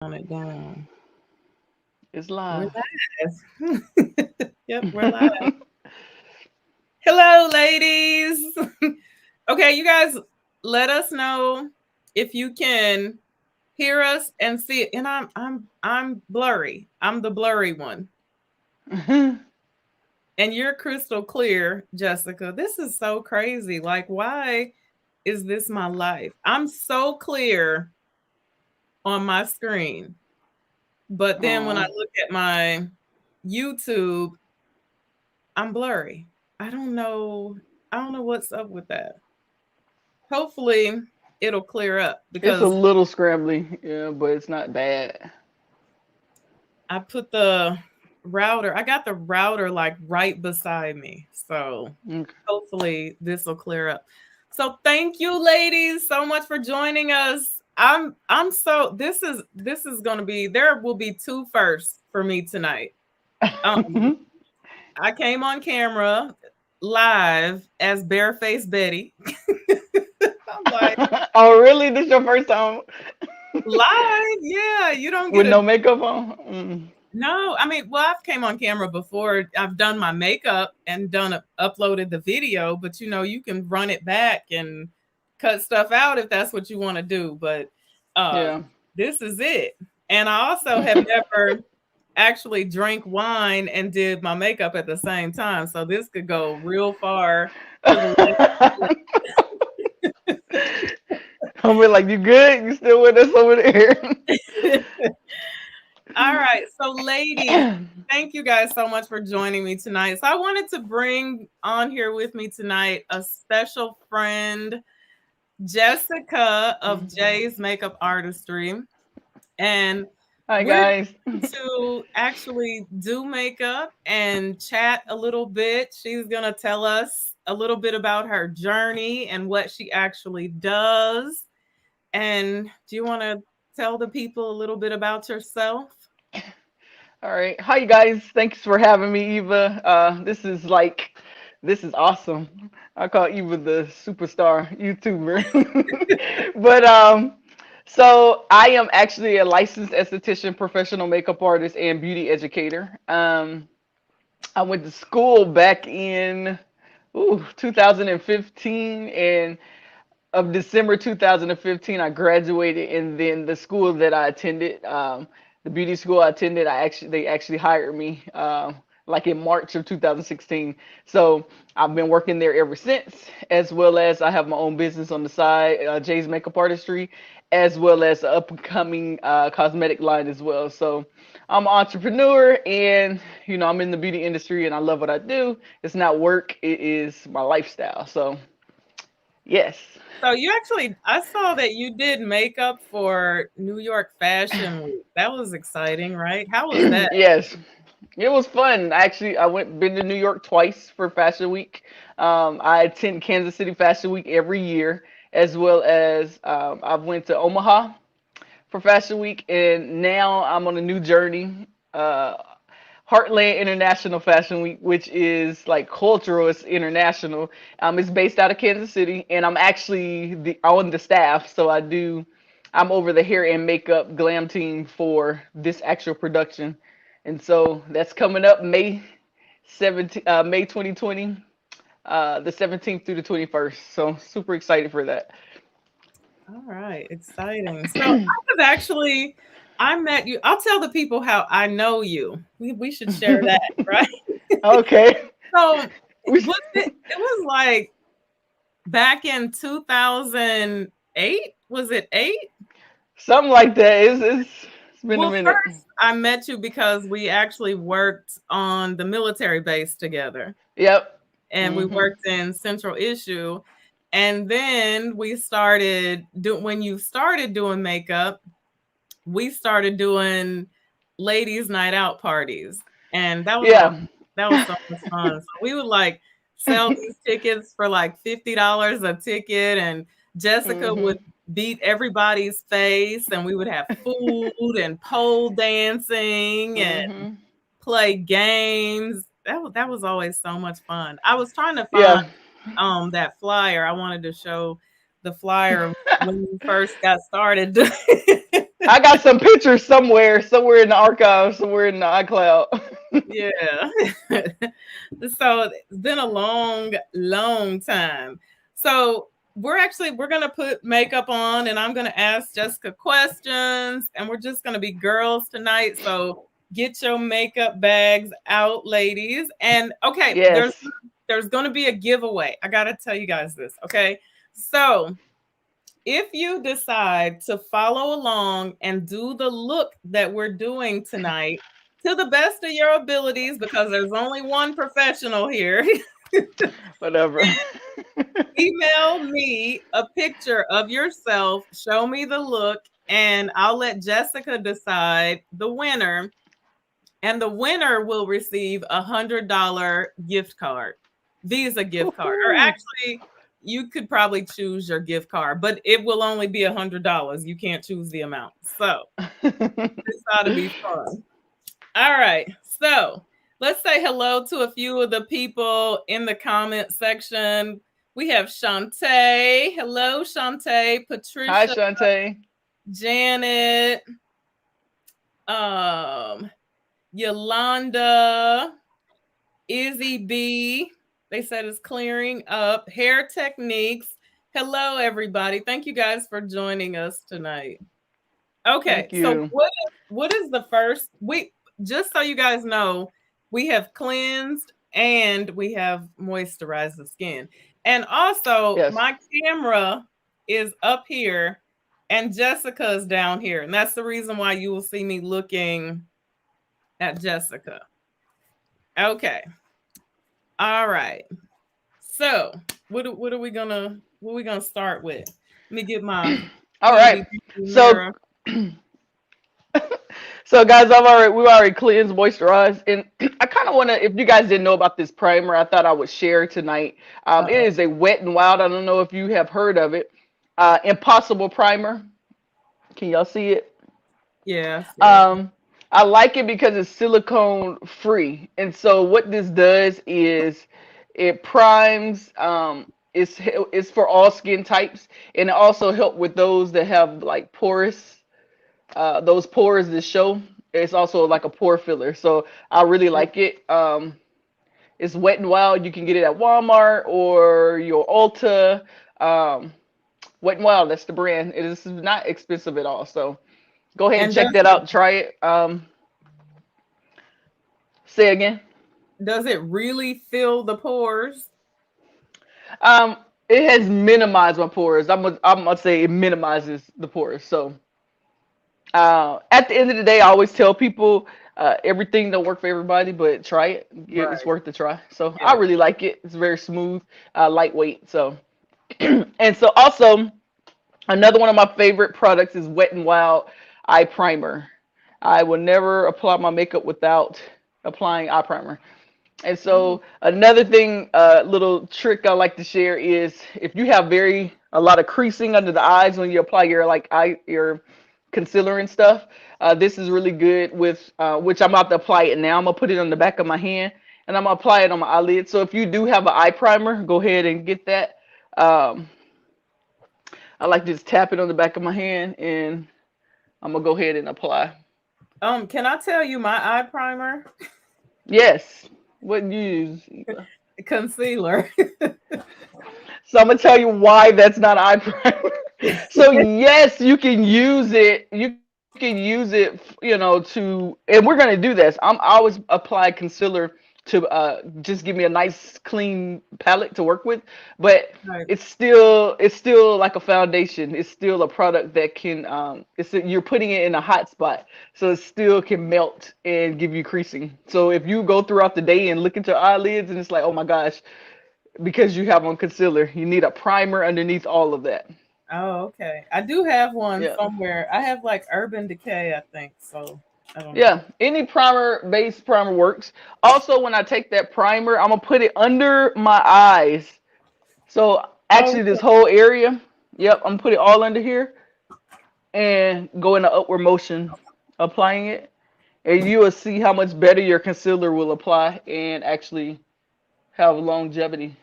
On it down. It's We're live. live. Yep, we're live. Hello, ladies. Okay, you guys, let us know if you can hear us and see it. And I'm blurry. I'm the blurry one. And you're crystal clear, Jessica. This is so crazy. Like, why is this my life? I'm so clear on my screen. But then when I Oh, look at my YouTube, I'm blurry. I don't know. I don't know what's up with that. Hopefully it'll clear up it's a because little scrambly, yeah, but it's not bad. I put the router. I got the router like right beside me. So Okay. hopefully this will clear up. So thank you ladies so much for joining us. I'm so this is going to be there will be two firsts for me tonight. Um I came on camera live as Barefaced Betty. I'm like, Oh, really? This your first time live? Yeah, you don't get with a no makeup on? Mm. no. I mean, well, I've came on camera before. I've done my makeup and uploaded the video, but you can run it back and cut stuff out if that's what you want to do. But uh Yeah. this is it. And I also have never actually drank wine and did my makeup at the same time. So this could go real far to the I'm be like, you good? You still with us over there? left. All right. So, ladies, thank you guys so much for joining me tonight. So, I wanted to bring on here with me tonight a special friend, Jessica of Jay's Makeup Artistry. And Hi we're guys. going to actually do makeup and chat a little bit. She's going to tell us a little bit about her journey and what she actually does. And do you want to tell the people a little bit about yourself? All right. Hi, you guys. Thanks for having me, Eva. This is awesome. I call Eva the superstar YouTuber. But so I am actually a licensed esthetician, professional makeup artist, and beauty educator. I went to school back in 2015, and of December 2015, I graduated, and then the school that I attended, the beauty school I attended, they actually hired me like in March of 2016. So I've been working there ever since, as well as I have my own business on the side, Jay's Makeup Artistry, as well as an upcoming cosmetic line as well. So I'm an entrepreneur, and I'm in the beauty industry, and I love what I do. It's not work; it is my lifestyle. So yes. So you actually, I saw that you did makeup for New York Fashion Week. That was exciting, right? How was that? Yes, it was fun. Actually, been to New York twice for Fashion Week. I attend Kansas City Fashion Week every year, as well as I've went to Omaha for Fashion Week, and now I'm on a new journey. Uh, Heartland International Fashion Week, which is like cultural, it's international. It's based out of Kansas City, and I'm actually on the staff, so I'm over the hair and makeup glam team for this actual production, and so that's coming up May 2020, the 17th through the 21st. So super excited for that. All right, exciting. So I met you. I'll tell the people how I know you. We should share that, right? Okay. So We, it was like back in 2008? Was it 8? something like that. It's been a Well, minute. first I met you because we actually worked on the military base together. Yep. And we Hmm. worked in Central Issue. And then we started when you started doing makeup, we started doing ladies' night out parties. And Yeah. that was so much fun. So we would like sell these tickets for like $50 a ticket, and Jessica would Hmm. beat everybody's face, and we would have food and pole dancing and Hmm. play games. That was always so much fun. I was trying to find Yeah. that flyer. I wanted to show the flyer when we first got started. I got some pictures somewhere in the archive, somewhere in the iCloud. Yeah. So it's been a long, long time. So we're gonna put makeup on and I'm gonna ask Jessica questions and we're just gonna be girls tonight. So get your makeup bags out, ladies. And okay, Yes. there's gonna be a giveaway. I gotta tell you guys this, okay? So if you decide to follow along and do the look that we're doing tonight to the best of your abilities, because there's only one professional here, Whatever. email me a picture of yourself, show me the look, and I'll let Jessica decide the winner. And the winner will receive $100 gift card, Visa gift card, or Woohoo. actually, you could probably choose your gift card, but it will only be $100. You can't choose the amount. So this ought to be fun. All right. So let's say hello to a few of the people in the comment section. We have Shantae. Hello, Shantae. Hi, Patricia, Shantae. Janet, um, Yolanda, Izzy B. They said it's clearing up. Hair Techniques. Hello, everybody. Thank you guys for joining us tonight. Okay, Thank so you. what is the first? We just so you guys know, we have cleansed and we have moisturized the skin. And also, Yes. my camera is up here and Jessica is down here. And that's the reason why you will see me looking at Jessica. Okay. All right. So, what are we gonna start with? Let me get my All right. handy So mirror. So guys, we've already cleansed, moisturized, and I kind of want to. If you guys didn't know about this primer, I thought I would share tonight. It Uh-oh. is a Wet and Wild. I don't know if you have heard of it. Impossible primer. Can y'all see it? Yeah, I see it. Um, I like it because it's silicone free, and so what this does is it primes. It's for all skin types, and it also help with those that have like porous those pores that show. It's also like a pore filler, so I really like it. It's Wet and Wild. You can get it at Walmart or your Ulta. Um, Wet and Wild, that's the brand. It is not expensive at all. So go ahead and And check that out. Try it. Say again. does it really fill the pores? Um, it has minimized my pores. I'm gonna say it minimizes the pores. So at the end of the day, I always tell people everything don't work for everybody, but try it. It's Right. worth the try. So I Yeah. really like it. It's very smooth, lightweight. So and so also another one of my favorite products is Wet and Wild eye primer. I will never apply my makeup without applying eye primer. And Oh, so another thing, little trick I like to share is if you have a lot of creasing under the eyes when you apply your concealer and stuff, this is really good with which I'm about to apply it now. I'm gonna put it on the back of my hand and I'm gonna apply it on my eyelid. So if you do have an eye primer, go ahead and get that. Um, I like to just tap it on the back of my hand and I'm gonna go ahead and apply. can I tell you my eye primer? Yes. What you use, Eva? Concealer. So I'm gonna tell you why that's not eye primer. So yes, you can use it. You can use it, to, and we're gonna do this. I always apply concealer to just give me a nice clean palette to work with, but Right. it's still like a foundation. It's still a product that can you're putting it in a hot spot, so it still can melt and give you creasing. So if you go throughout the day and look at your eyelids and it's like, oh my gosh, because you have on concealer. You need a primer underneath all of that. Oh, okay. I do have one Yeah. somewhere. I have like Urban Decay, I think. So I don't know. Yeah. Any primer, base primer works. Also, when I take that primer, I'm gonna put it under my eyes. So Oh, actually this whole area, yep, I'm gonna put it all under here and go in the upward motion applying it. And you will see how much better your concealer will apply and actually have longevity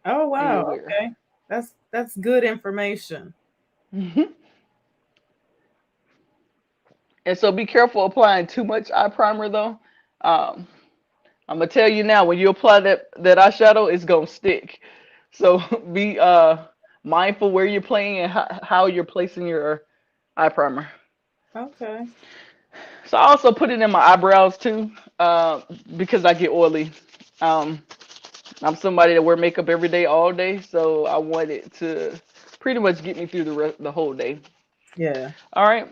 oh in your wow. wear. Okay. That's good information. Hmm. And so be careful applying too much eye primer though. Um, I'm gonna tell you now, when you apply that eyeshadow, it's gonna stick. So be mindful where you're playing and how you're placing your eye primer. Okay. So I also put it in my eyebrows too, because I get oily. Um, I'm somebody that wear makeup every day, all day, so I want it to pretty much get me through the whole day. Yeah. All right.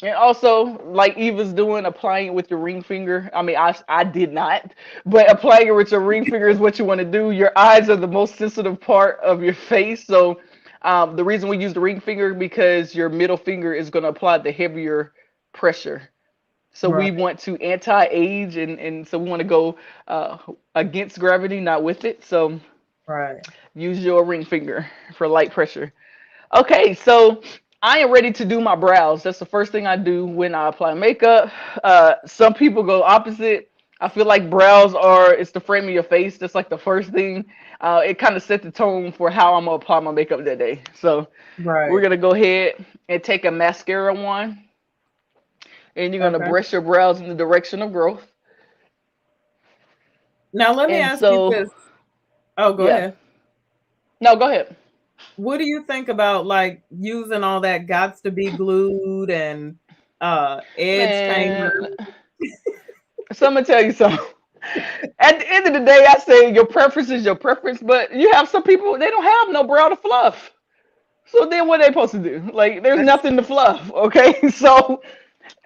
And also, like Eva's doing, applying it with your ring finger. I mean, I did not, but applying it with your ring finger is what you want to do. Your eyes are the most sensitive part of your face. So, the reason we use the ring finger because your middle finger is going to apply the heavier pressure. So we Right. want to anti-age, and so we want to go against gravity, not with it. So Right. use your ring finger for light pressure. Okay, so I am ready to do my brows. That's the first thing I do when I apply makeup. Some people go opposite. I feel like brows are it's the frame of your face. That's like the first thing. It kind of set the tone for how I'm gonna apply my makeup that day. So we're Right. gonna go ahead and take a mascara one, and you're gonna Okay. brush your brows in the direction of growth. Now let me And ask you so, this. Oh, go yeah, ahead. no, go ahead. What do you think about like using all that gots to be glued and edge chambers? Man, so I'm gonna tell you something. At the end of the day, I say your preference is your preference, but you have some people they don't have no brow to fluff. So then what are they supposed to do? Like, there's That's nothing to fluff, okay? So,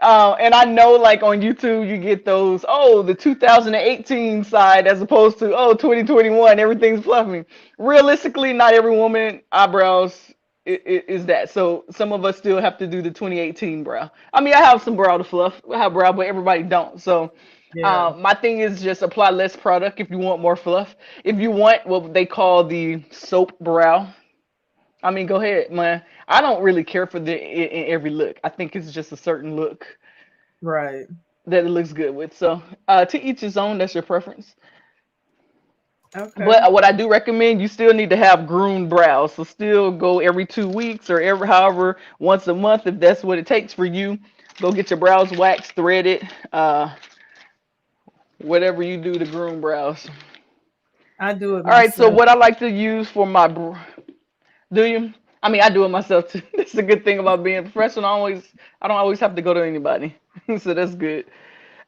and I know like on YouTube you get those, oh, the 2018 side as opposed to, oh, 2021, everything's fluffy. Realistically, not every woman eyebrows is that. So some of us still have to do the 2018 brow. I mean, I have some brow to fluff. I have brow, but everybody don't. So yeah. my thing is just apply less product if you want more fluff. If you want what they call the soap brow, I mean, go ahead, man. I don't really care for the in every look. I think it's just a certain look Right. that it looks good with. So, to each his own. That's your preference. But Okay. what I do recommend, you still need to have groomed brows. So still go every 2 weeks or every however once a month if that's what it takes for you. Go get your brows waxed, threaded, whatever you do to groom brows. I do it All right. So myself. what I like to use for my do you? I mean, I do it myself too. That's a good thing about being professional. I don't always have to go to anybody, so that's good.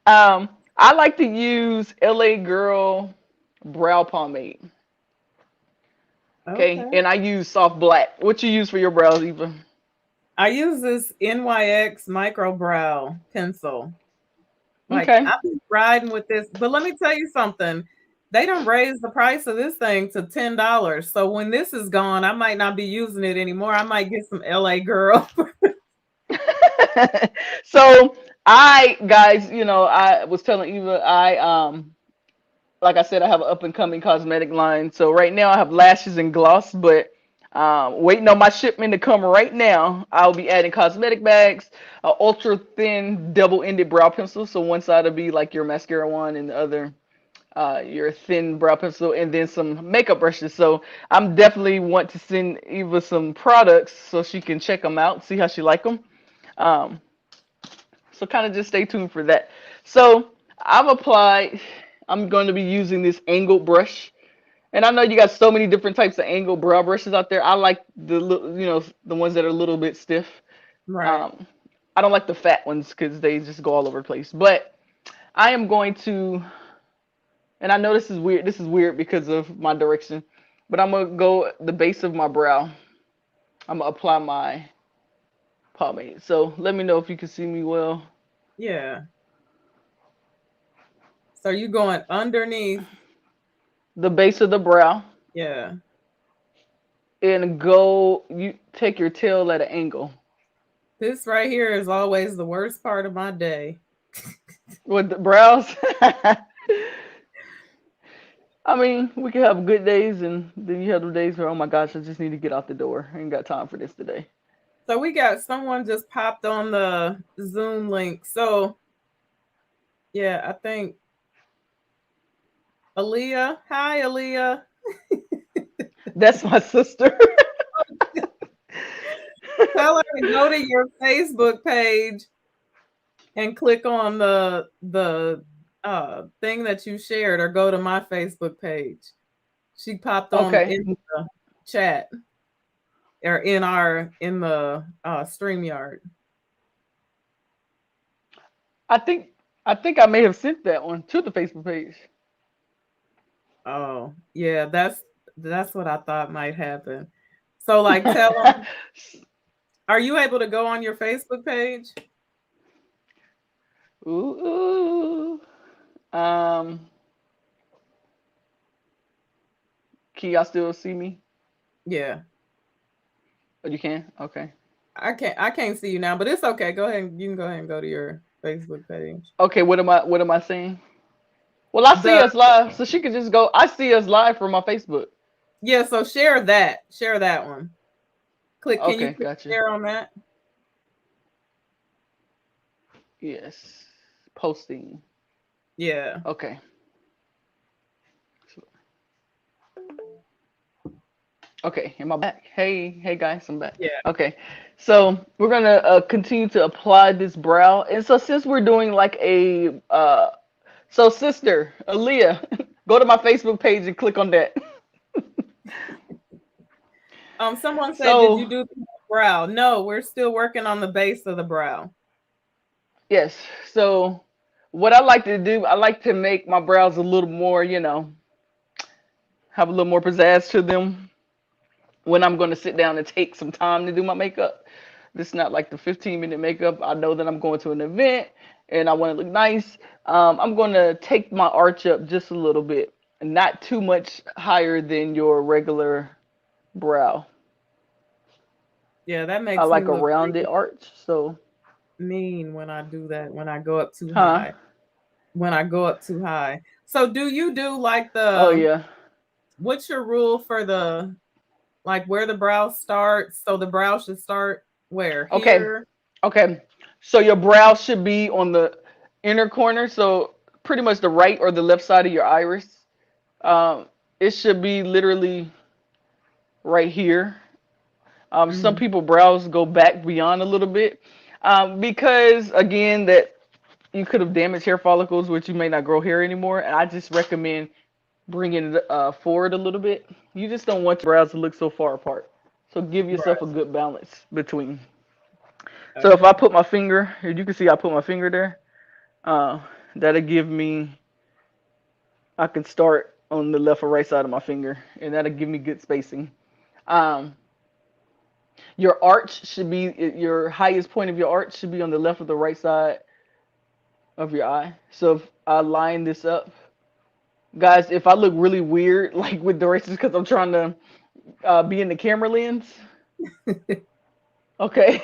I like to use LA Girl brow pomade. Okay, Okay. and I use soft black. What you use for your brows, Eva? I use this NYX micro brow pencil. Like Okay. I've been riding with this, but let me tell you something. They don't raise the price of this thing to $10. So when this is gone, I might not be using it anymore. I might get some LA girl. So I guys, I was telling Eva like I said, I have an up and coming cosmetic line. So right now I have lashes and gloss, but waiting on my shipment to come right now. I'll be adding cosmetic bags, ultra thin double ended brow pencil. So one side will be like your mascara one, and the other your thin brow pencil, and then some makeup brushes. So I'm definitely want to send Eva some products so she can check them out, see how she like them. Um, so kind of just stay tuned for that. So I've applied. I'm going to be using this angled brush. And I know you got so many different types of angled brow brushes out there. I like the ones that are a little bit stiff. Right. Um, I don't like the fat ones because they just go all over the place. But I am going to, and I know this is weird. This is weird because of my direction. But I'm gonna go the base of my brow. I'm gonna apply my pomade. So let me know if you can see me well. Yeah. So you going underneath. The base of the brow, Yeah. and go. You take your tail at an angle This right here is always the worst part of my day. with the brows. I mean, we can have good days, and then you have the days where, oh my gosh, I just need to get out the door. I ain't got time for this today. So we got someone just popped on the Zoom link. So yeah, I think Aaliyah. Hi, Aaliyah. That's my sister. Tell her to go to your Facebook page and click on the thing that you shared, or go to my Facebook page. She popped on Okay. in the chat, or in the StreamYard. I think I think I may have sent that one to the Facebook page. Oh, yeah, that's what I thought might happen. So like tell them, are you able to go on your Facebook page? Ooh, ooh. Can y'all still see me? Yeah. Oh, you can? Okay. I can't see you now, but it's okay. Go ahead. You can go ahead and go to your Facebook page. Okay, what am I saying? Well, I see The us live, so she could just go. I see us live from my Facebook. Yeah, so share that. Share that one. Can you Okay, click gotcha. share on that? Yes. Posting. Yeah. Okay. Okay, am I back? Hey guys, I'm back. Yeah. Okay, so we're gonna continue to apply this brow, and so since we're doing like so sister Aaliyah, go to my Facebook page and click on that. Someone said, did you So do the brow? No, we're still working on the base of the brow. yes, so what I like to do, I like to make my brows a little more, have a little more pizzazz to them when I'm going to sit down and take some time to do my makeup. This is not like the 15-minute makeup. I know that I'm going to an event and I want to look nice. I'm going to take my arch up just a little bit, not too much higher than your regular brow. Yeah, that I makes me like a look rounded really arch. So, mean when I do that, when I go up too huh? high. When I go up too high. So do you do like Oh, yeah. what's your rule for like where the brow starts? So the brow should start where? Okay. Here? Okay. So your brow should be on the inner corner. So pretty much the right or the left side of your iris. It should be literally right here. Some Hmm. people brows go back beyond a little bit because again that you could have damaged hair follicles, which you may not grow hair anymore. And I just recommend bringing it forward a little bit. You just don't want your brows to look so far apart. So give yourself Right. a good balance between. So if I Okay. put my finger, as you can see, I put my finger there. Uh, that'll give me. I can start on the left or right side of my finger, and that'll give me good spacing. Um, Your arch should be your highest point of your arch should be on the left or the right side of your eye. So if I line this up, guys, if I look really weird, like with directions, because I'm trying to be in the camera lens. Okay.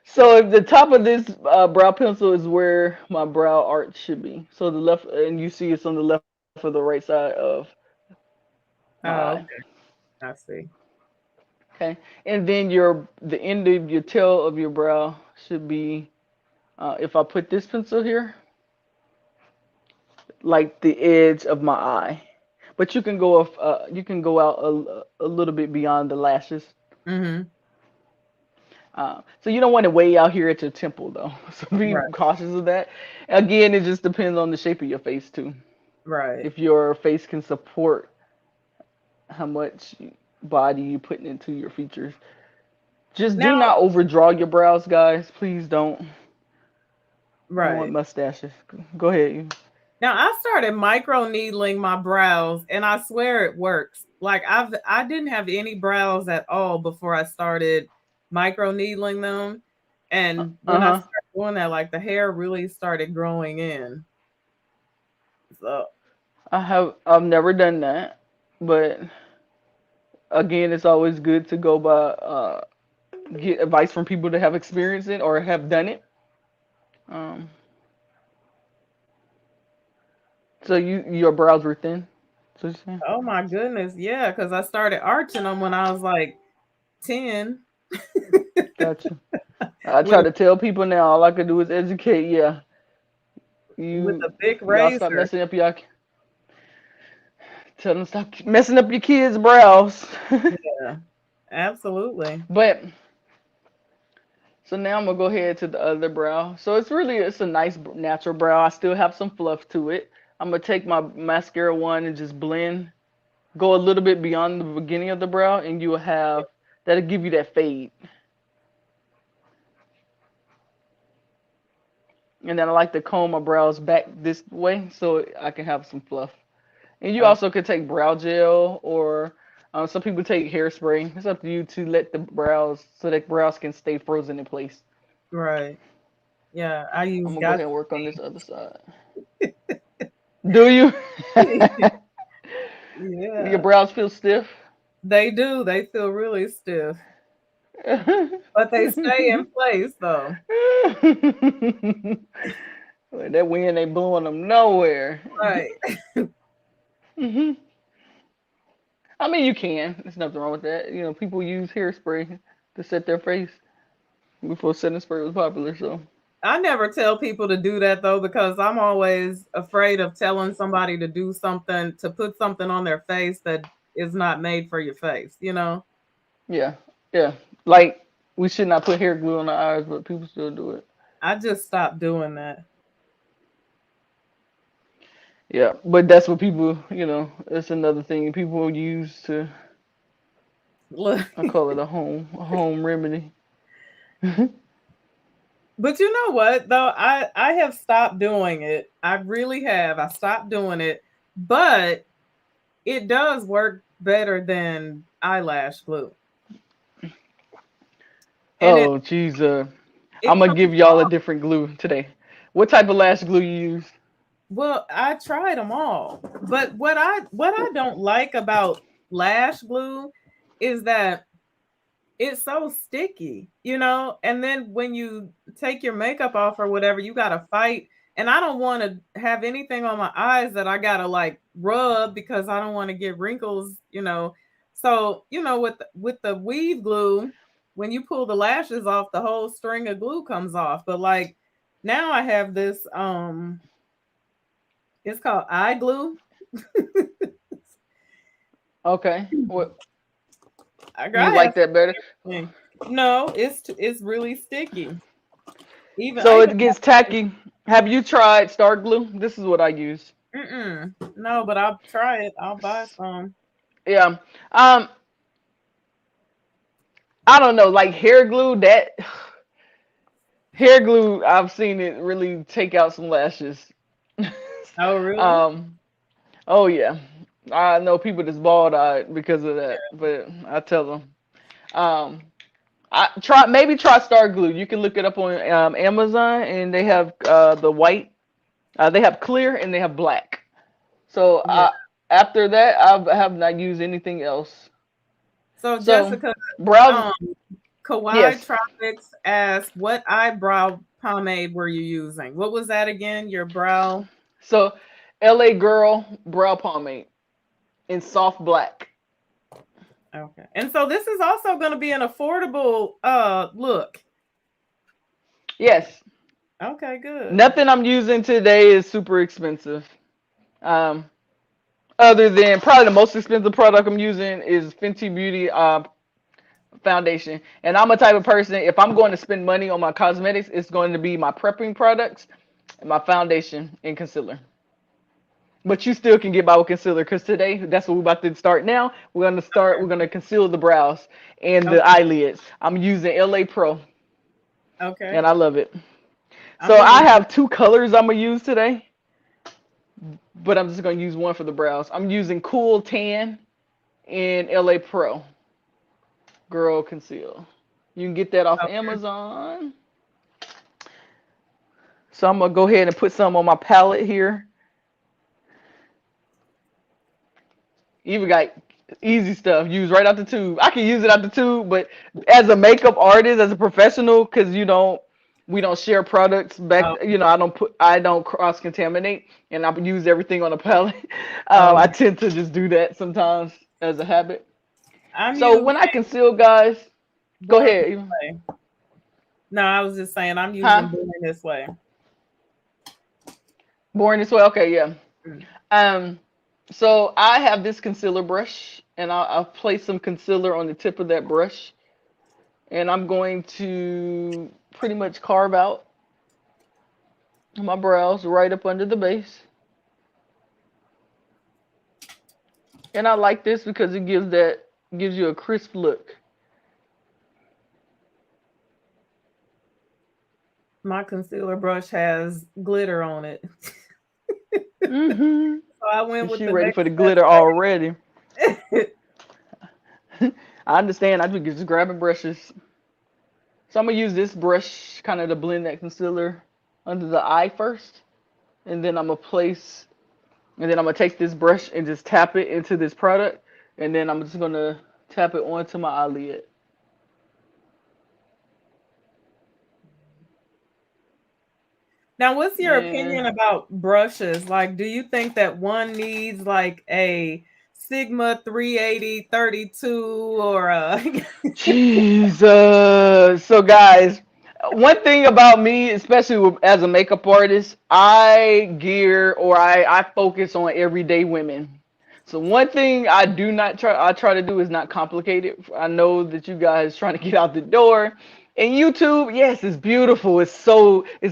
So if the top of this brow pencil is where my brow arch should be. So the left, and you see it's on the left or the right side of my eye. Oh, okay. I see. Okay. And then the end of your tail of your brow should be if I put this pencil here, like the edge of my eye. But you can go out a little bit beyond the lashes. Hmm. So you don't want to way out here at your temple though. So be Right. cautious of that. Again, it just depends on the shape of your face too. Right. If your face can support how much body you putting into your features. Just do Now, not overdraw your brows, guys. Please don't. You don't want right. mustaches. Go ahead. Now I started micro needling my brows, and I swear it works. Like I didn't have any brows at all before I started micro needling them. And when I Uh-huh. started doing that, like the hair really started growing in. So I've never done that, but again, it's always good to go by get advice from people that have experienced it or have done it. Um, so your brows were thin. So you saying? oh my goodness, yeah, because I started arching them when I was like 10 Gotcha. I with try to tell people now. All I can do is educate. Yeah, a you big y'all stop razor. messing up y'all. Tell them stop messing up your kids' brows. Yeah, absolutely. But So now I'm gonna go ahead to the other brow. So it's a nice natural brow. I still have some fluff to it. I'm gonna take my mascara one and just blend, go a little bit beyond the beginning of the brow, and you will have that'll give you that fade. And then I like to comb my brows back this way so I can have some fluff. And you Oh, also could take brow gel or some people take hairspray. It's up to you to let the brows so that brows can stay frozen in place. right. Yeah, I I'm use gonna go got ahead and work on this other side. Do you? Your yeah, brows feel stiff? they do. They feel really stiff, but they stay in place though. Well, that wind ain't blowing them nowhere. Right. Hmm. I mean, you can. There's nothing wrong with that. You know, people use hairspray to set their face before setting spray was popular. So, I never tell people to do that though because I'm always afraid of telling somebody to do something to put something on their face that is not made for your face, you know? yeah, yeah. Like we should not put hair glue on the eyes, but people still do it. I just stopped doing that. Yeah, but that's what people, you know, it's another thing people use to. Look, I call it a home remedy. but you know what though? I have stopped doing it. I really have. I stopped doing it, but it does work better than eyelash glue. And Oh, jeez. I'm it gonna comes give y'all a off. different glue today. What type of lash glue you use? Well, I tried them all. But what I don't like about lash glue is that it's so sticky, you know? And then when you take your makeup off or whatever, you got to fight. And I don't want to have anything on my eyes that I got to like rub because I don't want to get wrinkles, you know. So, you know, with the weave glue, when you pull the lashes off, the whole string of glue comes off. But like now I have this it's called eye glue. Okay. What I you have like that better? everything. No, it's really sticky. Even I So even it gets tacky. Have you tried Star Glue? This is what I use. mm-mm. No, but I'll try it. I'll buy some. Yeah. Um, I don't know, like hair glue. That hair glue, I've seen it really take out some lashes. Oh, really? um. Oh yeah. I know people that's bald eyed because of that, but I tell them. Um, try Star Glue. You can look it up on Amazon, and they have the white. They have clear and they have black. So Yeah. after that, I have not used anything else. So So Jessica, brows, um, Kawaii yes. Tropics asked, "What eyebrow pomade were you using? What was that again? Your brow?" So LA Girl brow pomade in soft black. Okay. And so this is also going to be an affordable look. Yes. Okay, good. Nothing I'm using today is super expensive. Um, other than probably the most expensive product I'm using is Fenty Beauty foundation. And I'm a type of person, if I'm going to spend money on my cosmetics, it's going to be my prepping products and my foundation and concealer. But you still can get by with concealer because today, that's what we're about to start now. We're going to conceal the brows and the Okay. eyelids. I'm using LA Pro Okay. and I love it. So I'm I gonna have two colors I'm going to use today, but I'm just going to use one for the brows. I'm using Cool Tan in LA Pro Girl Conceal. You can get that off okay. Amazon. So I'm gonna go ahead and put some on my palette here. Even got easy stuff. Use right out the tube. I can use it out the tube, but as a makeup artist, as a professional, because we don't share products back. Oh, I don't cross contaminate, and I use everything on a palette. oh, I tend to just do that sometimes as a habit. I'm So using when I conceal, guys, go born this ahead. way. No, I was just saying I'm Huh? using born this way. Born this way. Okay, yeah. Mm. Um, so I have this concealer brush, and I'll place some concealer on the tip of that brush, and I'm going to pretty much carve out my brows right up under the base. And I like this because it gives you a crisp look. My concealer brush has glitter on it. Mm-hmm. So I went with She the ready next for the glitter already. best I understand. I just grabbing brushes. So I'm gonna use this brush kind of to blend that concealer under the eye first, and then I'm gonna take this brush and just tap it into this product, and then I'm just gonna tap it onto my eyelid. Now, what's your And opinion about brushes? Like, do you think that one needs like a Sigma 380 32 or a Jesus. So guys, one thing about me, especially as a makeup artist, I gear or I focus on everyday women. So one thing I try to do is not complicate it. I know that you guys trying to get out the door. And YouTube, yes, it's beautiful. It's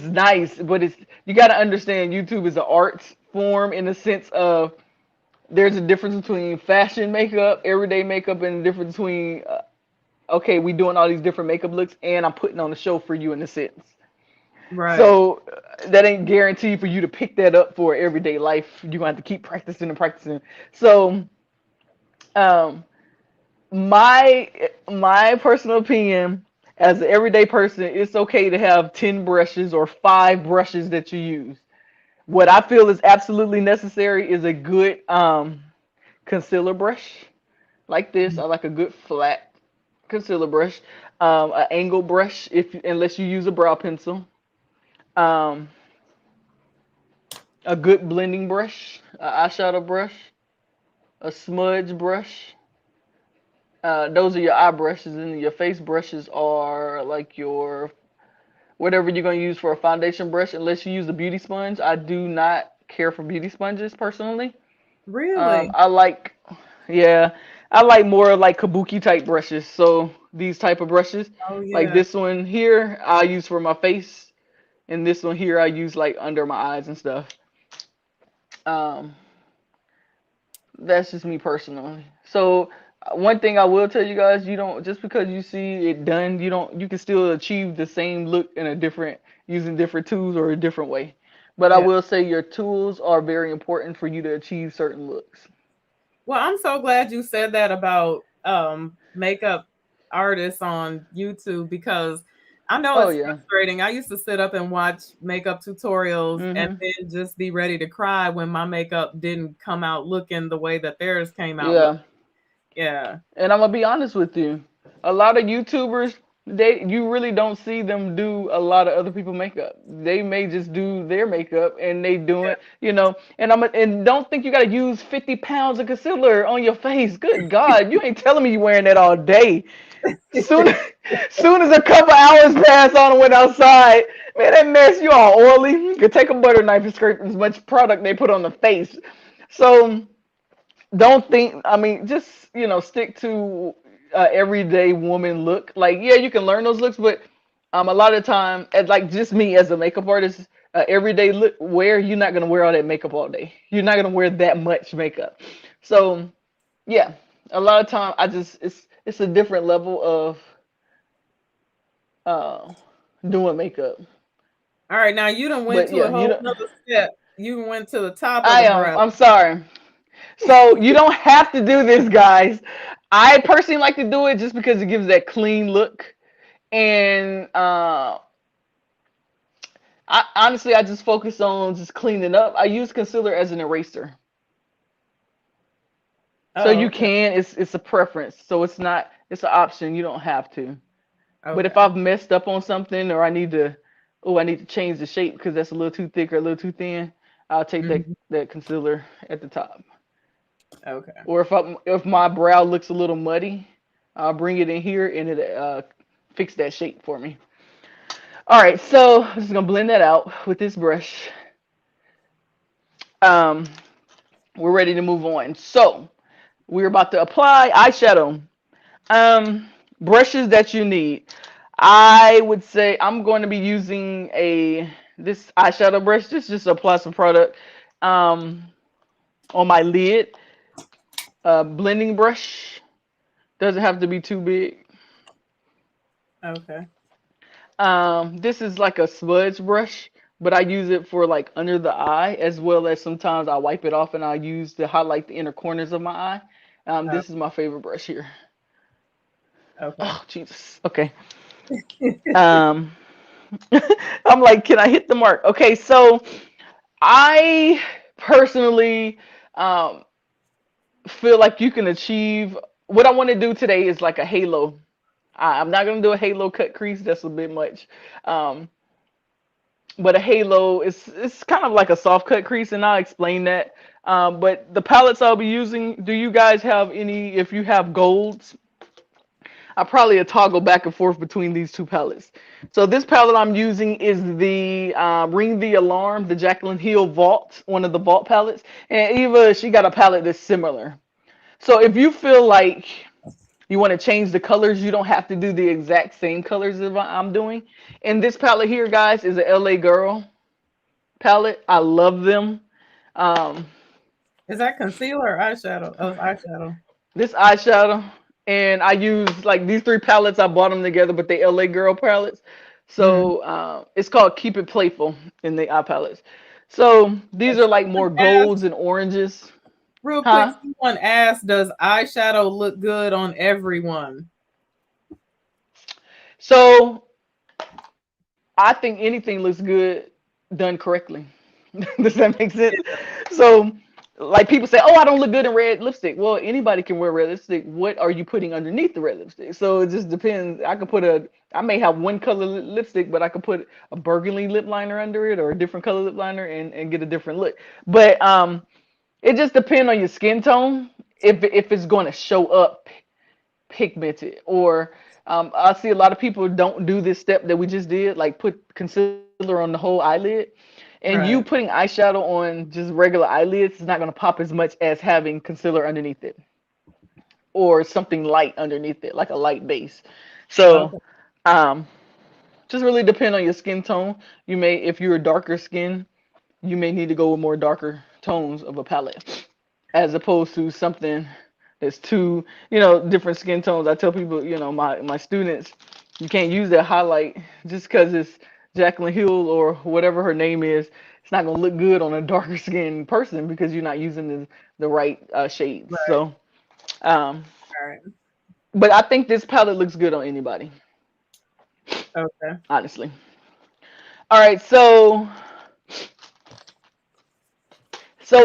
nice, but it's you got to understand YouTube is an art form in the sense of there's a difference between fashion makeup, everyday makeup, and the difference between okay, we doing all these different makeup looks, and I'm putting on a show for you in a sense. right? So that ain't guaranteed for you to pick that up for everyday life. You're gonna have to keep practicing and practicing. So, um, my personal opinion, as an everyday person, it's okay to have 10 brushes or 5 brushes that you use. What I feel is absolutely necessary is a good concealer brush like this. I like a good flat concealer brush, an angle brush if unless you use a brow pencil, um, a good blending brush, an eyeshadow brush, a smudge brush. Those are your eye brushes, and your face brushes are like your whatever you're gonna use for a foundation brush. Unless you use a beauty sponge, I do not care for beauty sponges personally. Really? I like, yeah, I like more like kabuki type brushes. So these type of brushes, Oh like yeah. this one here, I use for my face, and this one here I use like under my eyes and stuff. Um, that's just me personally. So one thing I will tell you guys, you don't just because you see it done, you can still achieve the same look in a different using different tools or a different way. But I Yeah. will say your tools are very important for you to achieve certain looks. Well, I'm so glad you said that about makeup artists on YouTube because I know Oh it's yeah. frustrating. I used to sit up and watch makeup tutorials and Mhm. then just be ready to cry when my makeup didn't come out looking the way that theirs came out look. Yeah. Yeah. And I'm gonna be honest with you. A lot of YouTubers, you really don't see them do a lot of other people makeup. They may just do their makeup and they do Yeah. it, and don't think you gotta use 50 pounds of concealer on your face. Good God, you ain't telling me you wearing that all day. Soon, soon as a couple hours pass on and went outside, man, that mess you all oily. You could take a butter knife and scrape as much product they put on the face. So don't think I mean just stick to everyday woman look. Like, yeah, you can learn those looks, but a lot of time, like just me as a makeup artist, everyday look wear, you're not gonna wear all that makeup all day. You're not gonna wear that much makeup. So yeah, a lot of time I just it's a different level of uh doing makeup. All right, now you done went But to a yeah, whole nother step. You went to the top of I the am breath. I'm sorry. So you don't have to do this, guys. I personally like to do it just because it gives that clean look. And I just focus on just cleaning up. I use concealer as an eraser. So Oh, you okay. can, it's a preference. So it's an option. You don't have to. But if Okay. I've messed up on something or I need to change the shape because that's a little too thick or a little too thin, I'll take Mhm. that concealer at the top. Okay. Or if my brow looks a little muddy, I'll bring it in here and it fix that shape for me. All right, so I'm just gonna blend that out with this brush. Um, we're ready to move on. So we're about to apply eyeshadow. Um, brushes that you need. I would say I'm going to be using a this eyeshadow brush. This is just a apply some product um, on my lid. Blending brush doesn't have to be too big. Okay. This is like a smudge brush, but I use it for like under the eye as well as sometimes I wipe it off and I use to highlight the inner corners of my eye. Oh, This is my favorite brush here. okay. Oh Jesus. Okay. Um, I'm like, can I hit the mark? Okay, so I personally um, feel like you can achieve what I want to do today is like a halo. I'm not gonna do a halo cut crease. That's a bit much. Um, but a halo is it's kind of like a soft cut crease, and I'll explain that. But the palettes I'll be using, do you guys have any? If you have golds, I probably a toggle back and forth between these two palettes. So this palette I'm using is the Ring the Alarm, the Jaclyn Hill Vault, one of the Vault palettes. And Eva, she got a palette that's similar. So if you feel like you want to change the colors, you don't have to do the exact same colors as I'm doing. And this palette here, guys, is a LA Girl palette. I love them. Um, Is that concealer or eyeshadow? Oh, it's eyeshadow. this eyeshadow, and I use like these three palettes. I bought them together, but they LA Girl palettes. Mhm. So it's called Keep It Playful in the eye palettes. So these And are like someone more asked, golds and oranges, real quick, huh? someone asked, does eyeshadow look good on everyone? So I think anything looks good done correctly. Does that make sense? So, like people say, "Oh, I don't look good in red lipstick." Well, anybody can wear red lipstick. What are you putting underneath the red lipstick? So it just depends. I may have one color lipstick, but I could put a burgundy lip liner under it or a different color lip liner and get a different look. But it just depends on your skin tone if it's going to show up pigmented or I see a lot of people don't do this step that we just did, like put concealer on the whole eyelid. And you Right. putting eyeshadow on just regular eyelids is not going to pop as much as having concealer underneath it or something light underneath it, like a light base. So Okay. um, just really depend on your skin tone. You may, if you're a darker skin, you may need to go with more darker tones of a palette as opposed to something that's too, different skin tones. I tell people, my students, you can't use that highlight just because it's Jaclyn Hill or whatever her name is. It's not gonna look good on a darker skinned person because you're not using the right shades. Right. So, um, All right. but I think this palette looks good on anybody, Okay. honestly. All right, so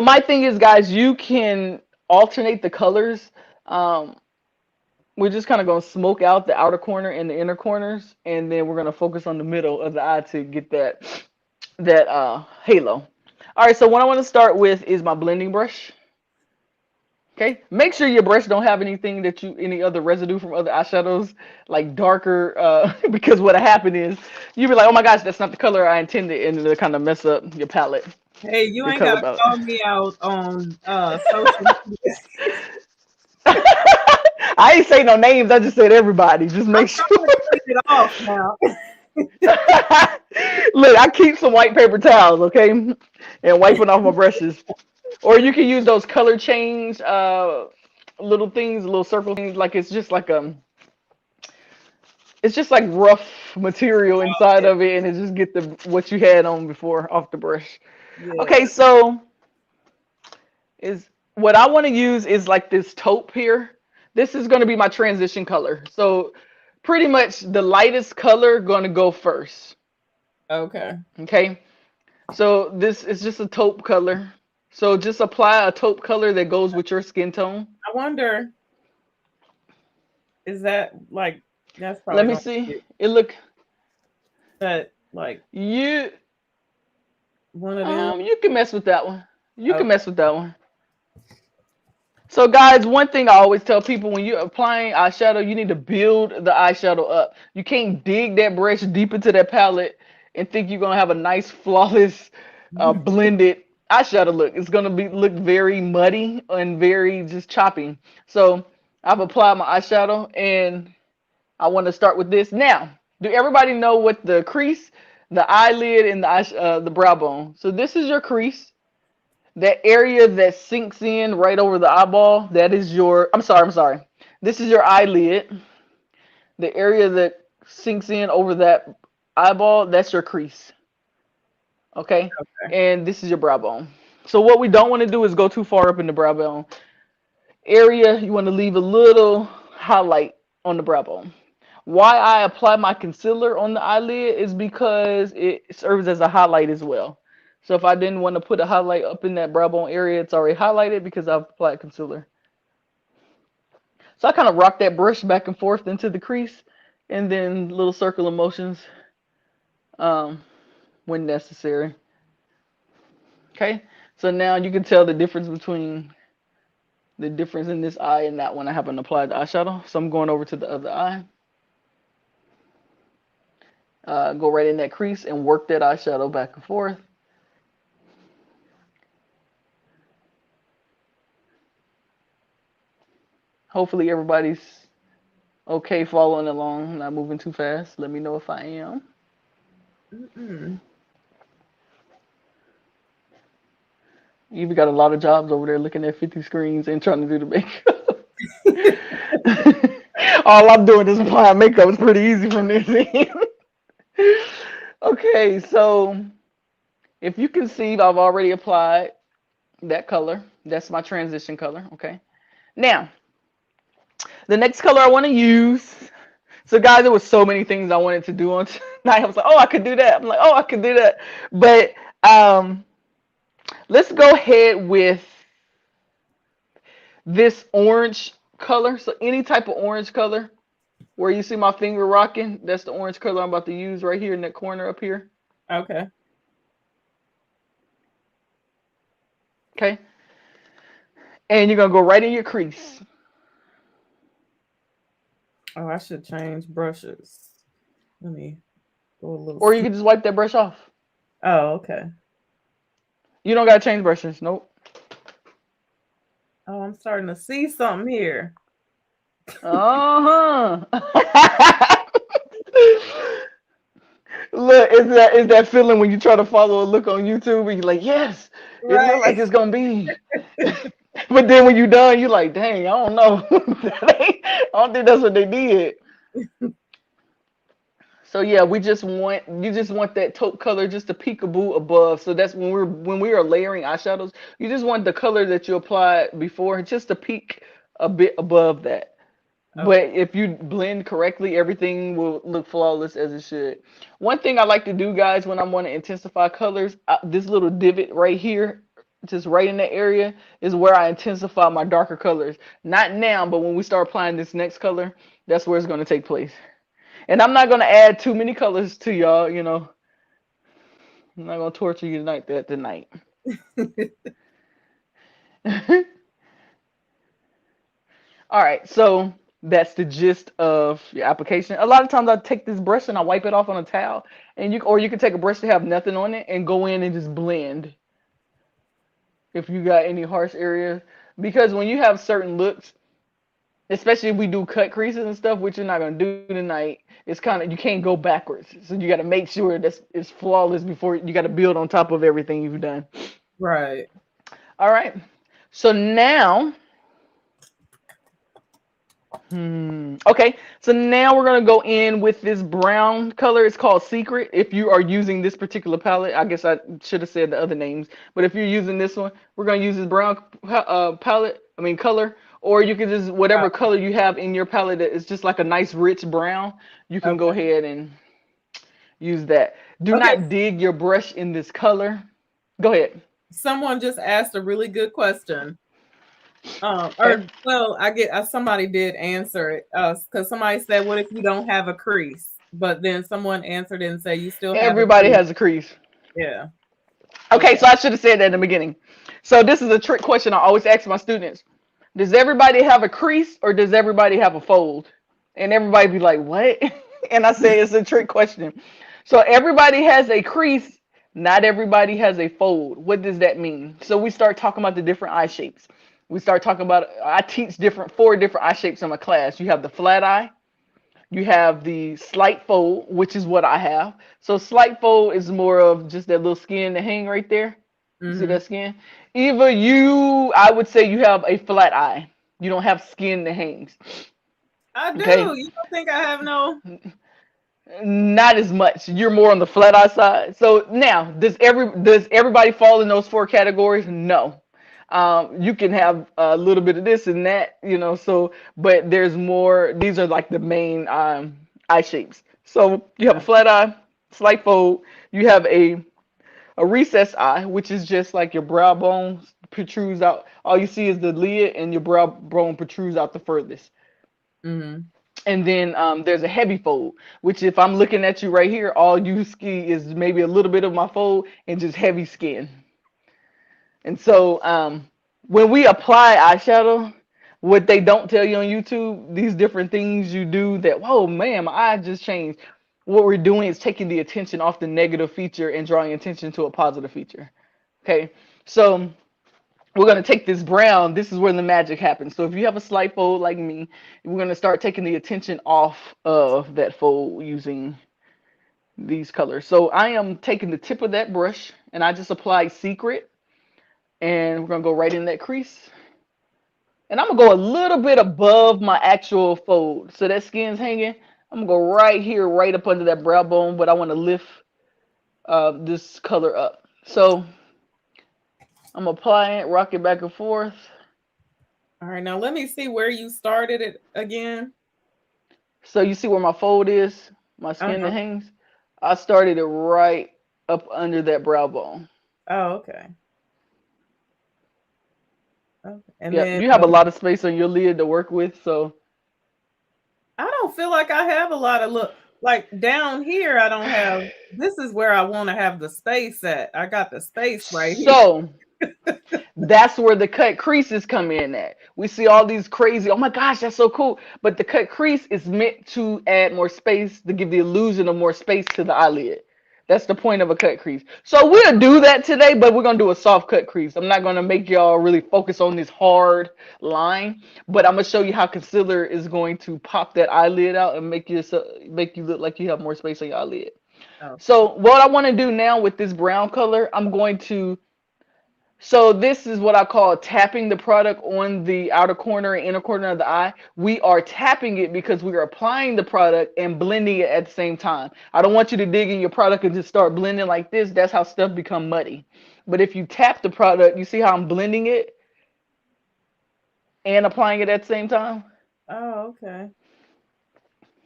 my thing is, guys, you can alternate the colors. Um, we're just kind of going to smoke out the outer corner and the inner corners, and then we're going to focus on the middle of the eye to get that halo. All right, so what I want to start with is my blending brush. Okay, make sure your brush don't have any other residue from other eyeshadows, like darker, because what happened is you'll be like, oh my gosh, that's not the color I intended, and it'll kind of mess up your palette, Hey, you your ain't color gotta palette. call me out on social media. I ain't say no names. I just said everybody. Just I'm make sure. trying to clean it off now. Look, I keep some white paper towels, okay, and wiping off my brushes. Or you can use those color change little things, little circle things. Like it's just like rough material inside Yeah. of it, and it just get the what you had on before off the brush. Okay, Yeah. so is what I want to use is like this taupe here. This is going to be my transition color. So pretty much the lightest color going to go first. Okay. Okay. So this is just a taupe color. So just apply a taupe color that goes with your skin tone. I wonder, is that like that's Let probably me gonna see. get It look that like you one of them? you can mess with that one. You can Okay. mess with that one. So guys, one thing I always tell people when you're applying eyeshadow, you need to build the eyeshadow up. You can't dig that brush deep into that palette and think you're gonna have a nice, flawless, blended eyeshadow look. It's gonna be look very muddy and very just choppy. So I've applied my eyeshadow and I want to start with this now. Do everybody know what the crease, the eyelid, and the brow bone? So this is your crease. That area that sinks in right over the eyeball, that is your. I'm sorry. This is your eyelid. The area that sinks in over that eyeball, that's your crease. Okay? Okay. And this is your brow bone. So what we don't want to do is go too far up in the brow bone area. You want to leave a little highlight on the brow bone. Why I apply my concealer on the eyelid is because it serves as a highlight as well. So if I didn't want to put a highlight up in that brow bone area, it's already highlighted because I've applied concealer. So I kind of rock that brush back and forth into the crease and then little circular motions um, when necessary. Okay, so now you can tell the difference between the difference in this eye and that one. I haven't applied the eyeshadow, so I'm going over to the other eye. Go right in that crease and work that eyeshadow back and forth. Hopefully everybody's okay following along, not moving too fast. Let me know if I am. Mm-mm. You've got a lot of jobs over there looking at 50 screens and trying to do the makeup. All I'm doing is applying makeup. It's pretty easy from this end. Okay, so if you can see, I've already applied that color. That's my transition color. Okay. Now, the next color I want to use. So, guys, there was so many things I wanted to do on tonight. I was like, oh, I could do that. I'm like, oh, I could do that. But let's go ahead with this orange color. So, any type of orange color where you see my finger rocking, that's the orange color I'm about to use right here in that corner up here. Okay. Okay. And you're going to go right in your crease. Oh, I should change brushes. Let me go a little. Or you can just wipe that brush off. Oh, okay. You don't got to change brushes. Nope. Oh, I'm starting to see something here. Uh-huh. Look, is that feeling when you try to follow a look on YouTube and you're like, yes, it looks like Right. it's gonna be. But then when you're done, you're like, dang, I don't know. I don't think that's what they did. So yeah, you just want that taupe color just a peekaboo above. So that's when we are layering eyeshadows, you just want the color that you applied before just to peak a bit above that. Okay. But if you blend correctly, everything will look flawless as it should. One thing I like to do, guys, when I want to intensify colors, this little divot right here, just right in that area, is where I intensify my darker colors. Not now, but when we start applying this next color, that's where it's going to take place. And I'm not going to add too many colors to y'all, you know. I'm not going to torture you tonight. All right, so that's the gist of your application. A lot of times I take this brush and I wipe it off on a towel, and you can take a brush that have nothing on it and go in and just blend if you got any harsh areas. Because when you have certain looks, especially if we do cut creases and stuff, which you're not gonna do tonight, it's kind of you can't go backwards. So you got to make sure that it's flawless before you got to build on top of everything you've done. Right. All right. So now. Okay, so now we're gonna go in with this brown color. It's called Secret. If you are using this particular palette, I guess I should have said the other names. But if you're using this one, we're gonna use this brown color. Or you can just whatever color you have in your palette that is just like a nice rich brown. You can go Okay. ahead and use that. Do Okay. not dig your brush in this color. Go ahead. Someone just asked a really good question. Okay. I get somebody did answer it because somebody said, "What if you don't have a crease?" But then someone answered it and said, "You still have a Everybody crease." has a crease. Yeah. Okay, Okay. so I should have said that in the beginning. So this is a trick question I always ask my students. Does everybody have a crease or does everybody have a fold? And everybody be like, what? And I say it's a trick question. So everybody has a crease, not everybody has a fold. What does that mean? So we start talking about the different eye shapes. I teach four different eye shapes in my class. You have the flat eye, You have the slight fold, which is what I have. So slight fold is more of just that little skin to hang right there. You see Mm-hmm. that skin? Eva, I would say you have a flat eye. You don't have skin that hangs. I do. Okay? You don't think I have no? Not as much. You're more on the flat eye side. So now, does everybody fall in those four categories? No. You can have a little bit of this and that, So, but there's more. These are like the main eye shapes. So you have a flat eye, slight fold. You have a recessed eye, which is just like your brow bone protrudes out. All you see is the lid, and your brow bone protrudes out the furthest. Mm-hmm. And then there's a heavy fold, which if I'm looking at you right here, all you see is maybe a little bit of my fold and just heavy skin. And so when we apply eyeshadow, what they don't tell you on YouTube, these different things you do that, whoa, man, my eye just changed. What we're doing is taking the attention off the negative feature and drawing attention to a positive feature. Okay, so we're going to take this brown. This is where the magic happens. So if you have a slight fold like me, we're going to start taking the attention off of that fold using these colors. So I am taking the tip of that brush and I just applied Secret, and we're going to go right in that crease. And I'm going to go a little bit above my actual fold. So that skin's hanging. I'm going to go right here, right up under that brow bone, but I want to lift this color up. So I'm applying it, rock it back and forth. All right, now let me see where you started it again. So you see where my fold is, my skin that Uh-huh. hangs? I started it right up under that brow bone. Oh, okay. Okay. And Yep, then you have a lot of space on your lid to work with, so I don't feel like I have a lot of look like down here. I don't have. This is where I want to have the space at. I got the space right here. so that's where the cut creases come in at. We see all these crazy, oh my gosh, that's so cool. But the cut crease is meant to add more space, to give the illusion of more space to the eyelid. That's the point of a cut crease. So we'll do that today, but we're gonna do a soft cut crease. I'm not gonna make y'all really focus on this hard line, but I'm gonna show you how concealer is going to pop that eyelid out and make you look like you have more space on your eyelid. Okay. So what I want to do now with this brown color, so this is what I call tapping the product on the outer corner and inner corner of the eye. We are tapping it because we are applying the product and blending it at the same time. I don't want you to dig in your product and just start blending like this. That's how stuff become muddy. But if you tap the product, you see how I'm blending it and applying it at the same time? Oh, okay.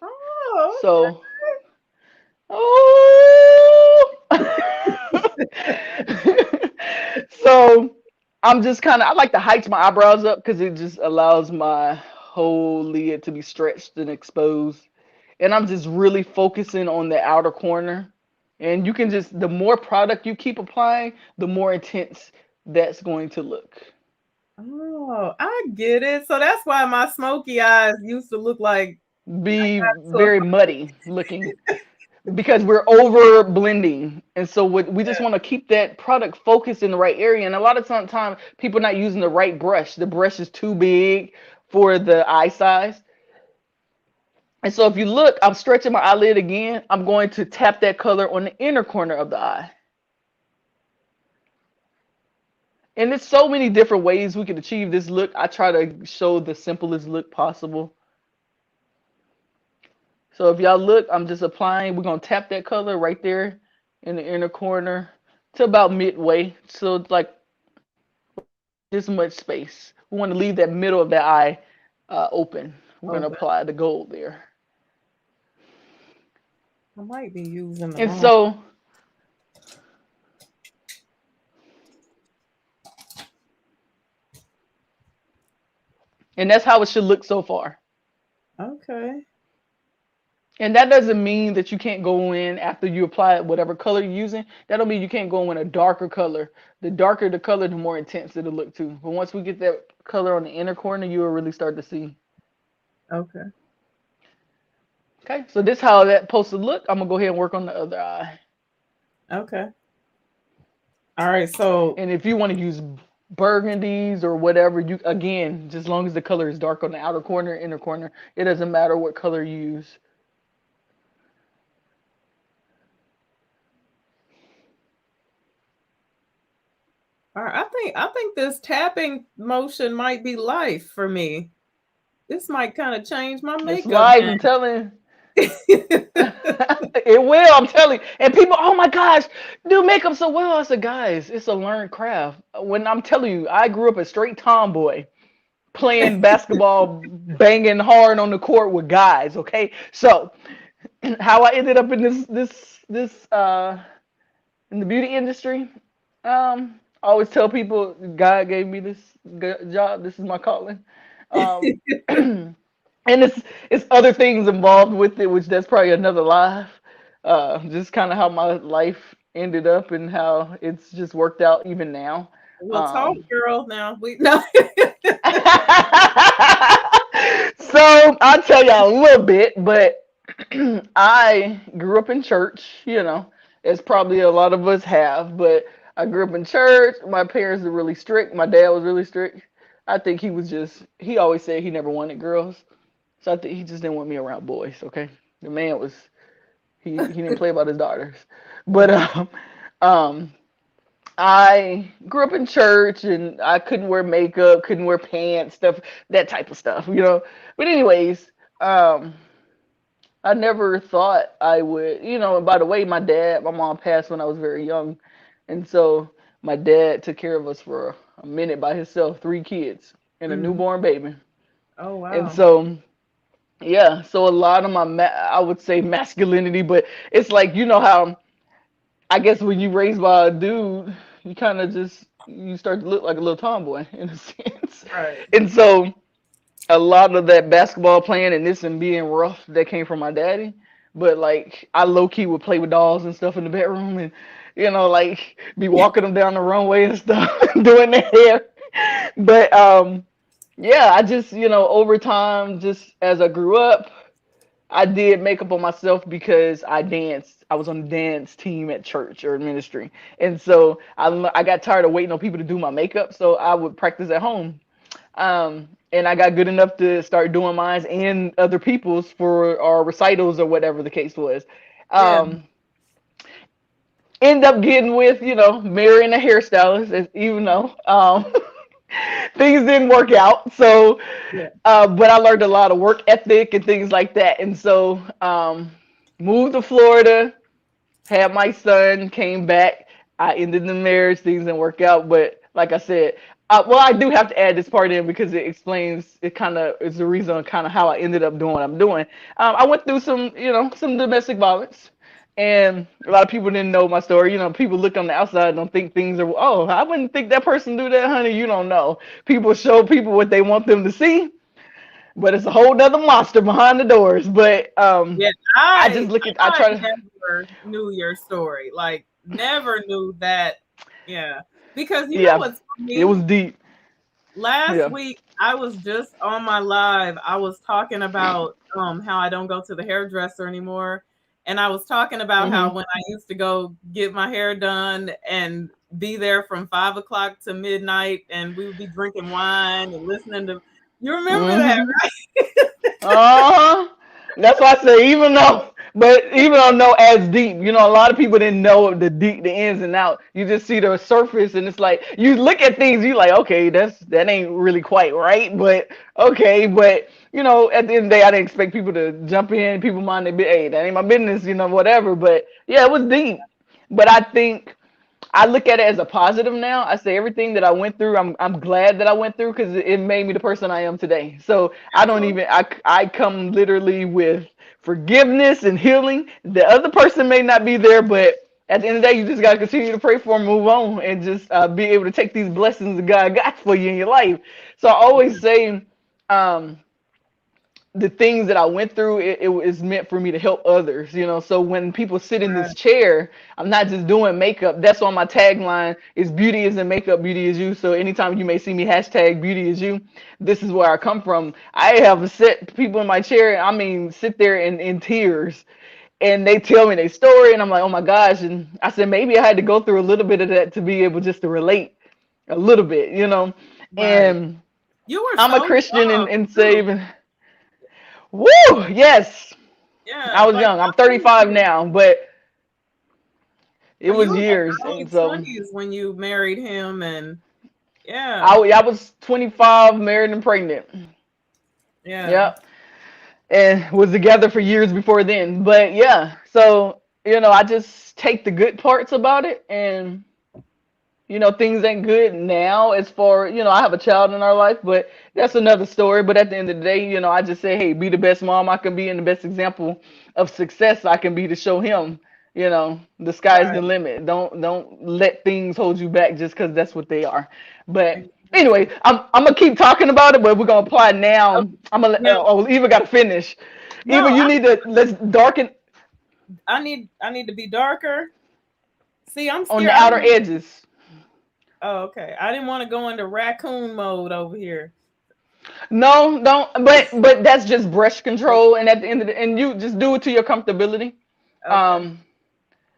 Oh, So, oh. So I'm just I like to heighten my eyebrows up because it just allows my whole lid to be stretched and exposed. And I'm just really focusing on the outer corner. And you can the more product you keep applying, the more intense that's going to look. oh, I get it. So that's why my smoky eyes used to look like Be so if very muddy looking because we're over blending. And so we just want to keep that product focused in the right area. And a lot of time people are not using the right brush. The brush is too big for the eye size. And so if you look, I'm stretching my eyelid again. I'm going to tap that color on the inner corner of the eye. And there's so many different ways we can achieve this look. I try to show the simplest look possible. So if y'all look, I'm just applying. We're going to tap that color right there in the inner corner to about midway. So it's like this much space. We want to leave that middle of the eye open. We're going to open. apply the gold there. I might be using the And wrong. so, and that's how it should look so far. Okay. And that doesn't mean that you can't go in after you apply whatever color you're using. That don't mean you can't go in a darker color. The darker the color, the more intense it'll look too. But once we get that color on the inner corner, you will really start to see. Okay. Okay, so this is how that supposed to look. I'm gonna go ahead and work on the other eye. Okay. All right. So And if you want to use burgundies or whatever, you again, just as long as the color is dark on the outer corner, inner corner, it doesn't matter what color you use. All right, I think this tapping motion might be life for me. This might kind of change my It's makeup life, I'm telling game. you. It will, I'm telling you. And people, oh my gosh, do makeup so well. I said, guys, it's a learned craft. When I'm telling you, I grew up a straight tomboy playing basketball, banging hard on the court with guys. Okay, so how I ended up in this in the beauty industry. I always tell people God gave me this job. This is my calling. Um, and it's other things involved with it, which that's probably another life. Just kind of how my life ended up and how it's just worked out even now. Well, talk, Um, girl. Now we no. so I'll tell y'all a little bit, but I grew up in church, as probably a lot of us have, but I grew up in church. My parents were really strict. My dad was really strict. I think he always said he never wanted girls. So I think he just didn't want me around boys, okay? The man was, he didn't play about his daughters. But um, I grew up in church and I couldn't wear makeup, couldn't wear pants, stuff, that type of stuff. But anyways, um, I never thought I would. And by the way, my mom passed when I was very young. And so my dad took care of us for a minute by himself, three kids and a Mhm. newborn baby. Oh And wow. so, yeah, so a lot of I would say masculinity, but it's like, how I guess when you raised by a dude, you kind of you start to look like a little tomboy in a sense. Right. And so a lot of that basketball playing and this and being rough that came from my daddy. But like I low key would play with dolls and stuff in the bedroom and like be walking them down the runway and stuff, doing their hair. But yeah, I just over time, just as I grew up, I did makeup on myself because I danced. I was on the dance team at church or ministry, and so I got tired of waiting on people to do my makeup, so I would practice at home. And I got good enough to start doing mine and other people's for our recitals or whatever the case was. Yeah. Um, End up getting with, marrying a hairstylist, even though things didn't work out. So, Yeah. but I learned a lot of work ethic and things like that. And so, moved to Florida, had my son, came back. I ended the marriage. Things didn't work out, but like I said, well, I do have to add this part in because it explains. It kind of is the reason, kind of how I ended up doing what I'm doing. I went through some domestic violence, and a lot of people didn't know my story. People look on the outside and don't think things are. Oh, I wouldn't think that person do that, honey. You don't know. People show people what they want them to see, but it's a whole nother monster behind the doors. But Yeah. I just look at. I I try to. never knew your story. Like never knew that. Yeah. Because you know Yeah, what's it was funny? deep. Last Yeah. week I was just on my live. I was talking about how I don't go to the hairdresser anymore. And I was talking about how Mhm. when I used to go get my hair done and be there from 5 o'clock to midnight and we would be drinking wine and listening to you remember that, Mhm. right? Uh-huh. That's why I say even though no as deep, a lot of people didn't know the ins and out. You just see the surface and it's like you look at things, you like, okay, that ain't really quite right, but okay, but at the end of the day, I didn't expect people to jump in, people mind hey, that ain't my business, whatever. But yeah, it was deep. But I think I look at it as a positive now. I say everything that I went through, I'm glad that I went through because it made me the person I am today. So I don't Absolutely. even I come literally with forgiveness and healing. The other person may not be there, but at the end of the day, you just gotta continue to pray for and move on, and just be able to take these blessings that God got for you in your life. So I always say, um, the things that I went through, it was meant for me to help others. So when people sit in this Right. chair, I'm not just doing makeup. That's why my tagline is beauty isn't makeup, beauty is you. So anytime you may see me hashtag beauty is you, this is where I come from. I have set people in my chair, I mean, sit there in tears and they tell me their story and I'm like, oh my gosh. And I said, maybe I had to go through a little bit of that to be able just to relate a little bit. Right. And You were I'm a so Christian young and too. saving. Woo! Yes, I Yeah. was Like young. I'm how old were 35 you? now, but It Well, you was was years, in and your so 20s when you married him, and yeah, I was 25, married and pregnant. yeah. Yep, and was together for years before then. But yeah, so I just take the good parts about it, and things ain't good now as far, I have a child in our life, but that's another story. But at the end of the day, I just say, hey, be the best mom I can be and the best example of success I can be to show him, the sky's the Right. limit. Don't let things hold you back just because that's what they are. But Exactly. anyway, I'm gonna keep talking about it, but we're gonna apply it now. Okay. I'm gonna Now, oh, Eva got to finish. Eva, no, you need to let's darken I need to be darker. See, I'm on scared. the I outer didn't. edges. Oh, okay. I didn't want to go into raccoon mode over here. No, don't. But that's just brush control, and at the end of the and you just do it to your comfortability. Okay. Um,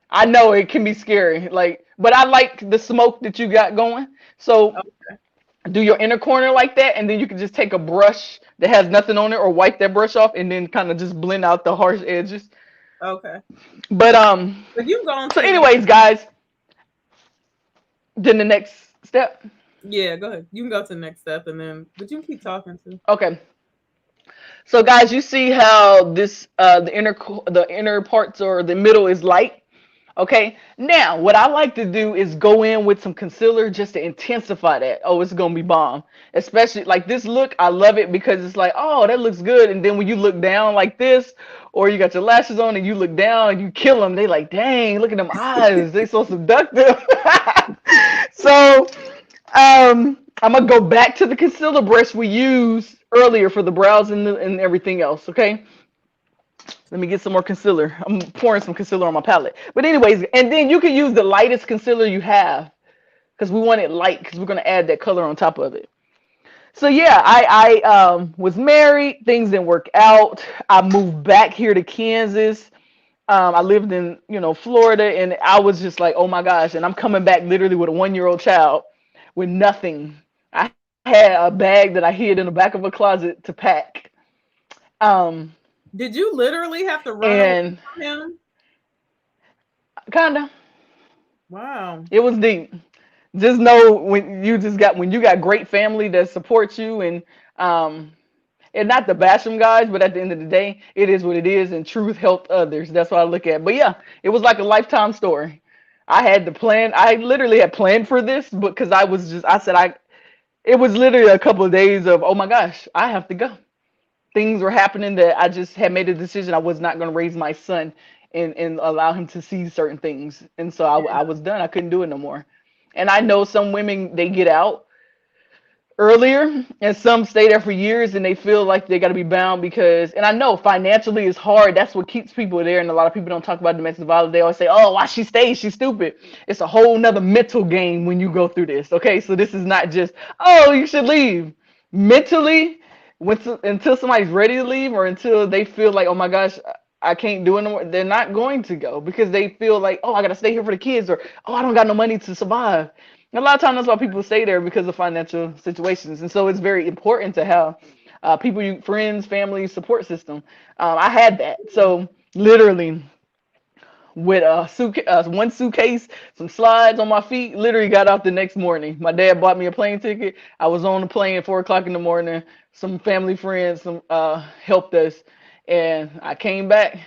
I know it can be scary, like, but I like the smoke that you got going. So Okay. do your inner corner like that, and then you can just take a brush that has nothing on it, or wipe that brush off, and then kind of just blend out the harsh edges. Okay. But But you can go on so to the next. anyways, guys, then the next step. Yeah, go ahead. You can go to the next step, and then, but you can keep talking too. Okay. So guys, you see how this the inner parts or the middle is light. Okay, now what I like to do is go in with some concealer just to intensify that. Oh, it's gonna be bomb. Especially like this look, I love it because it's like, oh, that looks good. And then when you look down like this, or you got your lashes on and you look down and you kill them, they like, dang, look at them eyes. They so seductive. So I'm gonna go back to the concealer brush we used earlier for the brows and everything else. Okay, let me get some more concealer. I'm pouring some concealer on my palette. But anyways, and then you can use the lightest concealer you have because we want it light because we're gonna add that color on top of it. So yeah, I was married. Things didn't work out. I moved back here to Kansas. I lived in Florida, and I was just like, oh my gosh. And I'm coming back literally with a 1-year-old child with nothing. I had a bag that I hid in the back of a closet to pack. Um, Did you literally have to run away and from him? kinda, Wow. it was deep. Just know when you got great family that supports you, um and not to bash them guys, but at the end of the day, it is what it is, and truth helped others. That's what I look at. But yeah, it was like a lifetime story. I had to plan. I literally had planned for this, but because I said it was literally a couple of days of, oh my gosh, I have to go. Things were happening that I just had made a decision I was not going to raise my son and allow him to see certain things. And so I was done. I couldn't do it no more. And I know some women, they get out earlier and some stay there for years and they feel like they got to be bound because, and I know financially is hard. That's what keeps people there. And a lot of people don't talk about domestic violence. They always say, oh, why she stays, she's stupid. It's a whole nother mental game when you go through this. Okay, so this is not just, oh, you should leave. Mentally, until somebody's ready to leave or until they feel like, oh my gosh, I can't do it no more, they're not going to go because they feel like, oh, I gotta stay here for the kids, or oh, I don't got no money to survive. A lot of times that's why people stay there because of financial situations, and so it's very important to have people, friends, family, support system. I had that, so literally with one suitcase, some slides on my feet, literally got out the next morning. My dad bought me a plane ticket. I was on the plane at 4 o'clock in the morning. Some family friends some helped us, and I came back.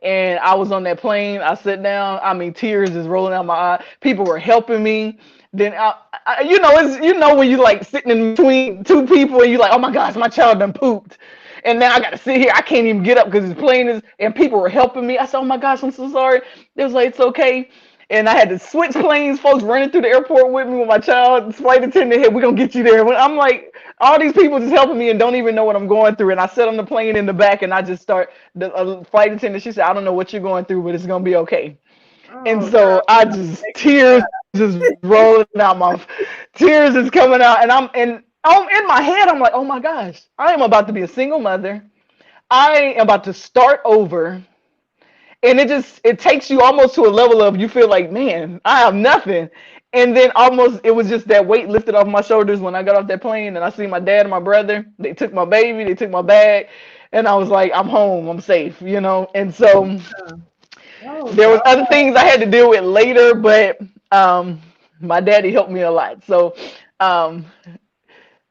And I was on that plane. I sat down. I mean, tears is rolling out my eye. People were helping me. Then it's when you like sitting in between two people and you like, oh my gosh, my child done pooped, and now I got to sit here. I can't even get up because his plane is, and people were helping me. I said, oh my gosh, I'm so sorry. They was like, it's okay. And I had to switch planes, folks running through the airport with me with my child. Flight attendant, hey, we're going to get you there. When I'm like, all these people just helping me and don't even know what I'm going through. And I sit on the plane in the back and I just start, the flight attendant, she said, I don't know what you're going through, but it's going to be okay. And Oh, girl, so I just, make me tears cry. just rolling out tears is coming out. And I'm in my head, I'm like, oh my gosh, I am about to be a single mother. I am about to start over, and it takes you almost to a level of you feel like, man, I have nothing. And then almost it was just that weight lifted off my shoulders when I got off that plane and I see my dad and my brother. They took my baby, they took my bag, and I was like, I'm home, I'm safe. And so Oh There was God. other things I had to deal with later, but um, my daddy helped me a lot. So um,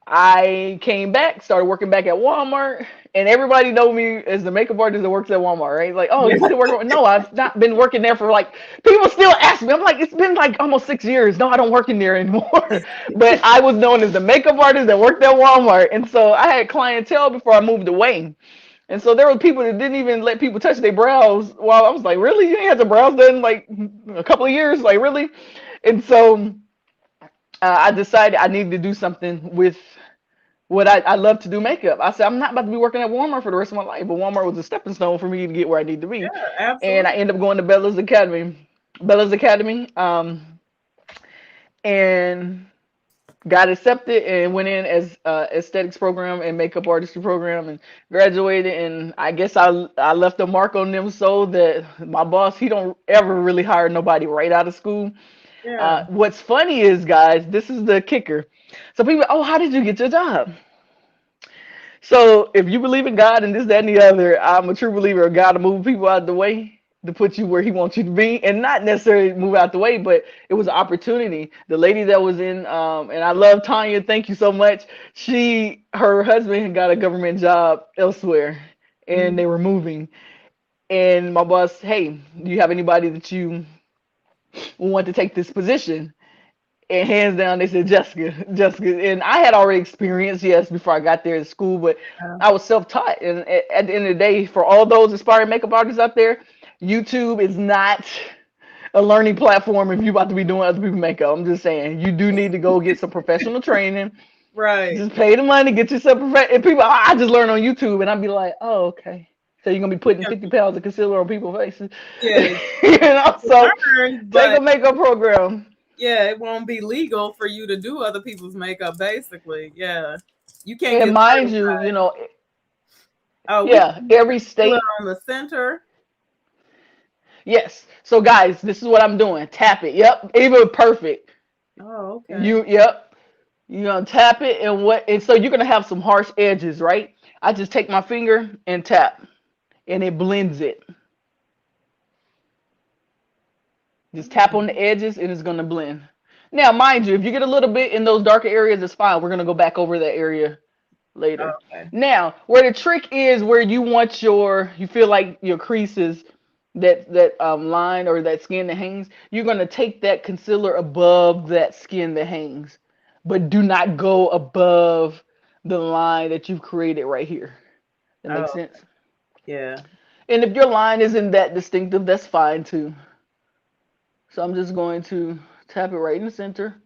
I came back, started working back at Walmart, and everybody know me as the makeup artist that works at Walmart, right? Like, oh, Yeah. you still working? No, I've not been working there for like. People still ask me. I'm like, it's been like almost 6 years. No, I don't work in there anymore. But I was known as the makeup artist that worked at Walmart, and so I had clientele before I moved away. And so there were people that didn't even let people touch their brows. While I was like, really? You ain't had your brows done like a couple of years? Like, really? And so I decided I needed to do something with what I love to do makeup. I said, I'm not about to be working at Walmart for the rest of my life, but Walmart was a stepping stone for me to get where I need to be. Yeah, And I absolutely. ended up going to Bella's Academy. Bella's Academy. And got accepted and went in as aesthetics program and makeup artistry program and graduated. And I guess I left a mark on them so that my boss, he don't ever really hire nobody right out of school. Yeah. What's funny is, guys, this is the kicker. So people, oh, how did you get your job? So if you believe in God and this, that, and the other, I'm a true believer of God to move people out of the way to put you where He wants you to be, and not necessarily move out the way, but it was an opportunity. The lady that was in, and I love Tanya. Thank you so much. Her husband had got a government job elsewhere, and Mhm. they were moving. And my boss, hey, do you have anybody that you want to take this position? And hands down, they said Jessica, Jessica. And I had already experienced, yes, before I got there to school, but Yeah. I was self-taught. And at the end of the day, for all those aspiring makeup artists out there, YouTube is not a learning platform if you're about to be doing other people's makeup. I'm just saying, you do need to go get some professional training. Right. Just pay the money, get yourself professional. And people, I just learned on YouTube, and I'd be like, oh, okay. So you're gonna be putting Yeah. 50 pounds of concealer on people's faces, Yeah. So Learn, take but a makeup program. yeah, it won't be legal for you to do other people's makeup, basically. Yeah. You can't And get mind you, certified. Oh, we yeah, can every concealer state. on the center. Yes. So guys, this is what I'm doing. Tap it. Yep. Even perfect. Oh, okay. Yep. You're gonna tap it and so you're gonna have some harsh edges, right? I just take my finger and tap and it blends it. Just tap on the edges and it's gonna blend. Now, mind you, if you get a little bit in those darker areas, it's fine. We're gonna go back over that area later. Okay. Now, where the trick is, where you feel like your creases, that line or that skin that hangs, you're gonna take that concealer above that skin that hangs, but do not go above the line that you've created right here. That makes Oh, sense. yeah. And if your line isn't that distinctive, that's fine too. So I'm just going to tap it right in the center,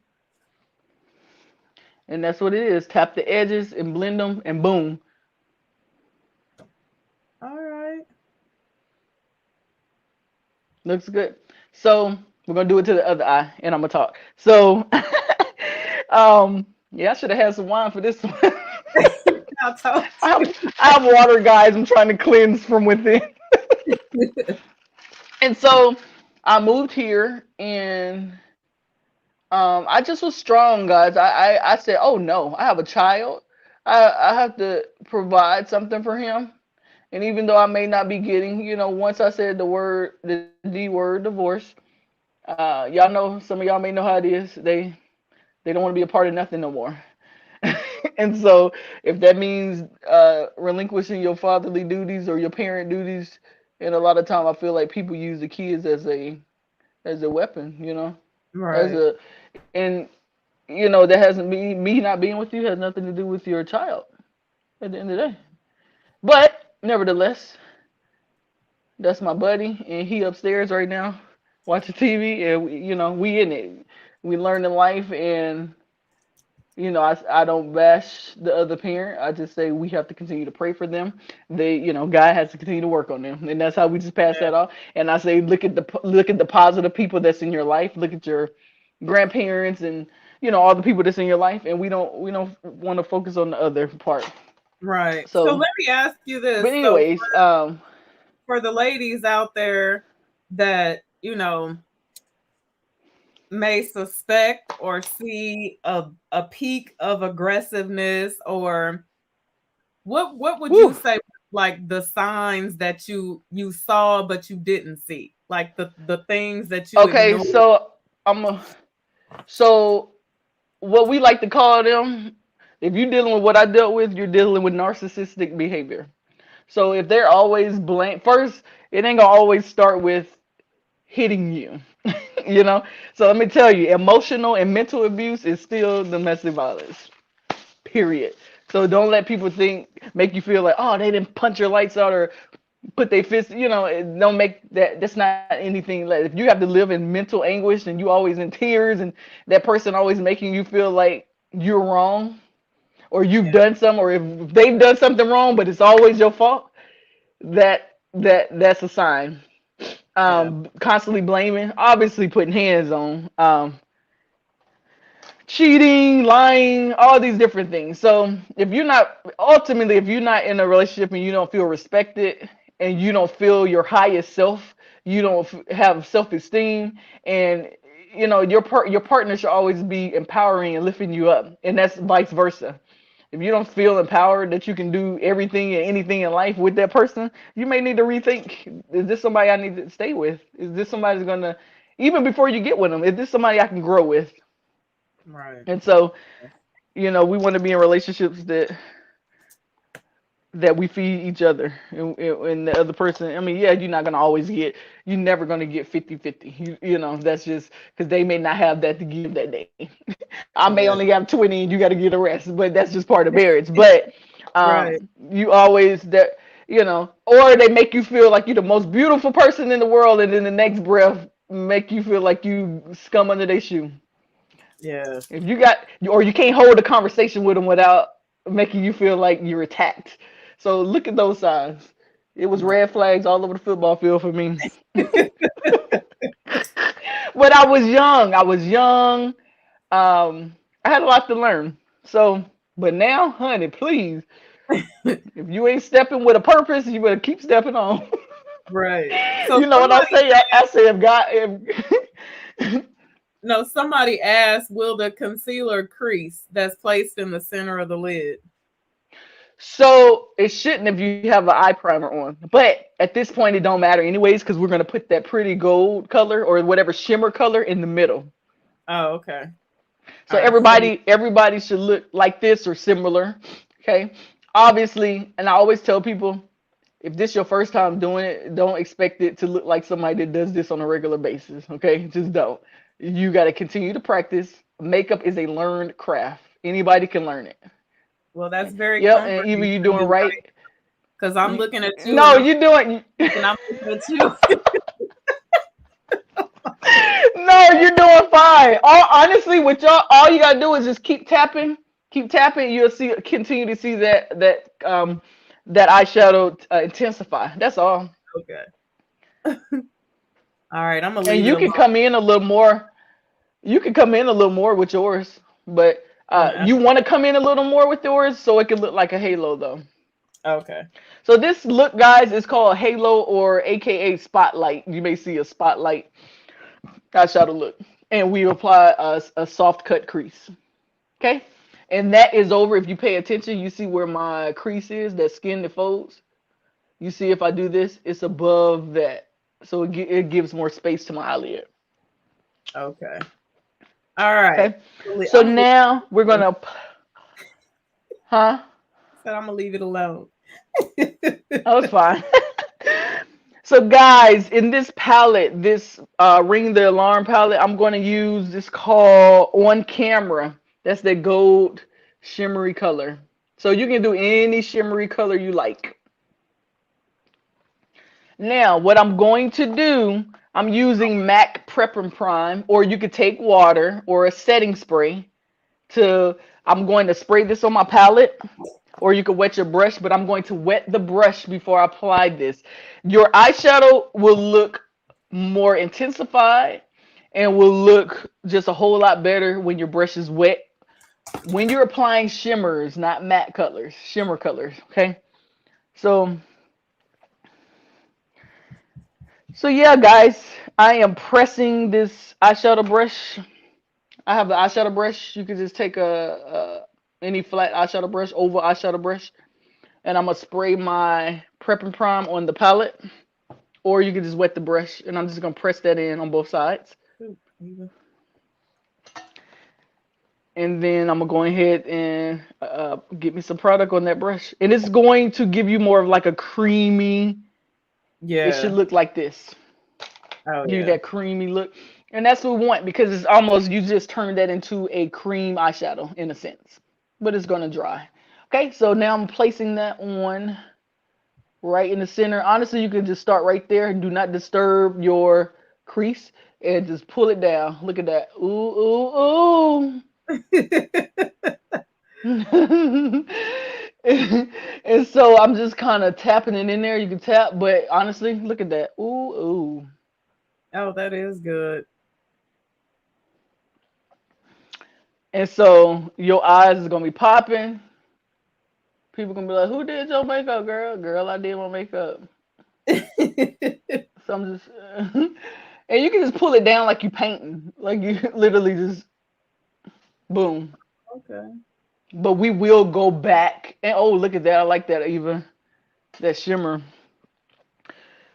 and that's what it is. Tap the edges and blend them, and boom, All right. looks good. So we're gonna do it to the other eye, and I'm gonna talk. So, yeah, I should have had some wine for this one. I told I have water, guys. I'm trying to cleanse from within. you. And so I moved here, and I just was strong, guys. I said, oh no, I have a child. I have to provide something for him. And even though I may not be getting, once I said the D word, divorce, y'all know, some of y'all may know how it is. They don't want to be a part of nothing no more. And so if that means relinquishing your fatherly duties or your parent duties, and a lot of time I feel like people use the kids as a weapon, as Right. a and that hasn't me not being with you has nothing to do with your child at the end of the day. But nevertheless, that's my buddy, and he upstairs right now watching TV, and we in it. We learning life, and I don't bash the other parent. I just say we have to continue to pray for them. God has to continue to work on them, and that's how we just pass Yeah. that off. And I say, look at the positive people that's in your life. Look at your grandparents, and all the people that's in your life, and we don't want to focus on the other part. Right. So So, let me ask you but this. So anyways, for the ladies out there that, may suspect or see a peak of aggressiveness, or what would you whew, say, like the signs that you saw but you didn't see? Like the things that you Okay, ignore. so I'm a, so what we like to call them, if you're dealing with what I dealt with, you're dealing with narcissistic behavior. So if they're always blank, first, it ain't gonna always start with hitting you, you know. So let me tell you, emotional and mental abuse is still domestic violence. Period. So don't let people make you feel like, oh, they didn't punch your lights out or put their fist, don't make that. That's not anything. Like, if you have to live in mental anguish and you always in tears and that person always making you feel like you're wrong or you've Yeah, done something, or if they've done something wrong, but it's always your fault, that's a sign. yeah, Constantly blaming, obviously putting hands on, cheating, lying, all these different things. So if you're not in a relationship and you don't feel respected and you don't feel your highest self, you don't have self-esteem, and your partner should always be empowering and lifting you up, and that's vice versa. If you don't feel empowered that you can do everything and anything in life with that person, you may need to rethink, is this somebody I need to stay with? Is this somebody that's gonna, even before you get with them, is this somebody I can grow with? right. And so, we want to be in relationships that we feed each other, and the other person, I mean, yeah, you're never going to get 50-50. That's just because they may not have that to give that day. I may Yeah, only have 20 and you got to get the rest, but that's just part of marriage. But right. you always that, or they make you feel like you're the most beautiful person in the world, and then the next breath make you feel like you scum under their shoe. Yeah. If you got, or you can't hold a conversation with them without making you feel like you're attacked. So look at those signs. It was Right. red flags all over the football field for me. But I was young. I was young. I had a lot to learn. So, but now, honey, please, if you ain't stepping with a purpose, you better keep stepping on. Right. So You know what I somebody say? I say if God, if no, somebody asked, will the concealer crease that's placed in the center of the lid? So it shouldn't if you have an eye primer on. But at this point, it don't matter anyways because we're gonna put that pretty gold color or whatever shimmer color in the middle. Oh, okay. So All right. So everybody should look like this or similar. Okay. Obviously, and I always tell people, if this your first time doing it, don't expect it to look like somebody that does this on a regular basis. Okay, just don't. You got to continue to practice. Makeup is a learned craft. Anybody can learn it. well, that's very Yep, and either comforting you for doing you, right. right? Because I'm looking at you No, and I'm you doing. and I'm looking at you. No, you're doing fine. Honestly, with y'all, all you gotta do is just keep tapping. You'll continue to see that eyeshadow intensify. That's all. Okay. All right. I'm gonna And leave it you alone. can come in a little more. You can come in a little more with yours, but I'm you want to come in a little more with yours so it can look like a halo, though. okay. So this look, guys, is called halo or AKA spotlight. You may see a spotlight eyeshadow look, and we apply a soft cut crease. Okay, and that is over. If you pay attention, you see where my crease is, that skin that folds. You see if I do this, it's above that, so it gives more space to my eyelid. Okay. All right. Okay, so I'm gonna leave now we're it alone. gonna, huh? Said I'm gonna leave it alone. That was fine. So guys, in this palette, this Ring the Alarm palette, I'm going to use this called On Camera. That's the gold shimmery color. So you can do any shimmery color you like. Now, what I'm going to do, I'm using MAC Prep and Prime, or you could take water or a setting spray to, I'm going to spray this on my palette, or you could wet your brush, but I'm going to wet the brush before I apply this. Your eyeshadow will look more intensified and will look just a whole lot better when your brush is wet. When you're applying shimmers, not matte colors, shimmer colors, okay? So, so yeah, guys, I am pressing this eyeshadow brush. I have the eyeshadow brush. You can just take any flat eyeshadow brush, oval eyeshadow brush, and I'm gonna spray my Prep and Prime on the palette or you can just wet the brush, and I'm just gonna press that in on both sides. Ooh, Eva. And then I'm gonna go ahead and get me some product on that brush, and it's going to give you more of like a creamy. It should Yeah. look like this. Oh Give you yeah. that creamy look, and that's what we want because it's almost you just turned that into a cream eyeshadow in a sense, but it's gonna dry. Okay, so now I'm placing that on right in the center. Honestly, you can just start right there and do not disturb your crease and just pull it down. Look at that. Ooh, ooh, ooh. And so I'm just kind of tapping it in there. You can tap, but honestly, look at that. Ooh, ooh. Oh, that is good. And so your eyes is gonna be popping. People gonna be like, "Who did your makeup, girl? Girl, I did my makeup." So I'm just, and you can just pull it down like you painting, like you literally just boom. Okay. But we will go back and oh, look at that! I like that even that shimmer.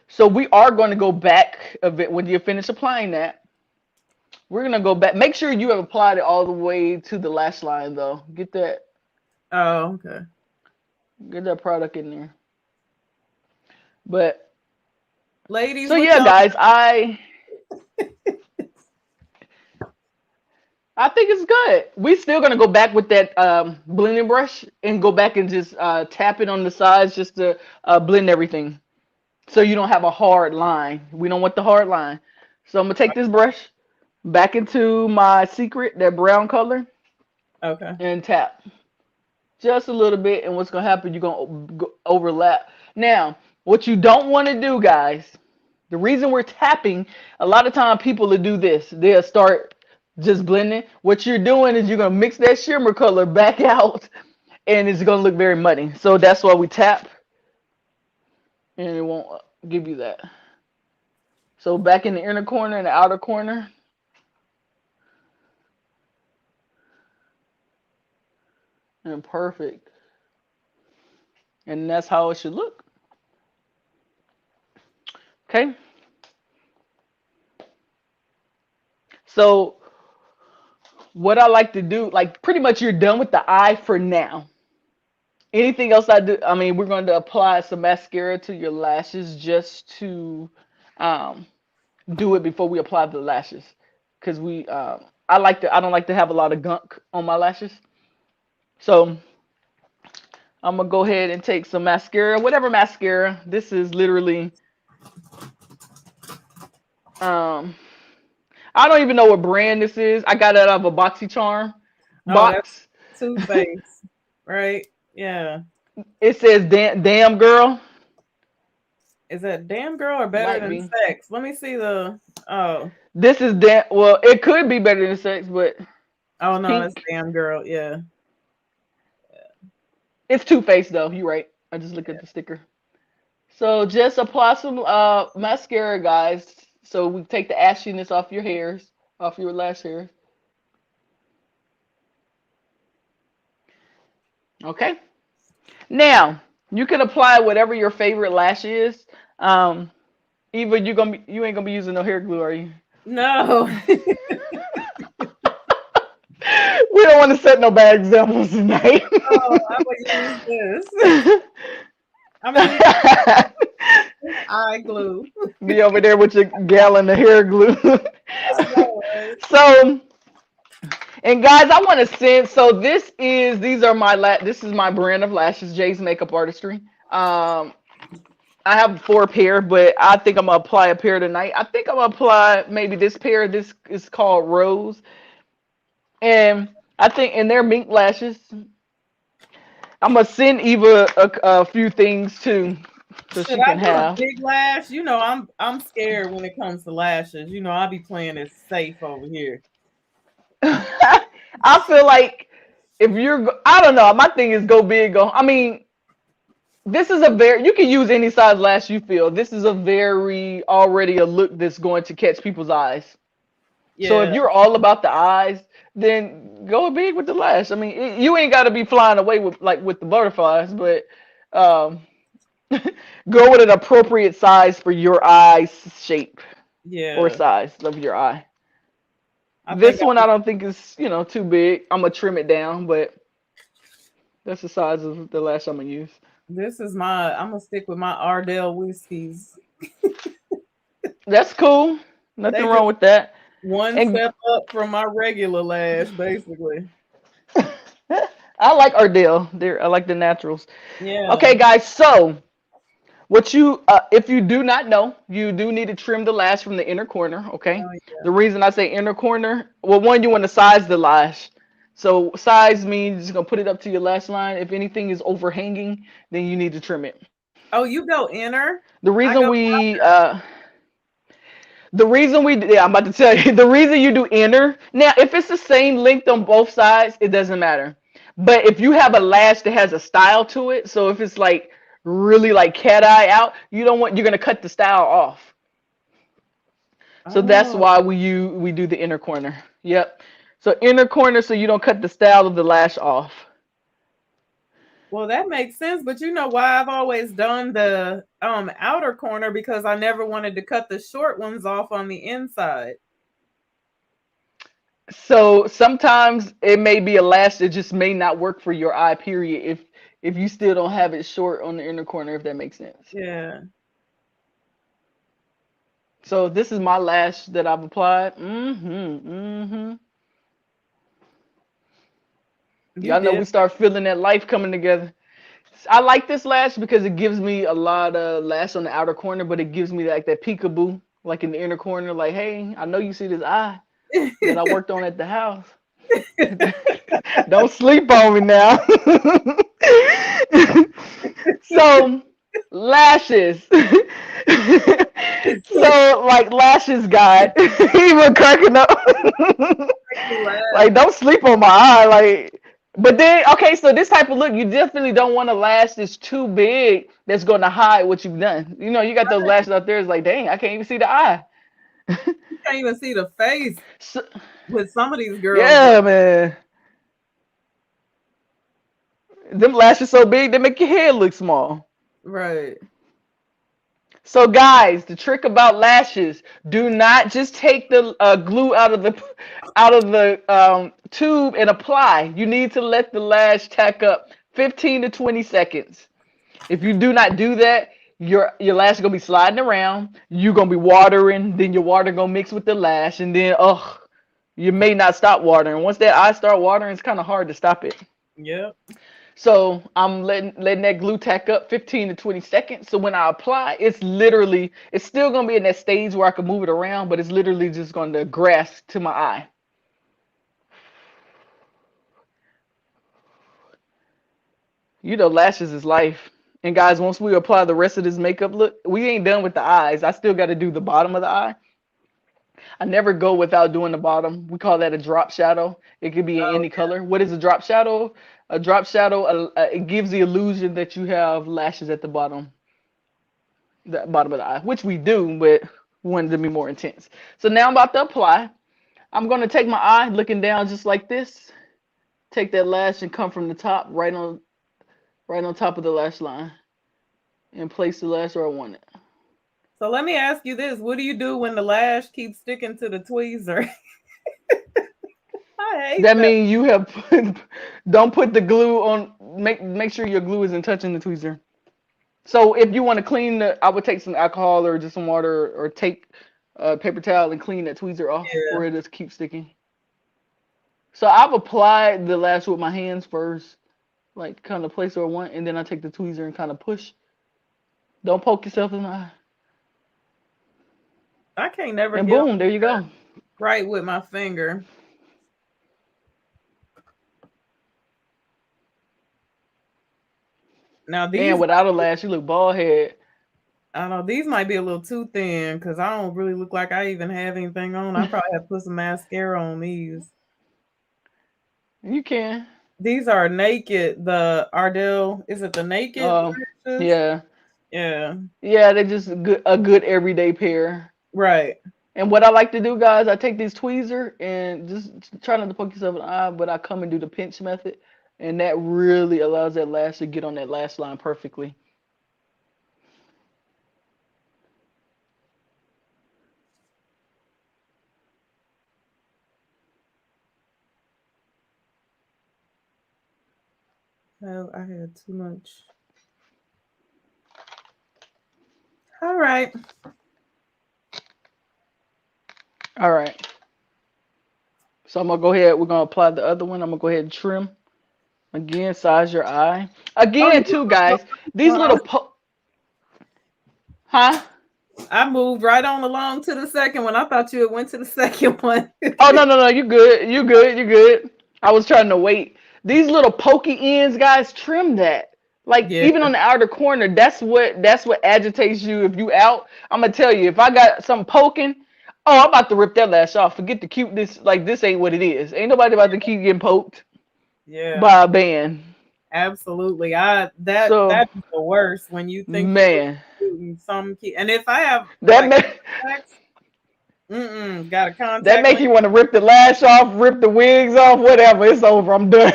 So we are going to go back a bit when you finish applying that. We're gonna go back. Make sure you have applied it all the way to the lash line, though. Oh, okay. Get that product in there. But Ladies, so what yeah, y'all guys, I think it's good. We still gonna go back with that blending brush and go back and just tap it on the sides just to blend everything, so you don't have a hard line. We don't want the hard line. So I'm gonna take this brush back into my secret, that brown color, okay. and tap just a little bit. And what's gonna happen? You're gonna overlap. Now, what you don't want to do, guys. The reason we're tapping, a lot of time people will do this. They'll start just blending. What you're doing is you're gonna mix that shimmer color back out, and it's gonna look very muddy. So that's why we tap, and it won't give you that. So back in the inner corner and the outer corner, and perfect. And that's how it should look. Okay. So what I like to do, like pretty much you're done with the eye for now. Anything else I do, I mean, we're going to apply some mascara to your lashes just to um, do it before we apply the lashes. Because I don't like to have a lot of gunk on my lashes. So I'm going to go ahead and take some mascara, whatever mascara. This is literally, um, I don't even know what brand this is. I got it out of a BoxyCharm Oh, that's box. Too Faced, right? Yeah. It says damn girl. Is that damn girl or better Might than be. sex? Let me see the. Oh, This is damn. Well, it could be better than sex, but oh it's no, that's pink. damn girl. Yeah. It's Too Faced though. You're right. I just looked at the sticker. So just apply some mascara, guys. So we take the ashiness off your hairs, off your lash hairs. Okay. Now you can apply whatever your favorite lash is. Um, Eva, you ain't gonna be using no hair glue, are you? No. We don't want to set no bad examples tonight. Oh, I'm gonna use this. I'm gonna use eye glue. Be over there with your gallon of hair glue. I know, right? So, and guys, I want to send. So these are this is my brand of lashes, Jay's Makeup Artistry. I have 4 pair, but I think I'm gonna apply a pair tonight. I think I'm gonna apply maybe this pair. This is called Rose, and I think and they're mink lashes. I'm gonna send Eva a few things too, so Should she I can do a have. big lash? You know, I'm scared when it comes to lashes. You know, I'll be playing it safe over here. I feel like if I don't know. My thing is go big. I mean, this is you can use any size lash you feel. This is already a look that's going to catch people's eyes. So if Yeah. you're all about the eyes, then go big with the lash. I mean, you ain't got to be flying away with the butterflies, but um, Go with an appropriate size for your eye shape or Yeah. size of your eye. I think This one I don't think is, too big. I'm gonna trim it down, but that's the size of the lash I'm gonna use. this is my. I'm gonna stick with my Ardell whiskeys. That's cool. Nothing They just wrong with that. one And step up from my regular lash, basically. I like Ardell. I like the naturals. Yeah. Okay, guys. So if you do not know, you do need to trim the lash from the inner corner. Okay. Oh yeah. The reason I say inner corner, well, one, you want to size the lash. So size means you're just gonna put it up to your lash line. If anything is overhanging, then you need to trim it. Oh, you go inner. The I reason go. we The reason we, yeah, I'm about to tell you, the reason you do inner, now, if it's the same length on both sides, it doesn't matter. But if you have a lash that has a style to it, so if it's like really like cat eye out, you're gonna cut the style off. So that's Oh, why we do the inner corner. Yep. So inner corner, so you don't cut the style of the lash off. well, that makes sense. But you know why I've always done the outer corner because I never wanted to cut the short ones off on the inside. So sometimes it may be a lash that just may not work for your eye, period, if you still don't have it short on the inner corner, if that makes sense. Yeah. So this is my lash that I've applied. Mm-hmm. You Y'all know did. we start feeling that life coming together. I like this lash because it gives me a lot of lash on the outer corner, but it gives me like that peekaboo, like in the inner corner, like, hey, I know you see this eye that I worked on at the house. Don't sleep on me now. So lashes. So like lashes guy. He was cracking up. Like don't sleep on my eye. Like but then okay, so this type of look, you definitely don't want a lash that's too big that's gonna hide what you've done. You got those lashes out there, it's like, dang, I can't even see the eye. You can't even see the face So, with some of these girls. yeah, man. Them lashes so big they make your head look small. Right. So guys, the trick about lashes: do not just take the glue out of the tube and apply. You need to let the lash tack up 15 to 20 seconds. If you do not do that, your lash is gonna be sliding around. You're gonna be watering, then your water gonna mix with the lash, and then you may not stop watering. Once that eye start watering, it's kind of hard to stop it. Yep. So I'm letting that glue tack up 15 to 20 seconds. So when I apply, it's still gonna be in that stage where I can move it around, but it's literally just gonna grasp to my eye. Lashes is life. And guys, once we apply the rest of this makeup look, we ain't done with the eyes. I still got to do the bottom of the eye. I never go without doing the bottom. We call that a drop shadow. It could be in Oh any color. What is a drop shadow? A drop shadow, it gives the illusion that you have lashes at the bottom of the eye, which we do, but we wanted to be more intense. So now I'm about to apply. I'm going to take my eye, looking down just like this. Take that lash and come from the top, right on top of the lash line, and place the lash where I want it. So let me ask you this: what do you do when the lash keeps sticking to the tweezer? I hate That that. means you have don't put the glue on. Make sure your glue isn't touching the tweezer. So if you want to I would take some alcohol or just some water or take a paper towel and clean that tweezer off Yeah. where it just keeps sticking. So I've applied the lash with my hands first, like kind of place where I want, and then I take the tweezer and kind of push. Don't poke yourself in the eye. I can't never And get on boom, there you go. right with my finger. Now And these, without a lash, you look bald head. I don't know, these might be a little too thin because I don't really look like I even have anything on. I probably have to put some mascara on these. You can. These are naked. The Ardell, is it the naked lashes? Yeah. Yeah. Yeah, they're just a good everyday pair. Right. And what I like to do, guys, I take this tweezer and just try not to poke yourself in the eye, but I come and do the pinch method, and that really allows that lash to get on that lash line perfectly. I had too much. All right. All right. So I'm gonna go ahead. We're gonna apply the other one. I'm gonna go ahead and trim again. Size your eye Oh, again, you too, guys. These little uh, huh? I moved right on along to the second one. I thought you had went to the second one. Oh no, no, no. You good? You good? You good? I was trying to wait. These little pokey ends, guys. Trim that. Like Yeah. even on the outer corner, that's what agitates you. If you out, I'm gonna tell you. If I got something poking, oh, I'm about to rip that lash off. Forget the cuteness. Like this ain't what it is. Ain't nobody about to keep getting poked Yeah. by a band. Absolutely. I that So that is the worst when you think you look man, cute and some key. And if I have that like make contacts, got a that contact make lens. you want to rip the lash off, rip the wigs off, whatever. It's over. I'm done.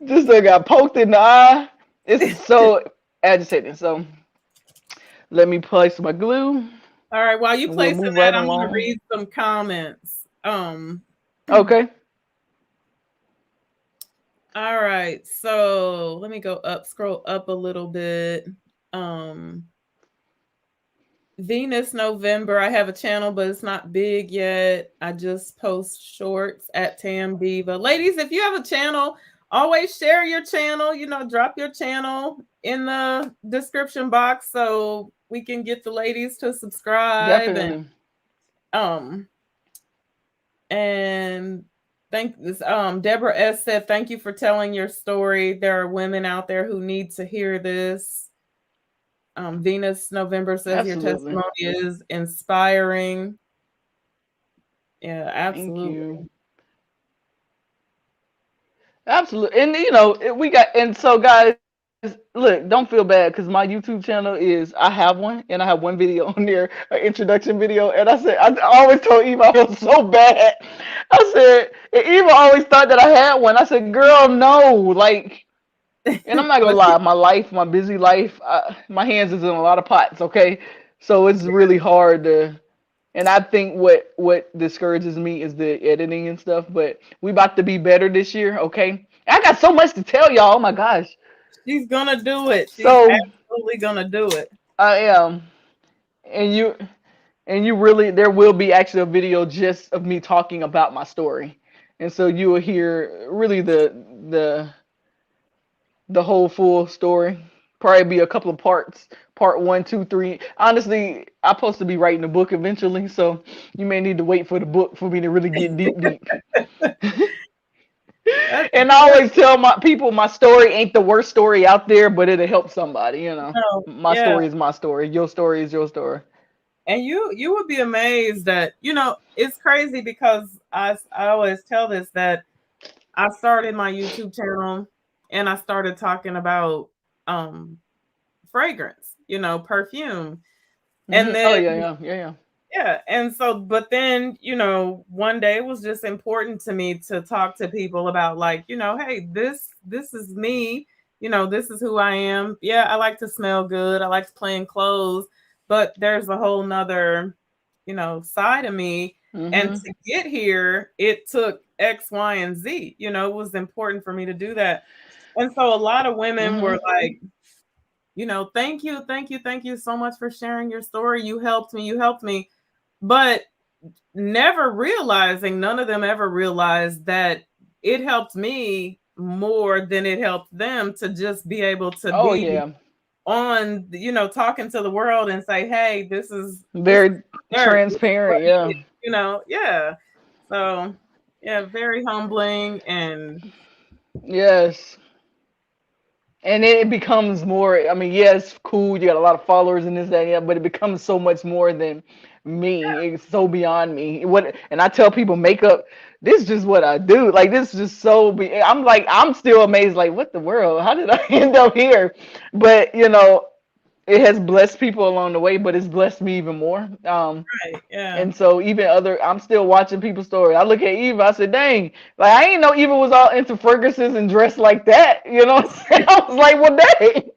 Just got poked in the eye. It's so agitating. So let me place my glue. All right, while you And we'll placing move that, right I'm gonna along. read some comments. Okay. All right, so let me go up, scroll up a little bit. Um Venus November. I have a channel, but it's not big yet. I just post shorts at Tam Diva. Ladies, if you have a channel, always share your channel. Drop your channel in the description box so we can get the ladies to subscribe Definitely. um and thank this Deborah S said thank you for telling your story. There are women out there who need to hear this. Venus November says your Absolutely. testimony is inspiring. Yeah, Thank absolutely. you. Absolutely. And we got and so guys, look, don't feel bad because my YouTube channel is I have one and I have one video on there, an introduction video. And I always told Eva I was so bad. I said, and Eva always thought that I had one. I said, girl, no. Like, and I'm not gonna But lie, my life, my busy life, my hands is in a lot of pots, okay? So it's really hard to and I think what discourages me is the editing and stuff. But we about to be better this year, okay? I got so much to tell y'all. Oh my gosh. she's gonna do it. She's So absolutely gonna do it. I am, and you really there will be actually a video just of me talking about my story, and so you will hear really the the whole full story. Probably be a couple of parts. Part one, two, three. Honestly, I'm supposed to be writing a book eventually, so you may need to wait for the book for me to really get deep, deep. That's And I good. always tell my people my story ain't the worst story out there, but it'll help somebody, No, My yeah. story is my story. Your story is your story. And you would be amazed that it's crazy because I always tell this that I started my YouTube channel and I started talking about um fragrance, perfume. And Oh then yeah, yeah, yeah, yeah. yeah, and so but then, one day it was just important to me to talk to people about like, hey, this is me, this is who I am. Yeah, I like to smell good. I like playing clothes, but there's a whole nother, side of me. And Mhm. to get here, it took X, Y, and Z. It was important for me to do that. And so a lot of women were Mhm. like, thank you, thank you, thank you so much for sharing your story. You helped me. You helped me. But never realizing, none of them ever realized that it helped me more than it helped them to just be able to Oh be yeah. on, talking to the world and say, hey, this is Very dirt. This is what transparent. it Yeah. is, yeah. So yeah, very humbling and Yes. And then it becomes more. I mean, yes, cool. You got a lot of followers and this, that, and yeah, but it becomes so much more than me. It's so beyond me. What? And I tell people, makeup. This is just what I do. Like this is just so. I'm like, I'm still amazed. Like, what the world? How did I end up here? But it has blessed people along the way. But it's blessed me even more. right, yeah. And so even I'm still watching people's story. I look at Eva, I said, dang, like I didn't know Eva was all into fragrances and dressed like that. You know what I'm saying? I was like, well, dang,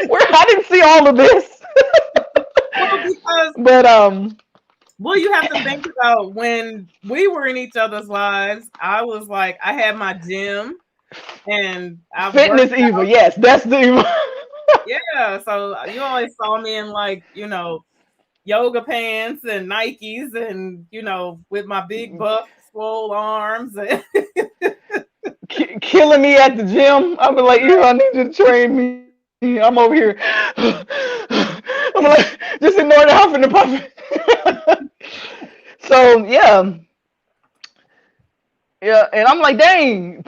where I didn't see all of this. Well, because But you have to think about when we were in each other's lives. I was like, I had my gym. and I've Fitness worked. evil. Yes, that's the evil. Yeah, so you always saw me in like, yoga pants and Nikes and, with my big buff swole arms. And Killing me at the gym. I'll be like, I need you to train me. I'm over here. I'm like, just ignore the huffing and puffing. So yeah, and I'm like, dang,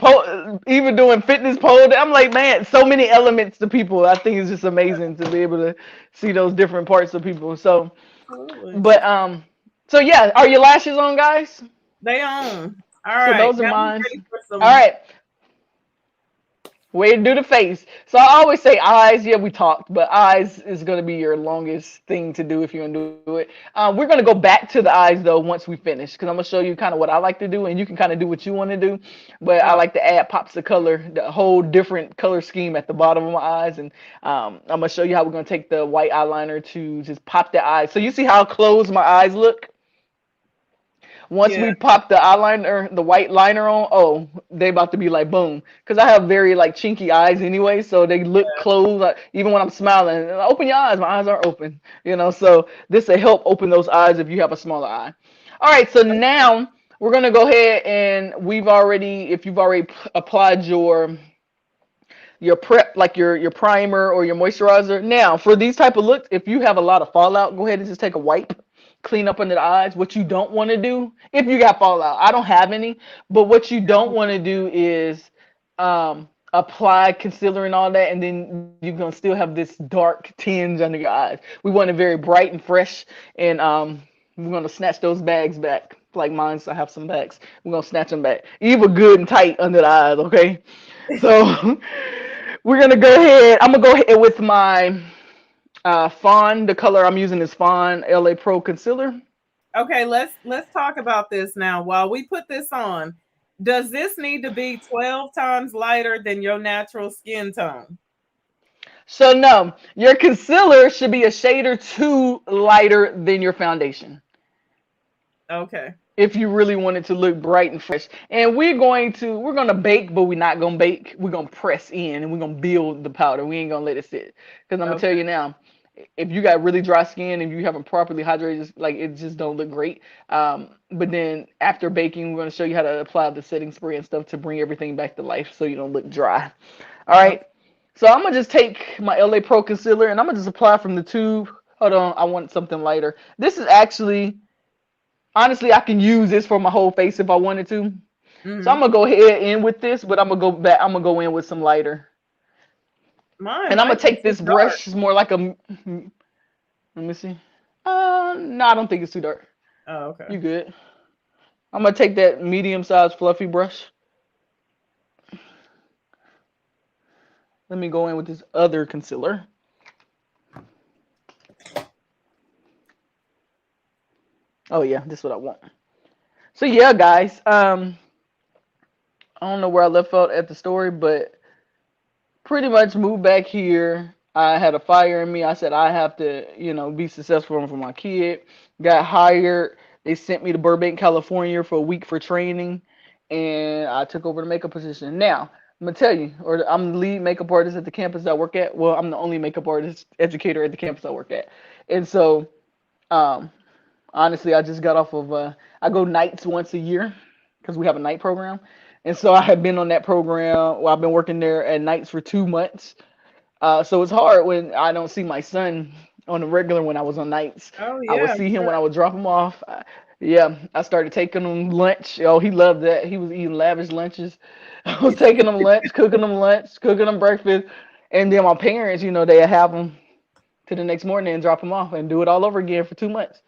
even doing fitness pole. I'm like, man, so many elements to people. I think it's just amazing to be able to see those different parts of people. So, absolutely. but so yeah, are your lashes on, guys? They own. All So right. those are Now we mine. ready for All some. right. Way to do the face. So I always say eyes. Yeah, we talked, but eyes is going to be your longest thing to do if you're going to do it. We're going to go back to the eyes though once we finish because I'm going to show you kind of what I like to do, and you can kind of do what you want to do. But I Oh, like to add pops of color, the whole different color scheme at the bottom of my eyes, and I'm going to show you how we're going to take the white eyeliner to just pop the eyes. So you see how closed my eyes look? Once yeah. we pop the eyeliner, the white liner on, oh, they about to be like boom. Cause I have very like chinky eyes anyway, so they look closed. Like, even when I'm smiling, open your eyes. My eyes are open. So this will help open those eyes if you have a smaller eye. All right, so now we're gonna go ahead and if you've already applied your prep, like your primer or your moisturizer. Now, for these type of looks, if you have a lot of fallout, go ahead and just take a wipe, clean up under the eyes. What you don't want to do, if you got fallout, I don't have any, but what you don't want to do is apply concealer and all that, and then you're gonna still have this dark tinge under your eyes. We want it very bright and fresh, and we're gonna snatch those bags back. Like mine, so I have some bags. We're gonna snatch them back, even good and tight under the eyes. Okay, so we're gonna go ahead. I'm gonna go ahead with my Fawn. The color I'm using is Fawn LA Pro Concealer. Okay, let's talk about this now. While we put this on, does this need to be 12 times lighter than your natural skin tone? So no, your concealer should be a shade or two lighter than your foundation. Okay. If you really want it to look bright and fresh. And we're gonna bake, but we're not gonna bake. We're gonna press in and we're gonna build the powder. We ain't gonna let it sit. Because I'm gonna tell Okay. you now, if you got really dry skin and you haven't properly hydrated, like it just don't look great. But then after baking, we're gonna show you how to apply the setting spray and stuff to bring everything back to life so you don't look dry. All Okay. right. So I'm gonna just take my LA Pro concealer and I'm gonna just apply from the tube. Hold on, I want something lighter. This is actually, honestly, I can use this for my whole face if I wanted to. So I'm Hmm. gonna go ahead in with this, but I'm gonna go back. I'm gonna go in with some lighter, Mine and I'm gonna might be take too this dark. brush. It's more like a. Let me see. No, I don't think it's too dark. Oh, okay. You good? I'm gonna take that medium-sized fluffy brush. Let me go in with this other concealer. Oh yeah, this is what I want. So yeah, guys. I don't know where I left out at the story, but pretty much moved back here. I had a fire in me. I said I have to, be successful for my kid. Got hired. They sent me to Burbank, California for a week for training, and I took over the makeup position. Now, I'm gonna tell you, or I'm the lead makeup artist at the campus I work at. Well, I'm the only makeup artist educator at the campus I work at, and so, um, honestly, I just got off of. I go nights once a year because we have a night program, and so I have been on that program. Well, I've been working there at nights for 2 months. So it's hard when I don't see my son on the regular when I was on nights. Oh I would yeah, see him when I would drop him off. Yeah, I started taking him lunch. Oh, he loved that. He was eating lavish lunches. I was taking him lunch, cooking him breakfast, and then my parents, they have him to the next morning and drop him off and do it all over again for 2 months.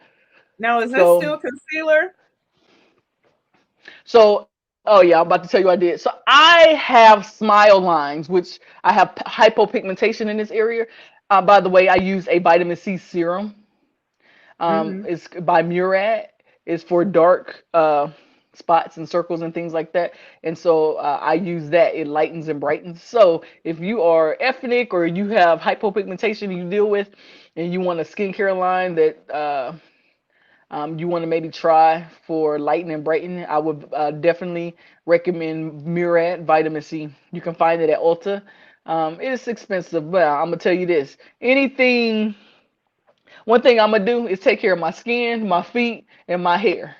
now is this So, still concealer? oh yeah, I'm about to tell you what I did. So I have smile lines, which I have hypopigmentation in this area. By the way, I use a vitamin C serum. Hmm. It's by Murad. It's for dark spots and circles and things like that. And so I use that. It lightens and brightens. So if you are ethnic or you have hypopigmentation you deal with, and you want a skincare line that You want to maybe try for lighten and brighten, I would definitely recommend Murad Vitamin C. You can find it at Ulta. It is expensive, but I'm gonna tell you this: anything, one thing I'm gonna do is take care of my skin, my feet, and my hair.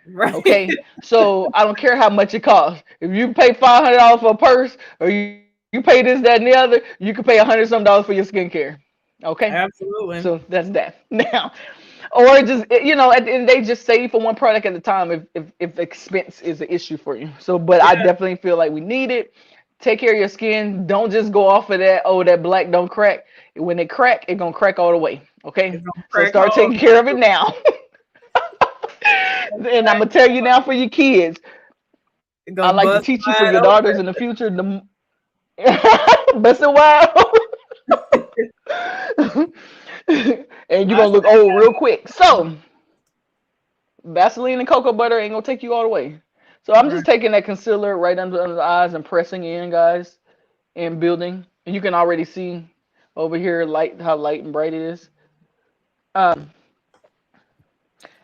Right. Okay, so I don't care how much it costs. If you pay $500 for a purse, or you pay this, that, and the other, you can pay $100 some for your skincare. Okay, so Absolutely. that's that. Now, or just at the end of the day, just save for one product at a time if expense is an issue for you. So, but I Yeah. definitely feel like we need it. Take care of your skin. Don't just go off of that. Oh, that black don't crack. When it crack, it gonna crack all the way. Okay, It's gonna so crack start all taking care of it now. And I'm gonna tell you now for your kids. it's I gonna like to bust teach you for wide your daughters in the future. The bust it wide, and you're I gonna look say old real quick. So Vaseline and cocoa butter ain't gonna take you all the way. So I'm right. just taking that concealer right under the eyes and pressing in, guys, and building. And you can already see over here light how light and bright it is. Um,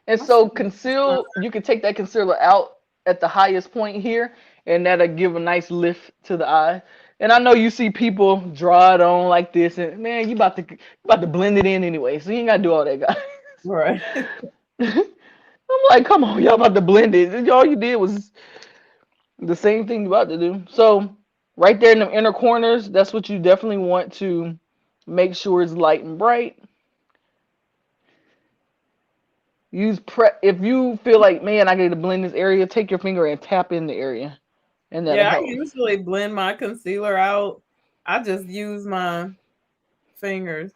and I should so use this one. conceal, you can take that concealer out at the highest point here, and that'll give a nice lift to the eye. And I know you see people draw it on like this, and man, you about to blend it in anyway, so you ain't gotta do all that, guys. Right. I'm like, come on, y'all about to blend it. All you did was the same thing you about to do. So right there in the inner corners, that's what you definitely want to make sure is light and bright. Use prep if you feel like, man, I got to blend this area. Take your finger and tap in the area, and that'll Yeah, I help. usually blend my concealer out. I just use my fingers.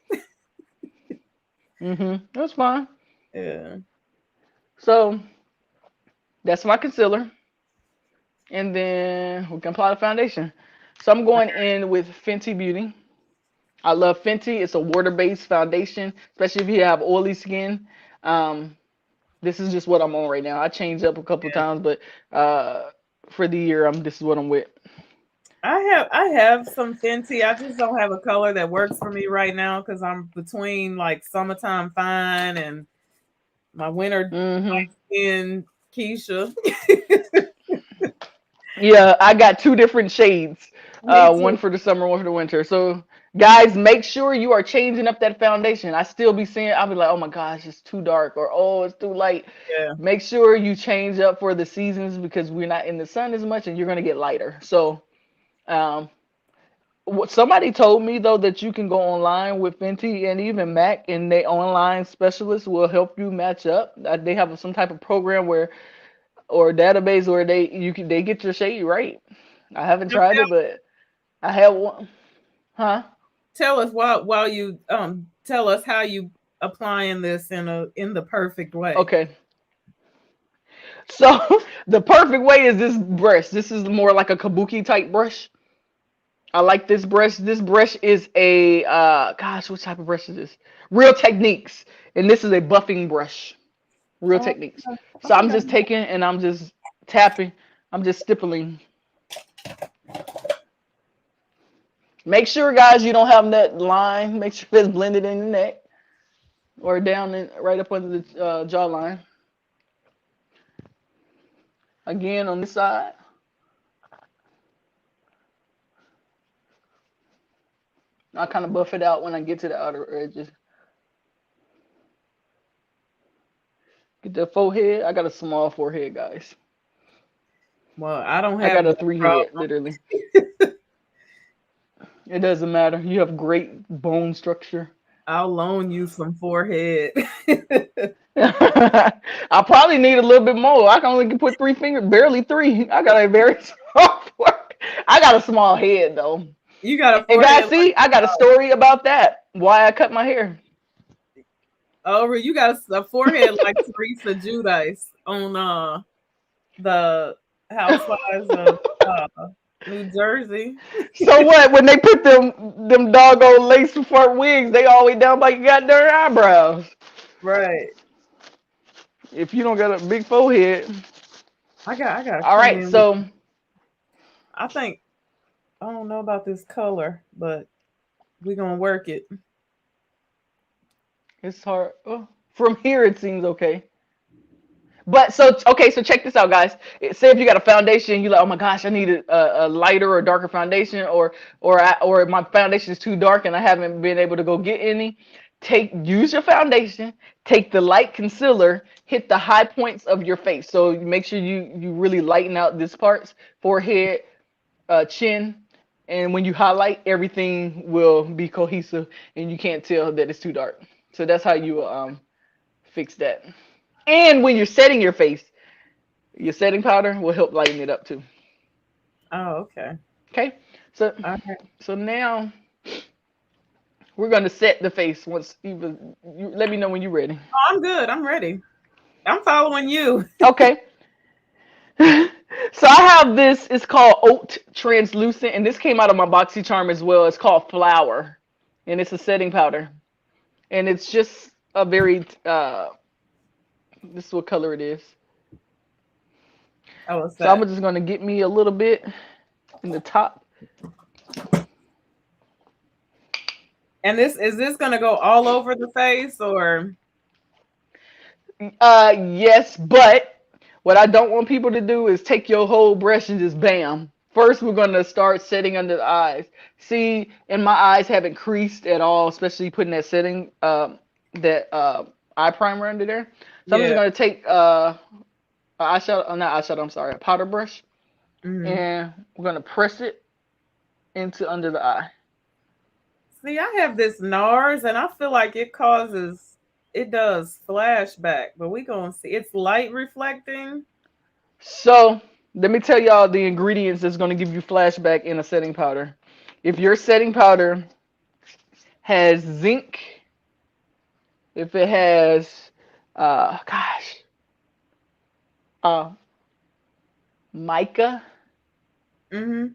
That's fine. Yeah. So that's my concealer, and then we can apply the foundation. So I'm going in with Fenty Beauty. I love Fenty. It's a water-based foundation, especially if you have oily skin. Um, this is just what I'm on right now. I changed up a couple of Yeah. times, but for the year, this is what I'm with. I have some Fenty. I just don't have a color that works for me right now because I'm between like summertime fine and my winter hmm in Keisha. Yeah, I got two different shades. Me One too. for the summer, one for the winter. So, guys, make sure you are changing up that foundation. I still be seeing, I'll be like, oh my gosh, it's too dark, or oh, it's too light. Yeah. Make sure you change up for the seasons because we're not in the sun as much, and you're gonna get lighter. So, um, somebody told me though that you can go online with Fenty and even Mac, and they online specialists will help you match up. They have some type of program where or database where they get your shade right. I haven't Now tried it, but I have one. Huh? tell us while you tell us how you applying this in the perfect way. Okay. So the perfect way is this brush. This is more like a kabuki type brush. I like this brush. This brush is a gosh, what type of brush is this? Real Techniques, and this is a buffing brush. Real Oh, Techniques. I So I'm think I just taking and I'm just tapping. I'm just stippling. Make sure, guys, you don't have that line. Make sure it's blended in the neck or down in, right up under the jawline. Again, on this side. I kind of buff it out when I get to the outer edges. Get the forehead. I got a small forehead, guys. well, I don't I have got a that three head, problem. literally. It doesn't matter. You have great bone structure. I'll loan you some forehead. I probably need a little bit more. I can only put three fingers, barely three. I got a very small forehead. I got a small head though. You got a And guys, forehead like see, I got a story about that. Why I cut my hair. over. You got a forehead like Teresa Judice on the Housewives of New Jersey. So what? When they put them doggone lace front wigs, they all the way down by your goddamn eyebrows. Right. If you don't got a big forehead. I gotta All come right, in with so I think I don't know about this color, but we're gonna work it. it's hard. Oh, from here it seems okay. But so okay, so check this out, guys. Say if you got a foundation, you're like, oh my gosh, I need a lighter or darker foundation, or my foundation is too dark and I haven't been able to go get any. Use your foundation, take the light concealer, hit the high points of your face. So you make sure you really lighten out this parts, forehead, chin, and when you highlight, everything will be cohesive and you can't tell that it's too dark. So that's how you fix that. And when you're setting your face, your setting powder will help lighten it up too. Oh, okay. Okay, so All right. so now we're gonna set the face. Once you let me know when you're ready. Oh, I'm good. I'm ready. I'm following you. Okay. So I have this. It's called Oat Translucent, and this came out of my BoxyCharm as well. It's called Flower, and it's a setting powder, and it's just a very this is what color it is. Oh, what's So I'm that? just gonna get me a little bit in the top. And this gonna go all over the face or? Yes, but what I don't want people to do is take your whole brush and just bam. First, we're gonna start setting under the eyes. See, and my eyes haven't creased at all, especially putting that setting, that eye primer under there. So I'm just Yeah. gonna take a eyeshadow, not eyeshadow, I'm sorry, a powder brush, Hmm. and we're gonna press it into under the eye. See, I have this NARS, and I feel like it does flashback, but we gonna see. It's light reflecting. So let me tell y'all the ingredients that's gonna give you flashback in a setting powder. If your setting powder has zinc, if it has, gosh, uh, mica, Hmm.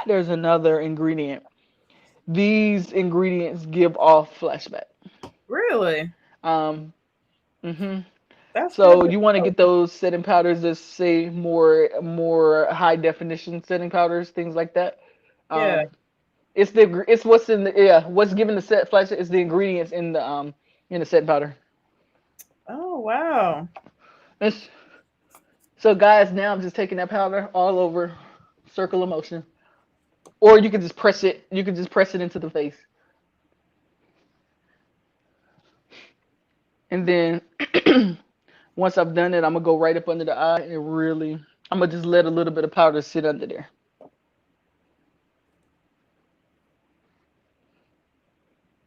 there's another ingredient. These ingredients give off flashback. Really? Um, hmm That's good So to you want to know. get those setting powders that say more high definition setting powders, things like that. Yeah. Um, it's what's in the yeah what's giving the set flash is the ingredients in the setting powder. Oh, wow. It's, so guys, now I'm just taking that powder all over, circle of motion, or you can just press it. You can just press it into the face, and then once I've done it, I'm gonna go right up under the eye and really, I'm gonna just let a little bit of powder sit under there.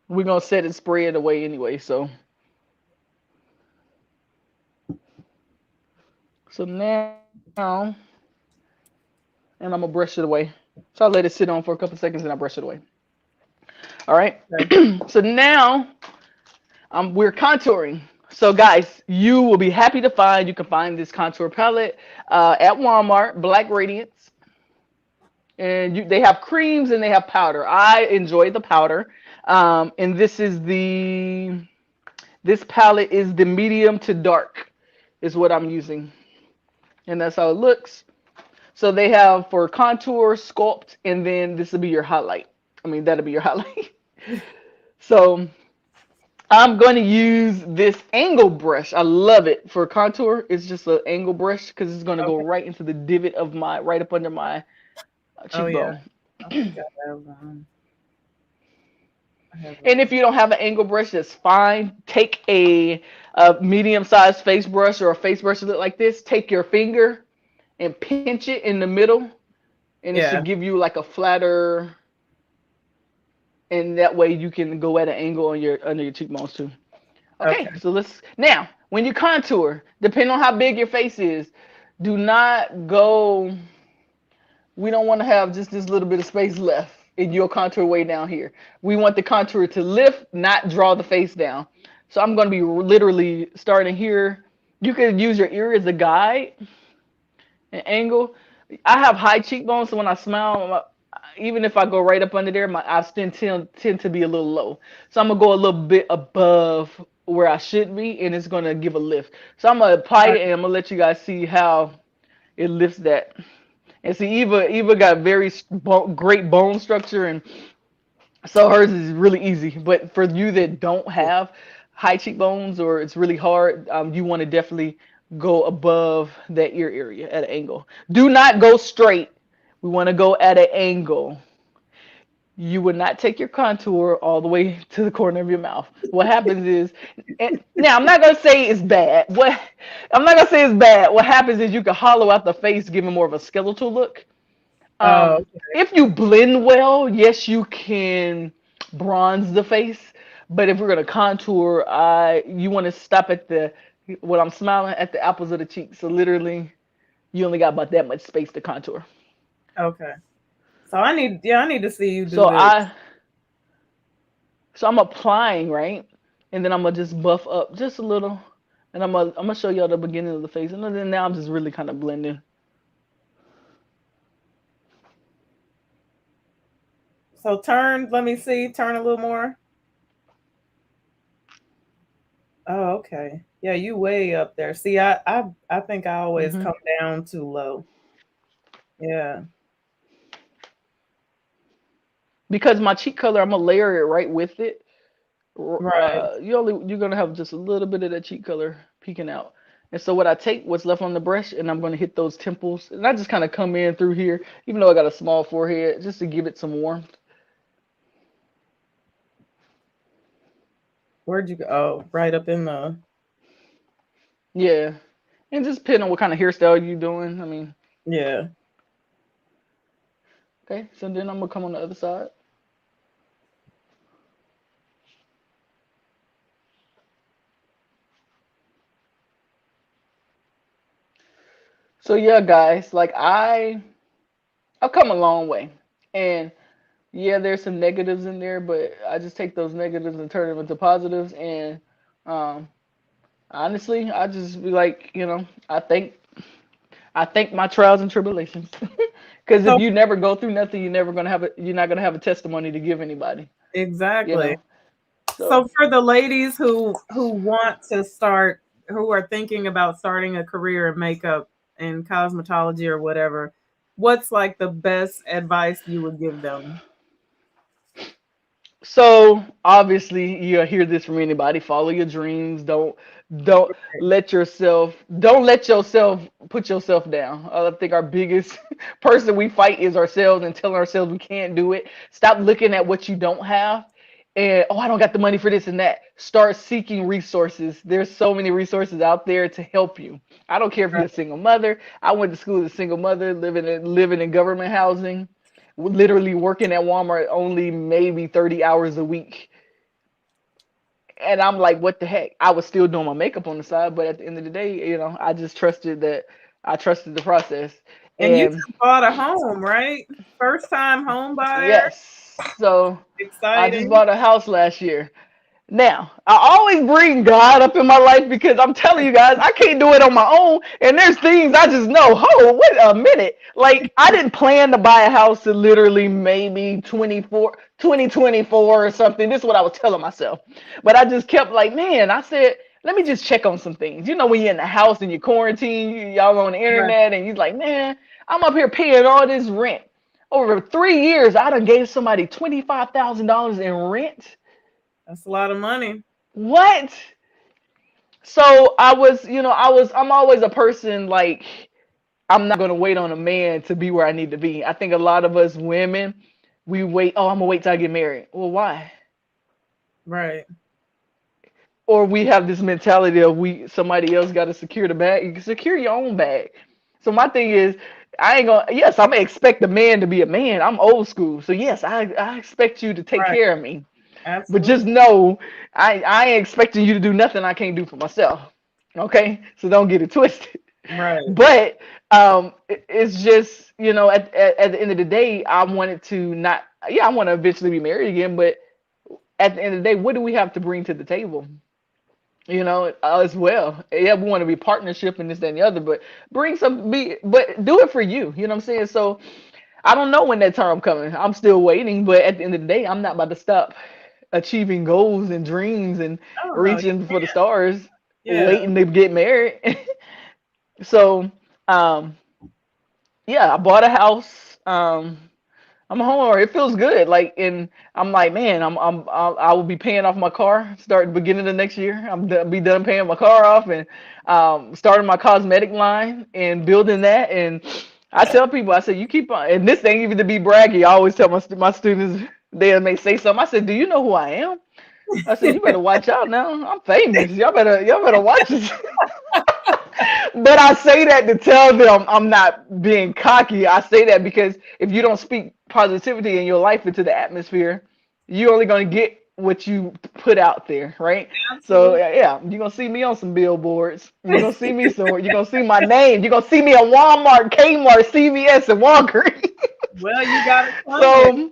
We're gonna set it, spray it away anyway. So now, and I'm gonna brush it away. So I let it sit on for a couple seconds and I brush it away. All right. Okay. So now we're contouring. So guys, you will be happy to find you can find this contour palette at Walmart, Black Radiance, and they have creams and they have powder. I enjoy the powder, and this palette is the medium to dark, is what I'm using, and that's how it looks. So they have for contour, sculpt, and then this will be your highlight. I mean, that'll be your highlight. So I'm going to use this angle brush. I love it for contour. It's just an angle brush because it's going to go Okay. right into the divot of right up under my Oh, yeah. cheekbone. I think I have I have And if you don't have an angle brush, that's fine. Take a medium-sized face brush or a face brush that look like this. Take your finger and pinch it in the middle, and it should yeah. give you like a flatter, and that way you can go at an angle on your under your cheekbones too. Okay, Okay. so let's now when you contour, depending on how big your face is, do not go. We don't want to have just this little bit of space left in your contour way down here. We want the contour to lift, not draw the face down. So I'm going to be literally starting here. You could use your ear as a guide, an angle. I have high cheekbones, so when I smile, even if I go right up under there, my eyes tend to be a little low. So I'm gonna go a little bit above where I should be, and it's gonna give a lift. So I'm gonna apply it, and I'm gonna let you guys see how it lifts that. And see, Eva got very great bone structure, and so hers is really easy. But for you that don't have high cheekbones or it's really hard, you want to definitely go above that ear area at an angle. Do not go straight. We want to go at an angle. You would not take your contour all the way to the corner of your mouth. What happens is, now I'm not gonna say it's bad. What I'm not gonna say it's bad. What happens is you can hollow out the face, giving more of a skeletal look. Oh, If you blend well, yes, you can bronze the face. But if we're gonna contour, you want to stop at the when I'm smiling at the apples of the cheeks. So literally, you only got about that much space to contour. okay. So I need to see you do So this. I'm applying, right, and then I'm gonna just buff up just a little, and I'm gonna show y'all the beginning of the face, and then now I'm just really kind of blending. So turn, let me see, turn a little more. Oh, okay. Yeah, you way up there. See, I think I always Hmm. come down too low. Yeah. Because my cheek color, I'm gonna layer it right with it. Right. You're gonna have just a little bit of that cheek color peeking out. And so what I take what's left on the brush and I'm gonna hit those temples and I just kind of come in through here, even though I got a small forehead, just to give it some warmth. Where'd you go? Oh, right up in the. Yeah, and just depending on what kind of hairstyle you doing. I mean, Yeah. okay. So then I'm gonna come on the other side. So yeah, guys, like I've come a long way, and yeah, there's some negatives in there, but I just take those negatives and turn them into positives. And um, honestly, I just be like, I think my trials and tribulations. Because if So you never go through nothing, you're not gonna have a testimony to give anybody. You exactly. know. So So for the ladies who want to start, who are thinking about starting a career in makeup and cosmetology or whatever, what's like the best advice you would give them? So obviously you hear this from anybody. Follow your dreams. Don't let yourself put yourself down. I think our biggest person we fight is ourselves and telling ourselves we can't do it. Stop looking at what you don't have and I don't got the money for this and that. Start seeking resources. There's so many resources out there to help you. I don't care if you're a single mother. I went to school as a single mother, living in government housing, literally working at Walmart only maybe 30 hours a week. And I'm like, what the heck? I was still doing my makeup on the side, but at the end of the day, I trusted the process. And you And just bought a home, right? First time home buyer. yes, so I just Exciting. bought a house last year. Now, I always bring God up in my life because I'm telling you guys, I can't do it on my own. And there's things I just know. Oh, wait a minute. Like, I didn't plan to buy a house in literally maybe 2024 or something. This is what I was telling myself. But I just kept like, man, I said, let me just check on some things. You know, when you're in the house and you're quarantined, y'all on the Right. internet, and you're like, man, I'm up here paying all this rent. Over 3 years, I done gave somebody $25,000 in rent. That's a lot of money. What? So I'm always a person like I'm not gonna wait on a man to be where I need to be. I think a lot of us women, we wait, oh, I'm gonna wait till I get married. Well, why? Right. Or we have this mentality of somebody else gotta secure the bag. You can secure your own bag. So my thing is, yes, I'm gonna expect a man to be a man. I'm old school. So yes, I expect you to take Right. care of me. But just Absolutely. know, I ain't expecting you to do nothing I can't do for myself. Okay, so don't get it twisted. Right. But it's just at the end of the day, I wanted to not. Yeah, I want to eventually be married again. But at the end of the day, what do we have to bring to the table? As well. Yeah, we want to be partnership and this, that, and the other. But but do it for you. You know what I'm saying? So I don't know when that time coming. I'm still waiting. But at the end of the day, I'm not about to stop achieving goals and dreams and Oh no, you reaching for the can't. stars, Yeah. waiting to get married. So, um, yeah, I bought a house. I'm a homeowner. It feels good. Like, and I'm like, man, I will be paying off my car start beginning of next year. Be done paying my car off and starting my cosmetic line and building that. And I tell people, I said, you keep on. And this ain't even to be braggy. I always tell my students, they may say something. I said, do you know who I am? I said, you better watch out now. I'm famous. Y'all better watch this. But I say that to tell them I'm not being cocky. I say that because if you don't speak positivity in your life into the atmosphere, you're only going to get what you put out there, right? So Absolutely. yeah, you're gonna see me on some billboards. You're gonna see me somewhere. You're gonna see my name. You're gonna see me at Walmart, Kmart, CVS, and Walgreens. Well, you got it So coming.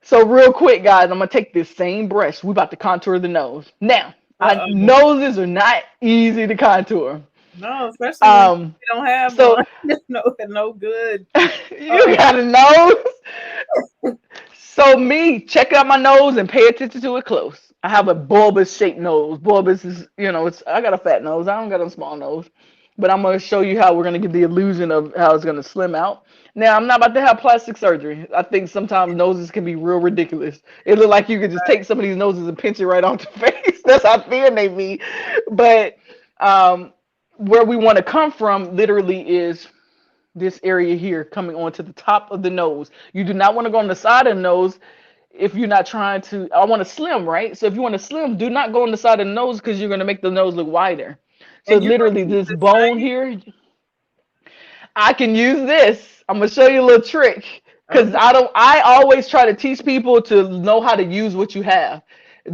so real quick, guys, I'm gonna take this same brush. We about to contour the nose. Now, Uh-oh. noses are not easy to contour. No, especially when Um, you don't have so one. No good. you got a nose. So me, check out my nose and pay attention to it close. I have a bulbous shaped nose. Bulbous is, I got a fat nose. I don't got a small nose. But I'm gonna show you how we're gonna get the illusion of how it's gonna slim out. Now I'm not about to have plastic surgery. I think sometimes noses can be real ridiculous. It look like you could just take some of these noses and pinch it right off the face. That's how thin they be. But where we want to come from literally is this area here coming onto the top of the nose. You do not want to go on the side of the nose if you're not trying to. I want to slim, right? So if you want to slim, do not go on the side of the nose because you're going to make the nose look wider. So And you're going literally to use this the bone same. here, I can use this. I'm going to show you a little trick because Okay. I always try to teach people to know how to use what you have.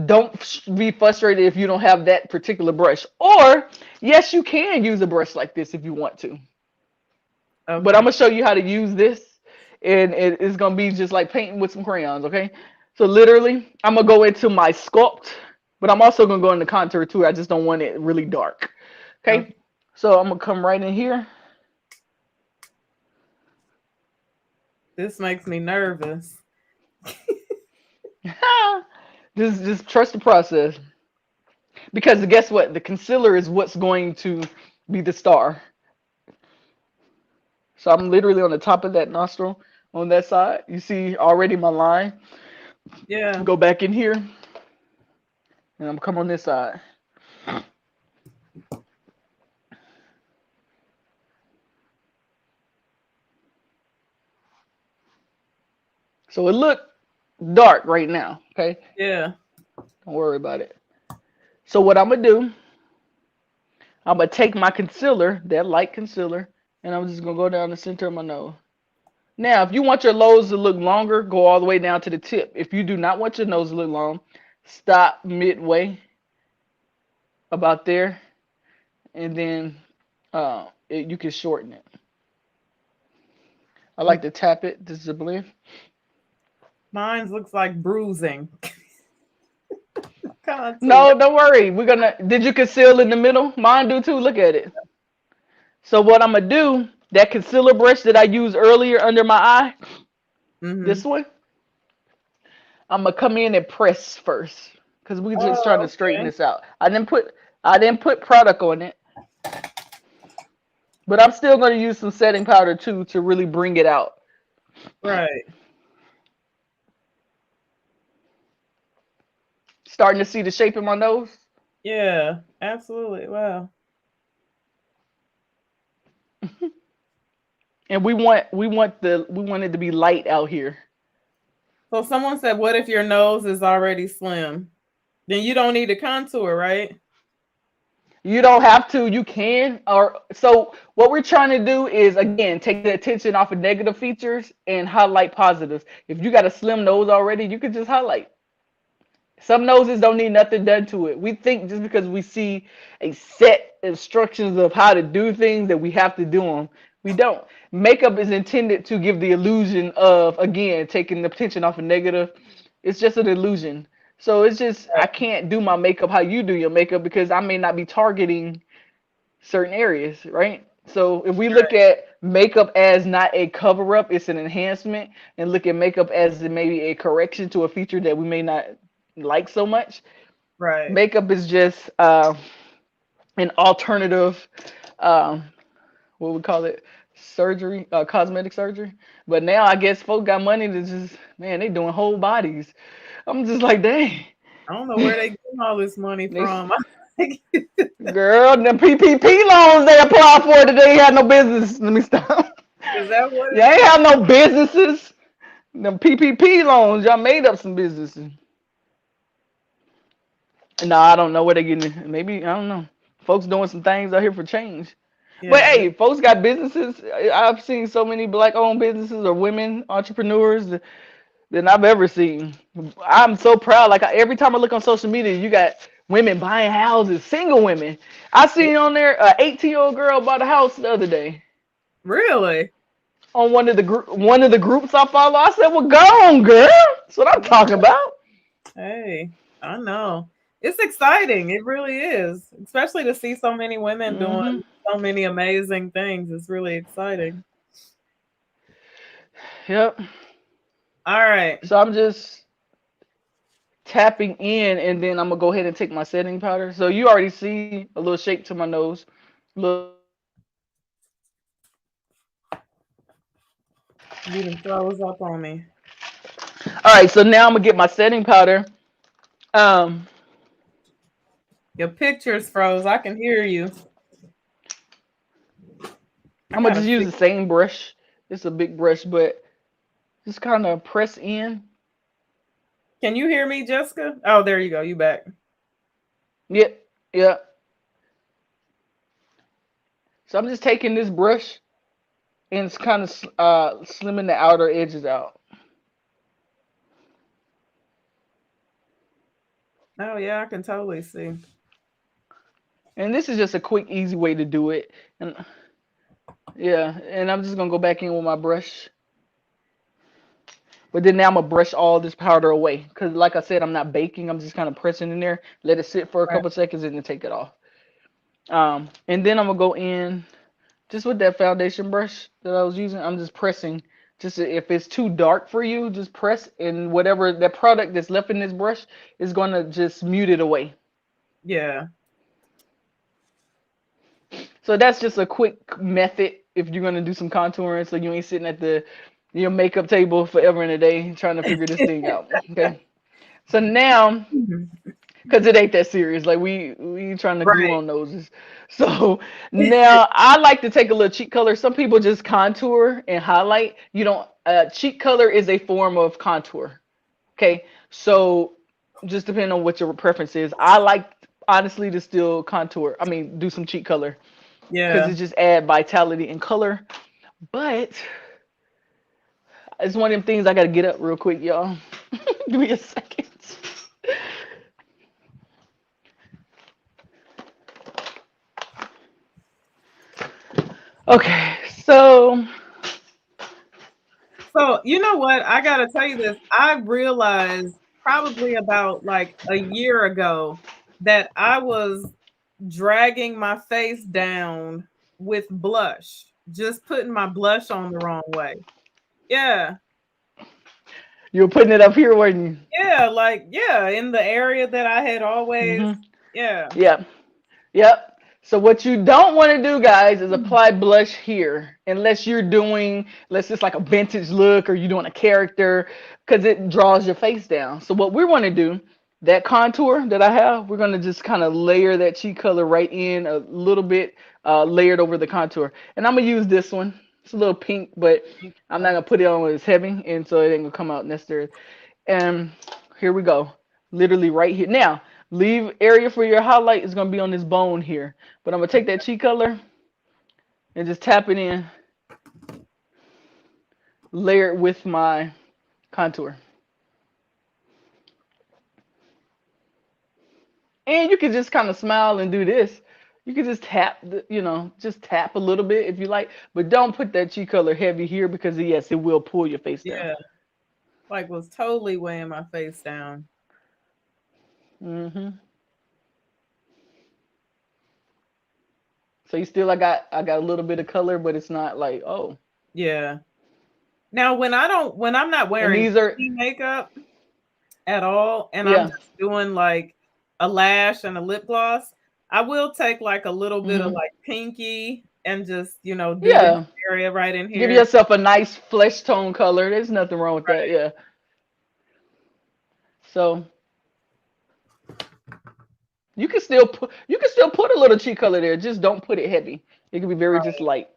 Don't be frustrated if you don't have that particular brush. Or yes, you can use a brush like this if you want to. But I'm Okay. gonna show you how to use this, and it's gonna be just like painting with some crayons, okay? So literally, I'm gonna go into my sculpt, but I'm also gonna go into contour too. I just don't want it really dark, Okay. okay? So I'm gonna come right in here. This makes me nervous. Just trust the process, because guess what? The concealer is what's going to be the star. So I'm literally on the top of that nostril on that side. You see already my line. Yeah. Go back in here, and I'm gonna come on this side. So it look dark right now, okay? Yeah. Don't worry about it. So what I'm gonna do, I'm gonna take my concealer, that light concealer, and I'm just gonna go down the center of my nose. Now, if you want your nose to look longer, go all the way down to the tip. If you do not want your nose to look long, stop midway about there, and then you can shorten it. I like to tap it. This is a blend. Mine looks like bruising. Contour. No, don't worry. We're gonna. Did you conceal in the middle? Mine do too. Look at it. So what I'm gonna do, that concealer brush that I used earlier under my eye, this Mm-hmm. one, I'm gonna come in and press first, cause we're just trying to Oh, straighten okay. this out. I didn't put product on it, but I'm still gonna use some setting powder too to really bring it out. Right. Starting to see the shape of my nose. Yeah. Absolutely. Wow. And we want it to be light out here. So someone said, what if your nose is already slim? Then you don't need a contour, right? You don't have to, you can. Or so what we're trying to do is again take the attention off of negative features and highlight positives. If you got a slim nose already, you could just highlight. Some noses don't need nothing done to it. We think just because we see a set instructions of how to do things that we have to do them. We don't. Makeup is intended to give the illusion of, again, taking the attention off of negative. It's just an illusion. So it's just, I Right. can't do my makeup how you do your makeup because I may not be targeting certain areas, right? So if we look at makeup as not a cover up, it's an enhancement, and look at makeup as maybe a correction to a feature that we may not like so much. Right. Makeup is just an alternative, um, what we call it, surgery, cosmetic surgery. But now I guess folks got money to just, man, they doing whole bodies. I'm just like, dang. I don't know where they getting all this money They, from. girl, the PPP loans they applied for today ain't had no business. Let me stop. Is that what You it ain't is? have no businesses. The PPP loans, y'all made up some businesses. No, I don't know where they getting it. Maybe, I don't know. Folks doing some things out here for change. But Yeah. hey, folks got businesses. I've seen so many black owned businesses or women entrepreneurs than I've ever seen. I'm so proud. Like every time I look on social media, you got women buying houses, single women. I seen on there a 18-year-old girl bought a house the other day Really? on one of the groups I follow. I said, "Well, go on, girl." That's what I'm talking about. Hey, I know. It's exciting. It really is. Especially to see so many women doing Hmm. so many amazing things. It's really exciting. Yep. All right. So I'm just tapping in, and then I'm gonna go ahead and take my setting powder. So you already see a little shake to my nose. Look. You done froze up on me. All right. So now I'm gonna get my setting powder. Um, Your pictures froze. I can hear you. I I'm gonna gotta just use fix. the same brush. It's a big brush, but just kind of press in. Can you hear me, Jessica? Oh, there you go. You back. Yep. Yep. So I'm just taking this brush and it's kind of slimming the outer edges out. Oh yeah, I can totally see. And this is just a quick, easy way to do it. And yeah, and I'm just gonna go back in with my brush. But then now I'm gonna brush all this powder away. Cause like I said, I'm not baking. I'm just kind of pressing in there, let it sit for a Right. couple seconds, and then take it off. And then I'm gonna go in just with that foundation brush that I was using. I'm just pressing. Just if it's too dark for you, just press, and whatever that product that's left in this brush is gonna just mute it away. Yeah. So that's just a quick method if you're gonna do some contouring, so you ain't sitting at the your makeup table forever and a day trying to figure this thing out. Okay. So now, because it ain't that serious, like we trying to glue Right. on noses. So now I like to take a little cheek color. Some people just contour and highlight. You don't. Cheek color is a form of contour. Okay. So just depending on what your preference is, I like honestly to still contour. I mean, do some cheek color because Yeah. it just add vitality and color. But it's one of them things I gotta get up real quick, y'all. Give me a second. Okay, so So, you know what? I got to tell you this. I realized probably about like a year ago that I was dragging my face down with blush, just putting my blush on the wrong way. Yeah. you were putting it up here, weren't you? Yeah. Like, yeah. In the area that I had always, Mm-hmm. yeah. Yep. Yep. So what you don't want to do, guys, is apply blush here, unless you're doing, let's just like a vintage look, or you're doing a character, because it draws your face down. So what we want to do, that contour that I have, we're gonna just kind of layer that cheek color right in a little bit, layered over the contour. And I'm gonna use this one. It's a little pink, but I'm not gonna put it on when it's heavy, and so it ain't gonna come out necessarily. And here we go. Literally right here. Now, leave area for your highlight is gonna be on this bone here. But I'm gonna take that cheek color and just tap it in, layer it with my contour. And you can just kind of smile and do this. You can just tap, just tap a little bit if you like, but don't put that cheek color heavy here because yes, it will pull your face down. Yeah. Like, was totally weighing my face down. Hmm. So you still, I got a little bit of color, but it's not like, oh. Yeah. Now, when I'm not And wearing these are, any makeup at all, and I'm yeah. just doing like a lash and a lip gloss, I will take like a little bit of Hmm. like pinky and just, do this Yeah. area right in Give here. yourself a nice flesh tone color. There's nothing wrong with that. Right. Yeah. So you can still put a little cheek color there. Just don't put it heavy. It can be very just Right. light.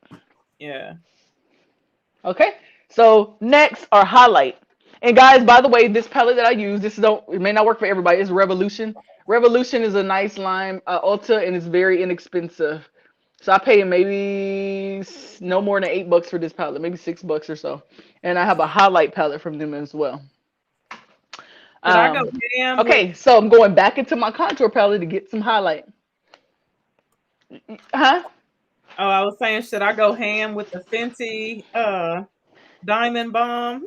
Yeah. Okay. So next are highlight. And guys, by the way, this palette that I use, this don't it may not work for everybody. It's Revolution. Revolution is a nice line Ulta, and it's very inexpensive. So I pay maybe no more than $8 for this palette, maybe $6 or so. And I have a highlight palette from them as well. Should I go Um, ham with? okay, so I'm going back into my contour palette to get some highlight. Huh? Oh, I was saying, should I go ham with the Fenty Diamond Bomb?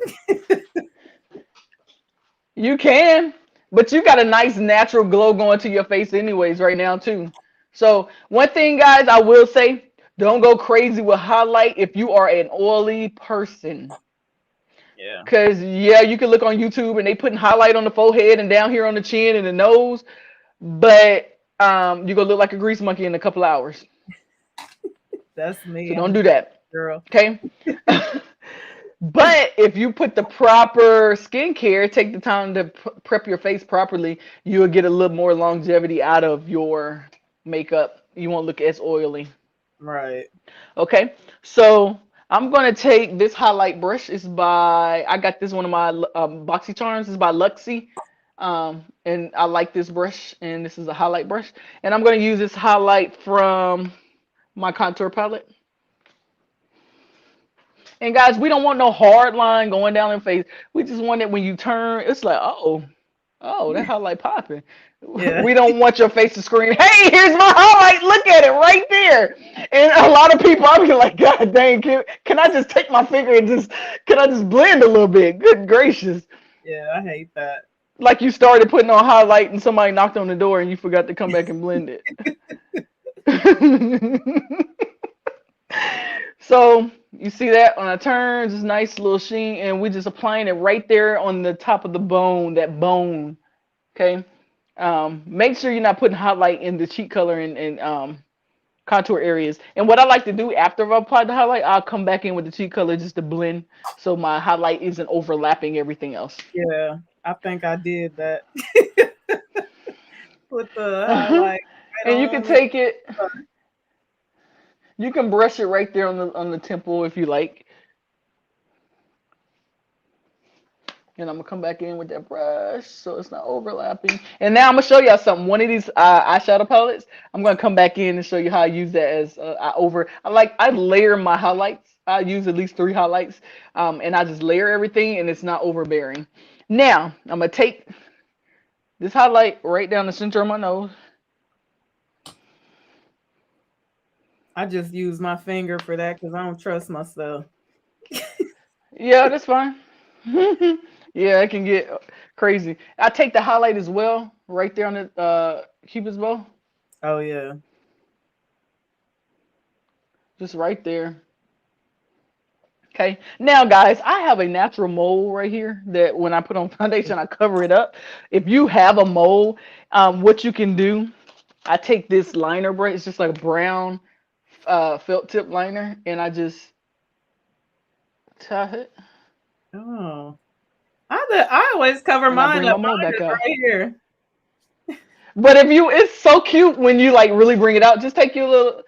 You can, but you got a nice natural glow going to your face anyways right now too. So one thing, guys, I will say, don't go crazy with highlight if you are an oily person. Yeah. Cause yeah, you can look on YouTube and they putting highlight on the forehead and down here on the chin and the nose, but you're gonna look like a grease monkey in a couple hours. That's So me. I'm don't a do that. girl. Okay. But if you put the proper skincare, take the time to prep your face properly, you'll get a little more longevity out of your makeup. You won't look as oily. Right. Okay, so I'm gonna take this highlight brush. I got this one of my Boxy Charms. It's by Luxie. And I like this brush, and this is a highlight brush. And I'm gonna use this highlight from my contour palette. And guys, we don't want no hard line going down in face. We just want it when you turn, it's like, oh, that highlight popping. Yeah. We don't want your face to scream, hey, here's my highlight. Look at it right there. And a lot of people, I'll be like, God dang, can I just take my finger and can I just blend a little bit? Good gracious. Yeah. I hate that. Like you started putting on highlight and somebody knocked on the door and you forgot to come back and blend it. So you see that on a turn, just nice little sheen, and we just applying it right there on the top of the bone, that bone. Okay. Make sure you're not putting highlight in the cheek color and contour areas. And what I like to do after I've applied the highlight, I'll come back in with the cheek color just to blend, so my highlight isn't overlapping everything else. Yeah. I think I did that. Put the Uh-huh. highlight right And you can on. take it, you can brush it right there on the temple if you like. And I'm gonna come back in with that brush so it's not overlapping. And now I'm gonna show y'all something. One of these eyeshadow palettes, I'm gonna come back in and show you how I use that as I layer my highlights. I use at least 3 highlights, and I just layer everything, and it's not overbearing. Now I'm gonna take this highlight right down the center of my nose. I just use my finger for that because I don't trust myself. Yeah, that's fine. Yeah, it can get crazy. I take the highlight as well, right there on the cupid's bow, Oh yeah. just right there. Okay. Now, guys, I have a natural mole right here that when I put on foundation, I cover it up. If you have a mole, what you can do, I take this liner brush. It's just like a brown felt tip liner, and I just tap it, Oh. I always cover and I mine bring my up. mole Mine back is out. right here. But it's so cute when you like really bring it out. Just take your little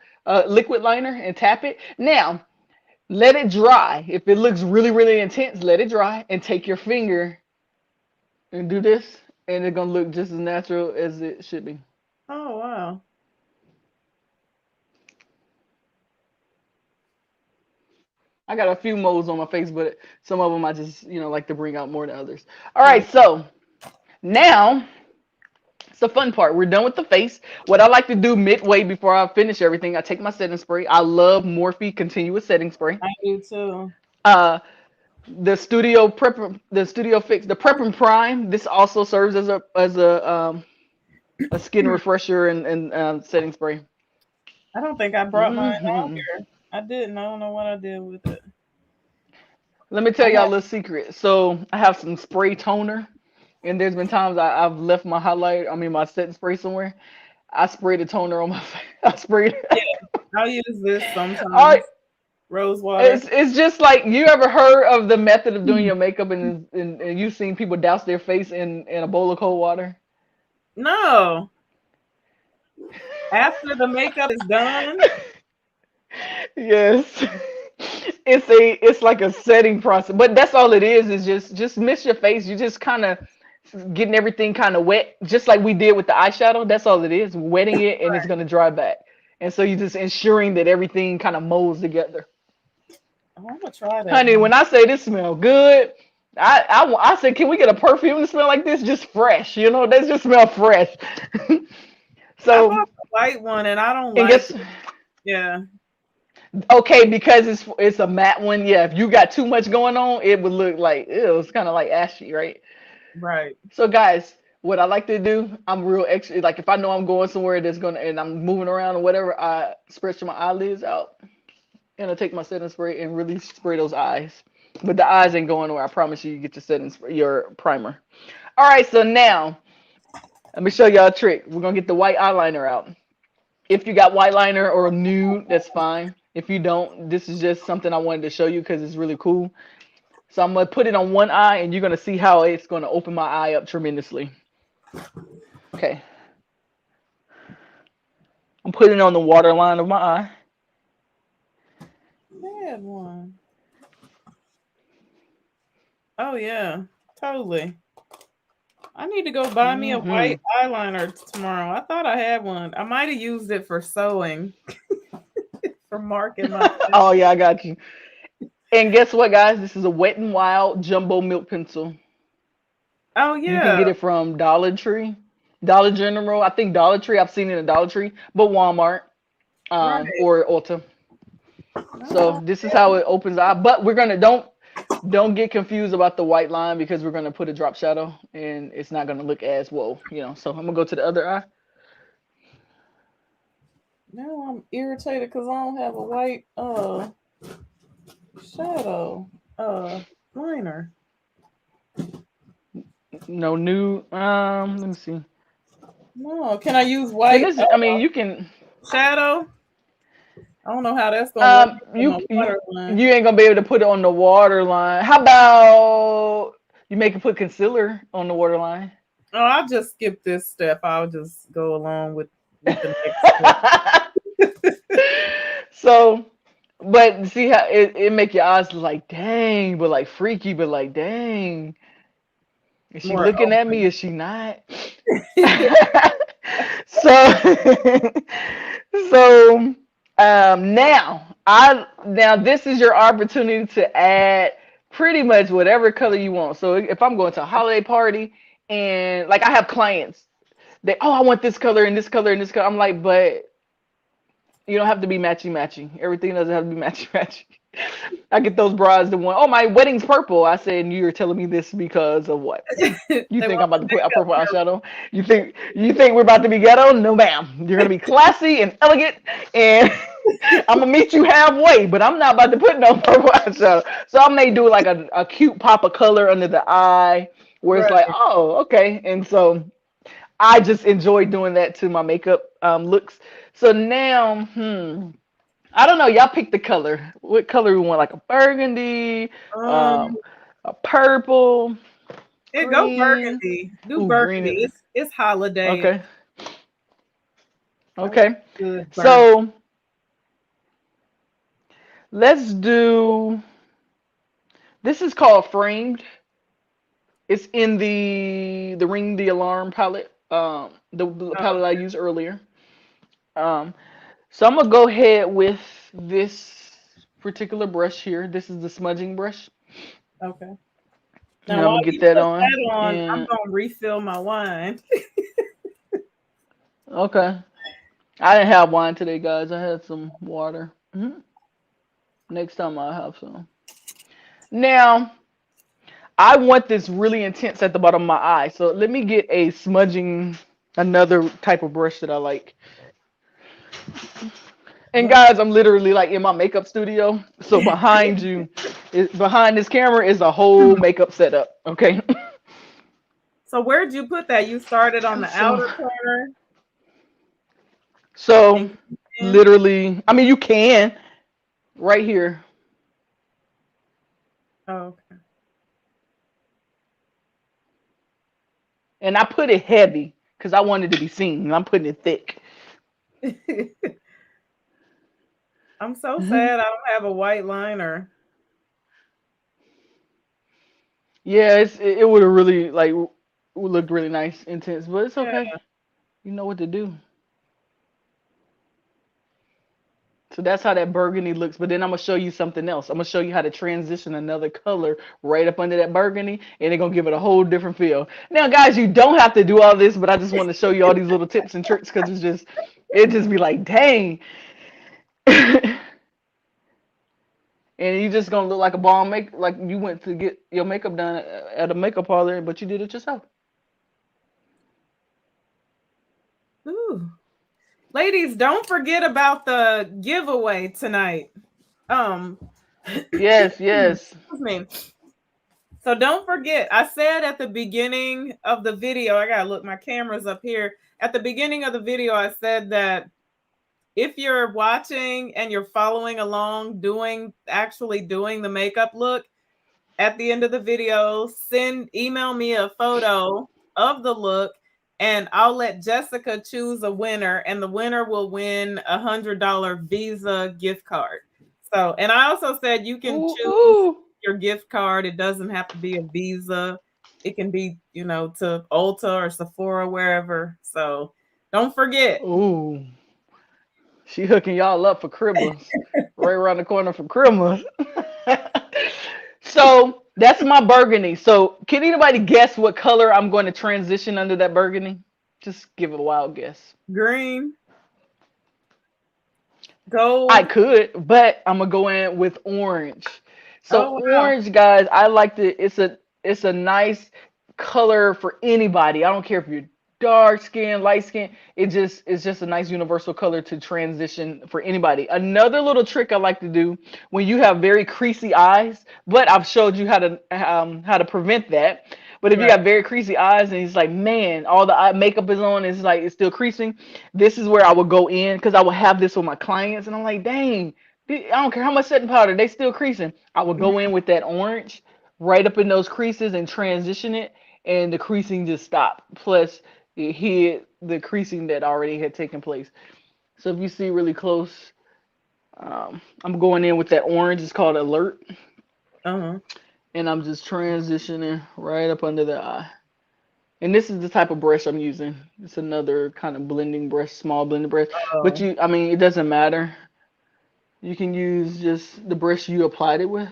liquid liner and tap it. Now, let it dry. If it looks really, really intense, let it dry and take your finger and do this, and it's gonna look just as natural as it should be. Oh wow. I got a few moles on my face, but some of them I just, like to bring out more than others. All Yeah. right, so now it's the fun part. We're done with the face. What I like to do midway before I finish everything, I take my setting spray. I love Morphe Continuous Setting Spray. I do too. Uh, the Studio Fix, the Prep and Prime. This also serves a skin refresher and setting spray. I don't think I brought mine on Hmm here. I didn't. I don't know what I did with it. Let me I tell y'all a have. little secret. So I have some spray toner, and there's been times I've left my setting spray somewhere. I sprayed the toner on my face. I sprayed Yeah. it. I'll use this All right, sometimes. Rose water. It's just like, you ever heard of the method of doing your makeup, and you've seen people douse their face in a bowl of cold water? No. After the makeup is done. Yes. It's like a setting process, but that's all it is just mist your face. You just kind of getting everything kind of wet, just like we did with the eyeshadow. That's all it is, wetting it, and it's gonna dry back. And so you just ensuring that everything kind of molds together. Oh, I'm gonna try that Honey, now. when I say this smell good, I said, can we get a perfume to smell like this? Just fresh, they just smell fresh. I So, bought the white one and I don't and like guess it. Yeah. okay, because it's a matte one. Yeah, if you got too much going on, it would look like, ew, it's kind of like ashy, right? Right. So guys, what I like to do, I'm real extra. Like if I know I'm going somewhere that's gonna, and I'm moving around or whatever, I stretch my eyelids out and I take my setting spray and really spray those eyes. But the eyes ain't going nowhere. I promise you, you get your setting spray, your primer. All right, so now let me show y'all a trick. We're gonna get the white eyeliner out. If you got white liner or nude, that's fine. If you don't, this is just something I wanted to show you because it's really cool. So I'm gonna put it on one eye, and you're gonna see how it's gonna open my eye up tremendously. Okay. I'm putting it on the waterline of my eye. I had one. Oh yeah, totally. I need to go buy me a Hmm. white eyeliner tomorrow. I thought I had one. I might have used it for sewing, for marking my Oh face. yeah, I got you. And guess what, guys? This is a Wet n Wild jumbo milk pencil. Oh You can yeah. get it from Dollar Tree, Dollar General. I think Dollar Tree. I've seen it in Dollar Tree, but Walmart, Right. or Ulta. So No. this is how it opens eye. But we're gonna don't get confused about the white line because we're gonna put a drop shadow and it's not gonna look as whoa. So I'm gonna go to the other eye. Now I'm irritated because I don't have a white shadow liner. No new. Let me see. No, can I use And white this, I mean, you can. shadow? I don't know how that's gonna work on You my you water line. you ain't gonna be able to put it on the water line. How about you make it put concealer on the water line? Oh, I'll just skip this step. I'll just go along with the next step. So, but see how it make your eyes like dang, but like freaky, but like dang. Is she More looking at me? open. Is she not? So, so now this is your opportunity to add pretty much whatever color you want. So if I'm going to a holiday party and like I have clients, I want this color and this color and this color. I'm like, but you don't have to be matchy matchy. Everything doesn't have to be matchy matchy. I get those bras the one, oh, my wedding's purple. I said, and you're telling me this because of what? You They think want I'm about the to put a makeup purple purple. eyeshadow? You think we're about to be ghetto? No, ma'am. You're gonna be classy and elegant, and I'm gonna meet you halfway. But I'm not about to put no purple eyeshadow. So I may do like a cute pop of color under the eye, where it's like, Right. oh, okay. And so I just enjoy doing that to my makeup looks. So now, I don't know. Y'all pick the color. What color we want? Like a burgundy, Um, um, a purple, it go green. burgundy. Do Ooh, green. burgundy. It's holiday. Okay. I like Okay. good burgundy. So let's do. This is called framed. It's in the Ring the Alarm palette. The Oh, palette I used earlier. Um, so I'm gonna go ahead with this particular brush here. This is the smudging brush, okay. and Now I'm while gonna get you that put on. that on, I'm And gonna refill my wine. okay, I didn't have wine today, guys. I had some water. Next time I'll have some. Now, I want this really intense at the bottom of my eye. So let me get a smudging, another type of brush that I like. And What? guys, I'm literally like in my makeup studio. So behind this camera is a whole makeup setup. Okay. So where'd you put that? You started on the So, outer corner so and in? literally, I mean, you can. right here. Oh, And I put it heavy because I wanted to be seen. I'm putting it thick. okay. I'm so Hmm. sad I don't have a white liner. Yeah, it would have really like looked really nice, intense, but it's Yeah. okay. You know what to do. So that's how that burgundy looks. But then I'm gonna show you something else. I'm gonna show you how to transition another color right up under that burgundy, and it's gonna give it a whole different feel. Now, guys, you don't have to do all this, but I just want to show you all these little tips and tricks because it just be like, dang. And you just gonna look like a bomb make like you went to get your makeup done at a makeup parlor, but you did it yourself. Ooh. Ladies, don't forget about the giveaway tonight. Um, Yes, yes. excuse me. So don't forget, I said at the beginning of the video, I gotta look, my camera's up here. At the beginning of the video, I said that if you're watching and you're following along, actually doing the makeup look, at the end of the video, email me a photo of the look, and I'll let Jessica choose a winner, and the winner will win $100 Visa gift card. So, and I also said you can Ooh, choose ooh, your gift card. It doesn't have to be a Visa. It can be, to Ulta or Sephora, wherever. So don't forget. ooh. She hooking y'all up for Christmas. Right around the corner from Christmas. So that's my burgundy. So can anybody guess what color I'm going to transition under that burgundy? Just give it a wild guess. Green, I gold. could, but I'm gonna go in with orange. So Oh wow. orange, guys, I like to. It's a nice color for anybody. I don't care if you're dark skin, light skin. It's just a nice universal color to transition for anybody. Another little trick I like to do when you have very creasy eyes, but I've showed you how to prevent that. But if you Right. got very creasy eyes and it's like, man, all the eye makeup is on, it's like it's still creasing. This is where I would go in because I would have this with my clients, and I'm like, dang, I don't care how much setting powder, they still creasing. I would go in with that orange right up in those creases and transition it, and the creasing just stopped. Plus, it hid the creasing that already had taken place. So if you see really close, I'm going in with that orange. It's called Alert, Uh-huh. and I'm just transitioning right up under the eye. And this is the type of brush I'm using. It's another kind of blending brush, small blending brush. But Oh. I mean, it doesn't matter. You can use just the brush you applied it with.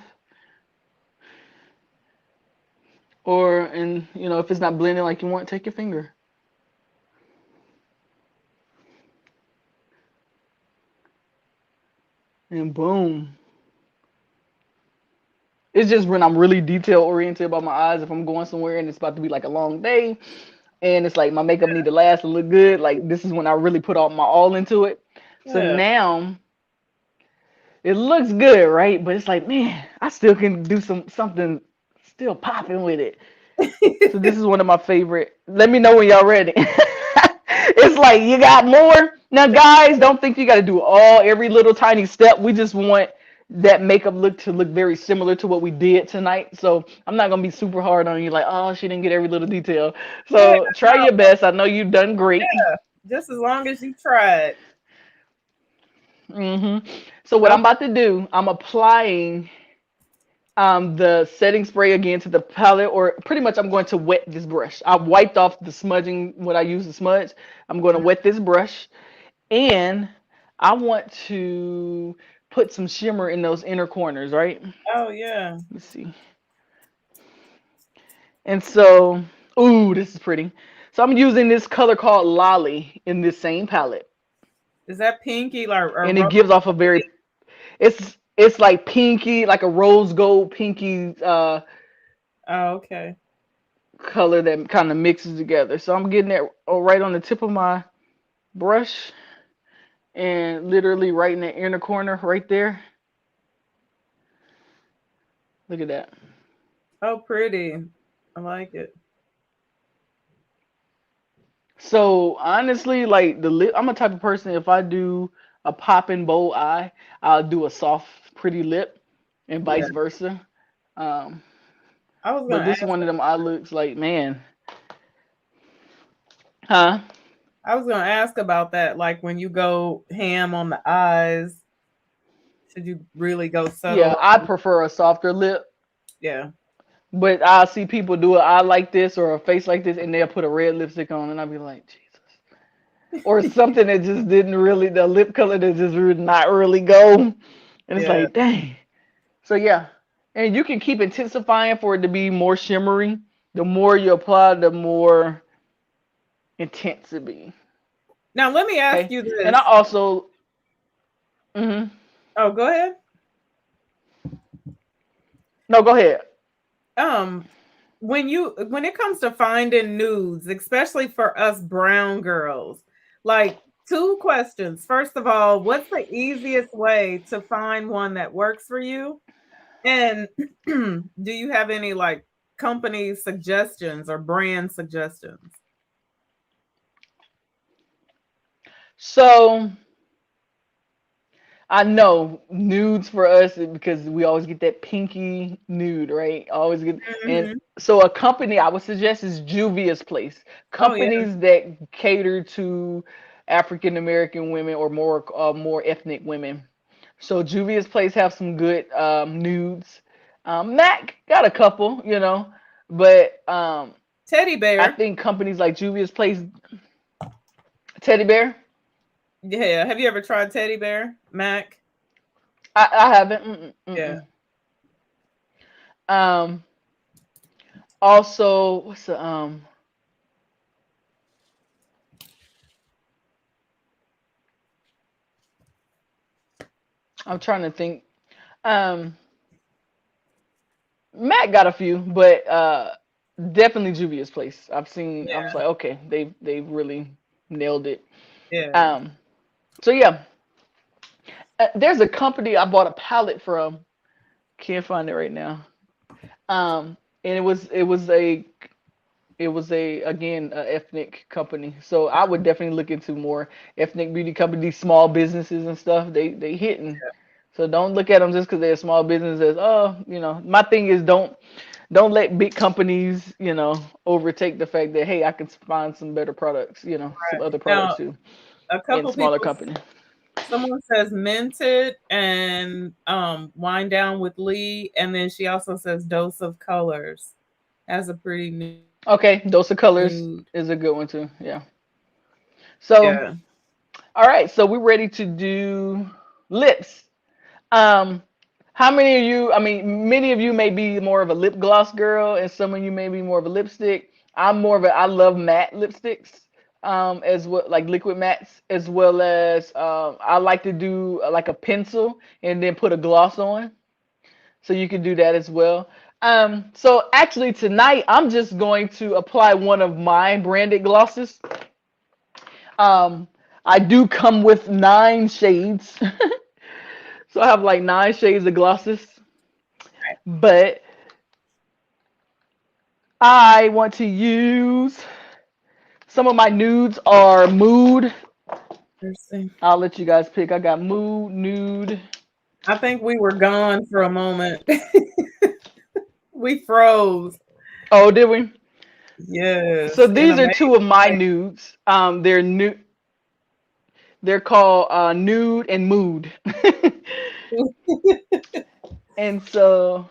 Or, and if it's not blending like you want, take your finger. And boom. It's just when I'm really detail oriented about my eyes. If I'm going somewhere and it's about to be like a long day, and it's like my makeup need to last and look good, like this is when I really put all my all into it. So Yeah. now it looks good, right? But it's like, man, I still can do something still popping with it. So this is one of my favorite. Let me know when y'all ready. It's like you got more. Now, guys, don't think you got to do every little tiny step. We just want that makeup look to look very similar to what we did tonight. So I'm not gonna be super hard on you, like, oh, she didn't get every little detail. Yeah, So try your best. I know you've done great. just as long as you tried. hmm So what I'm Okay. about to do, I'm applying the setting spray again to the palette, or pretty much I'm going to wet this brush. I wiped off the smudging, what I use to smudge. I'm going to wet this brush, and I want to put some shimmer in those inner corners, right? Oh yeah. Let's see. And so, ooh, this is pretty. So I'm using this color called Lolly in this same palette, Is that pinky or and it rose? gives off a very, it's like pinky, like a rose gold pinky Oh, okay. color that kind of mixes together. So I'm getting that right on the tip of my brush and literally right in the inner corner right there. Look at that. Oh, pretty. I like it. So honestly, like the lip, I'm a type of person if I do a popping bold eye, I'll do a soft, pretty lip, and Yeah. vice versa. Um, I was but gonna this ask one of them eye looks like, man, huh? I was gonna ask about that. Like when you go ham on the eyes, should you really go Yeah, subtle? I prefer a softer lip, Yeah. but I see people do an eye like this or a face like this, and they'll put a red lipstick on, and I'll be like, Jesus. Or something that just didn't really, the lip color that just would not really go, and it's Yeah. like, dang. So yeah, and you can keep intensifying for it to be more shimmery. The more you apply, the more intense it be. Now let me ask Okay, you and I this. also, hmm Oh, go ahead. no, go ahead. Um, when it comes to finding nudes, especially for us brown girls, like two questions. First of all, what's the easiest way to find one that works for you? And do you have any like company suggestions or brand suggestions? So I know nudes for us because we always get that pinky nude, right? Always get, and Mhm. so a company I would suggest is Juvia's Place. Oh yeah, Companies that cater to African American women or more ethnic women. So Juvia's Place have some good nudes. Mac got a couple, but teddy I bear. think companies like Juvia's Place, Teddy Bear. Yeah, have you ever tried teddy bear, Mac? I haven't. Yeah. Mm-mm. Um, Also, what's the I'm trying to think. Um, Matt got a few, but definitely Juvia's Place. I've seen. I was Yeah. like, okay, they've really nailed it. Yeah. Um, so yeah, there's a company I bought a palette from. Can't find it right now. And it was a again a ethnic company. So I would definitely look into more ethnic beauty companies, small businesses and stuff. They hitting. So don't look at them just because they're small businesses. Oh, my thing is don't let big companies, overtake the fact that hey, I can find some better products, some Right. other products Now, too a in couple smaller people, companies. someone says minted and wind down with Lee, and then she also says dose of colors has a pretty Okay, Dose of Colors nude. is a good one too. Yeah. So, Yeah. all right, so we're ready to do lips. Um, how many of you, I mean, many of you may be more of a lip gloss girl, and some of you may be more of a lipstick. I love matte lipsticks, as well, like liquid mattes, as well as I like to do like a pencil and then put a gloss on. So you can do that as well. So actually tonight I'm just going to apply one of my branded glosses. Um, I do come with 9 shades. So I have like 9 shades of glosses, but I want to use some of my nudes are mood. Interesting. I'll let you guys pick. I got mood, nude. I think we were gone for a moment. We froze. Oh, did we? So Yes, in these a are two of my way. nudes. They're new. They're called nude and mood. And so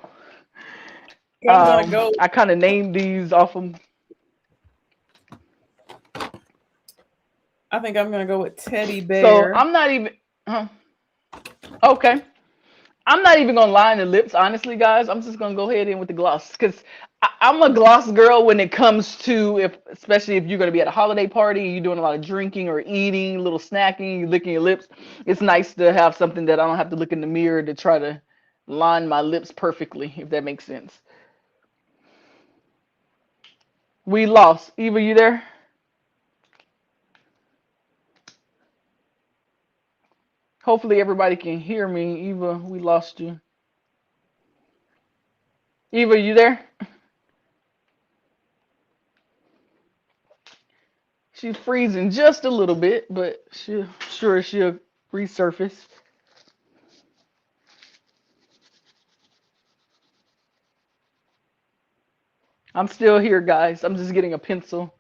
I'm gonna go. I kind of named these off of. I think I'm gonna go with teddy So bear. I'm not even. Okay. I'm not even gonna line the lips, honestly, guys. I'm just gonna go ahead in with the gloss because I'm a gloss girl when it comes to especially if you're gonna be at a holiday party, you're doing a lot of drinking or eating, a little snacking, you're licking your lips. It's nice to have something that I don't have to look in the mirror to try to line my lips perfectly, if that makes sense. We lost. Eva, you there? Hopefully everybody can hear me. Eva, we lost you. Eva, you there? She's freezing just a little bit, but she'll resurface. I'm still here, guys. I'm just getting a pencil.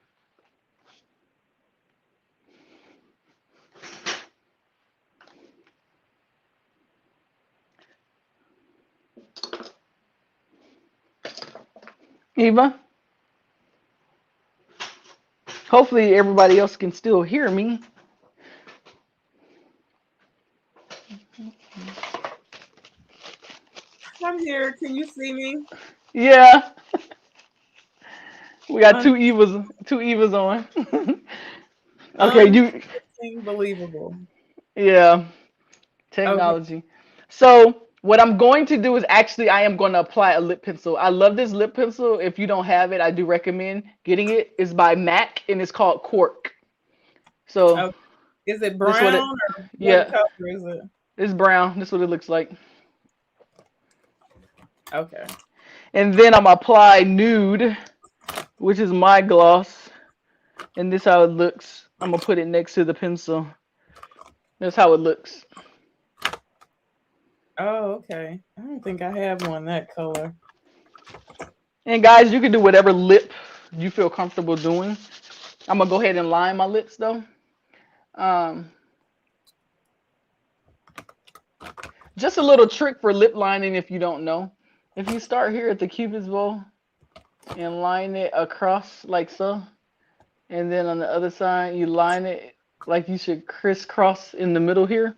Eva, hopefully everybody else can still hear me. I'm here. Can you see me? Yeah, we got two Evas on. Okay, you, Unbelievable. yeah, Okay. technology. So what I'm going to do is actually I am going to apply a lip pencil. I love this lip pencil. If you don't have it, I do recommend getting it. It's by MAC and it's called Cork. So Okay. Is it this what brown it, or what yeah, color is it? it's brown. This what it looks like. Okay. And then I'm apply nude, which is my gloss, and this how it looks. I'm gonna put it next to the pencil. That's how it looks. Oh, okay. I don't think I have one that color. And guys, you can do whatever lip you feel comfortable doing. I'm gonna go ahead and line my lips though. Um, just a little trick for lip lining if you don't know. If you start here at the cupid's bow and line it across like so, and then on the other side you line it like you should crisscross in the middle here,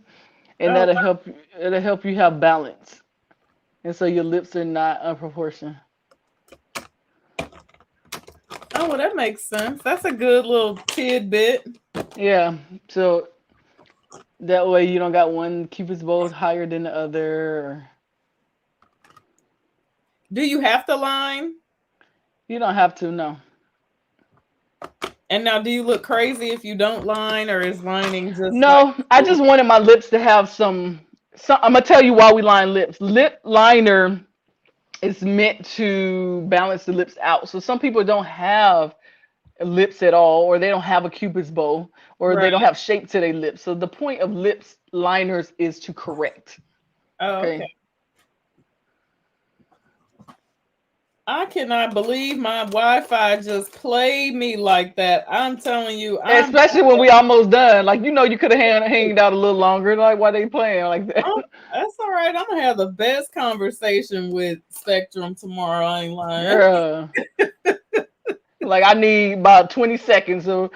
and Oh, it'll help you have balance, and so your lips are not unproportioned. oh, well, that makes sense. That's a good little tidbit. Yeah, so that way you don't got one cupid's bow higher than the other. Do you have to line? You don't have to, no. And now, do you look crazy if you don't line, or is lining just like? No, I just wanted my lips to have some. I'm gonna tell you why we line lips. Lip liner is meant to balance the lips out. So some people don't have lips at all, or they don't have a cupid's bow, or they don't Right. have shape to their lips. So the point of lips liners is to correct. Oh, okay. Okay. I cannot believe my Wi-Fi just played me like that. I'm telling you, I'm. Especially when we almost done. Like you could have hanged out a little longer. Like why they playing like that? Oh, that's all right. I'm gonna have the best conversation with Spectrum tomorrow. I ain't lying. Yeah. Like I need about 20 seconds. So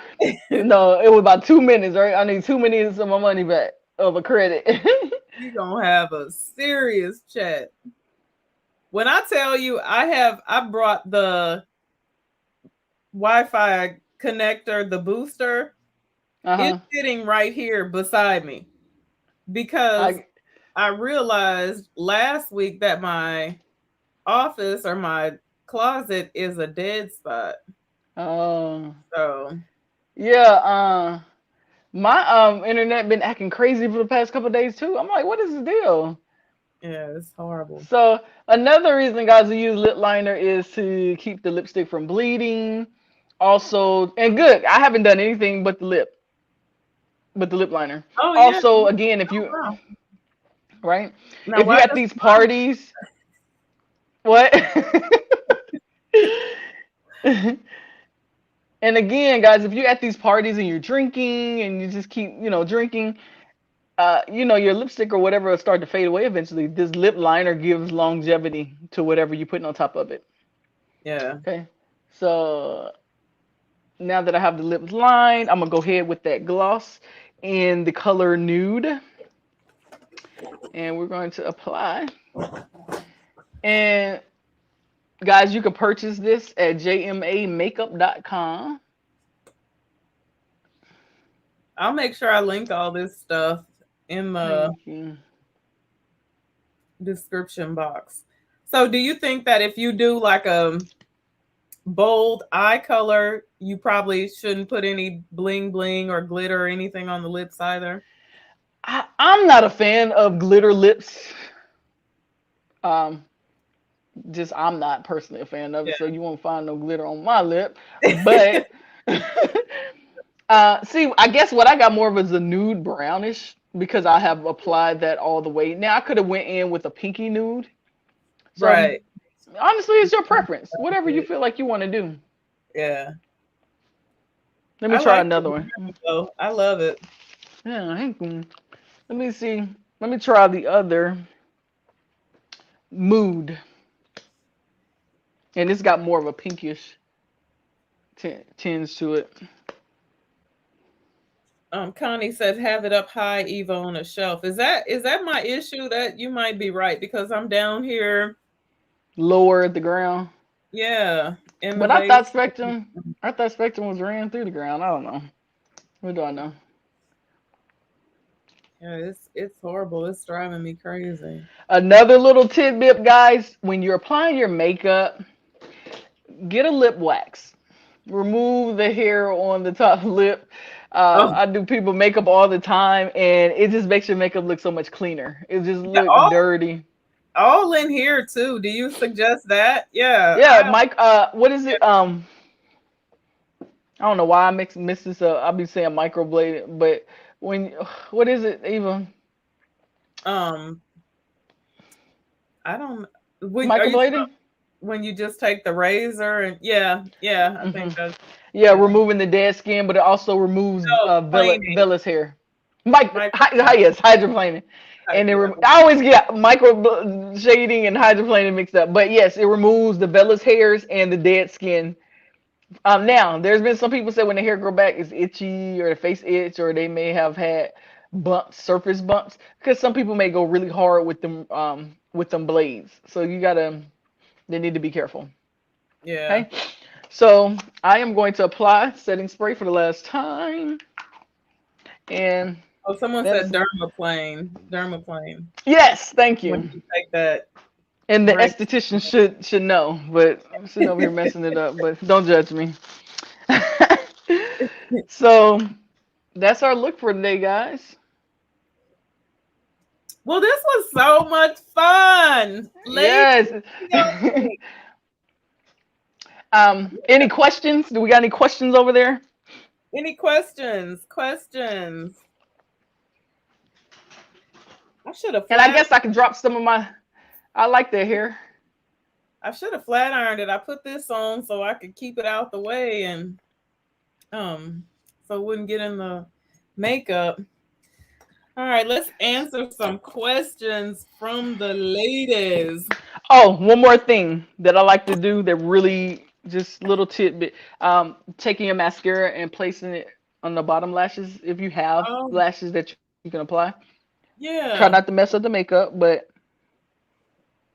no, it was about 2 minutes, right? I need 2 minutes of my money back of a credit. We gonna have a serious chat. When I tell you, I brought the Wi-Fi connector, the booster. It's Uh-huh. sitting right here beside me because I I realized last week that my office or my closet is a dead spot. So yeah, my internet been acting crazy for the past couple of days too. I'm like, what is the deal? yeah, it's horrible. So another reason guys we use lip liner is to keep the lipstick from bleeding. Also, and good, I haven't done anything but the lip liner. Oh yeah. Also, again, if Oh, you wow. right, Now if you're why at does these parties, what? And again, guys, if you're at these parties and you're drinking and you just keep, drinking, your lipstick or whatever will start to fade away eventually. This lip liner gives longevity to whatever you're putting on top of it. yeah. Okay. So now that I have the lips lined, I'm gonna go ahead with that gloss in the color nude. And we're going to apply. And guys, you can purchase this at jmamakeup.com. I'll make sure I link all this stuff in the Thank you. description box. So do you think that if you do like a bold eye color, you probably shouldn't put any bling bling or glitter or anything on the lips either? I'm not a fan of glitter lips. Um, just I'm not personally a fan of it, so you won't find no glitter on my lip. Yeah. But see, I guess what I got more of is a nude brownish because I have applied that all the way. Now I could have went in with a pinky nude. So Right. honestly, it's your preference. Whatever you feel like you want to do. Yeah. Let me I try like another it one. though. I love it. Yeah, let me see. Let me try the other mood, and it's got more of a pinkish tinge to it. Connie said have it up high, Eva, on a shelf. Is that my issue? That you might be right because I'm down here. Lower at the ground. Yeah, in the But I thought base. Spectrum, I thought Spectrum was ran through the ground. I don't know. What do I know? Yeah, it's horrible. It's driving me crazy. Another little tidbit, guys. When you're applying your makeup, get a lip wax. Remove the hair on the top lip. Oh, I do people makeup all the time, and it just makes your makeup look so much cleaner. It just yeah, look dirty. all in here too. Do you suggest that? Yeah, Yeah, Mike. What is it? I don't know why I miss this up. I'll be saying microblade, but when what is it even? um, I don't. When are you Microblading? when you just take the razor and yeah, I Hmm. think that's Yeah, yeah. removing the dead skin, but it also removes No, planing, vellus hair. Mike, microplaning. yes, hydroplaning, and Yeah, I always get micro shading and hydroplaning mixed up. But yes, it removes the vellus hairs and the dead skin. Now there's been some people say when the hair grow back, it's itchy or the face itch, or they may have had bumps, surface bumps, because some people may go really hard with them blades. So they need to be careful. yeah. Okay, so I am going to apply setting spray for the last time, and Oh, someone that said is dermaplane. Dermaplane. yes, thank When you. you take that And the drink. esthetician should know, but I'm sitting over here messing it up. But don't judge me. So that's our look for today, guys. Well, this was so much fun, ladies. Yes. Any questions? Do we got any questions over there? Any questions? Questions? I should have And I flat. guess I can drop some of my. I like that here. I should have flat ironed it. I put this on so I could keep it out the way and so it wouldn't get in the makeup. All right, let's answer some questions from the ladies. Oh, one more thing that I like to do that really just little tidbit. Taking a mascara and placing it on the bottom lashes if you have Oh, lashes that you can apply. Try not yeah. to mess up the makeup, but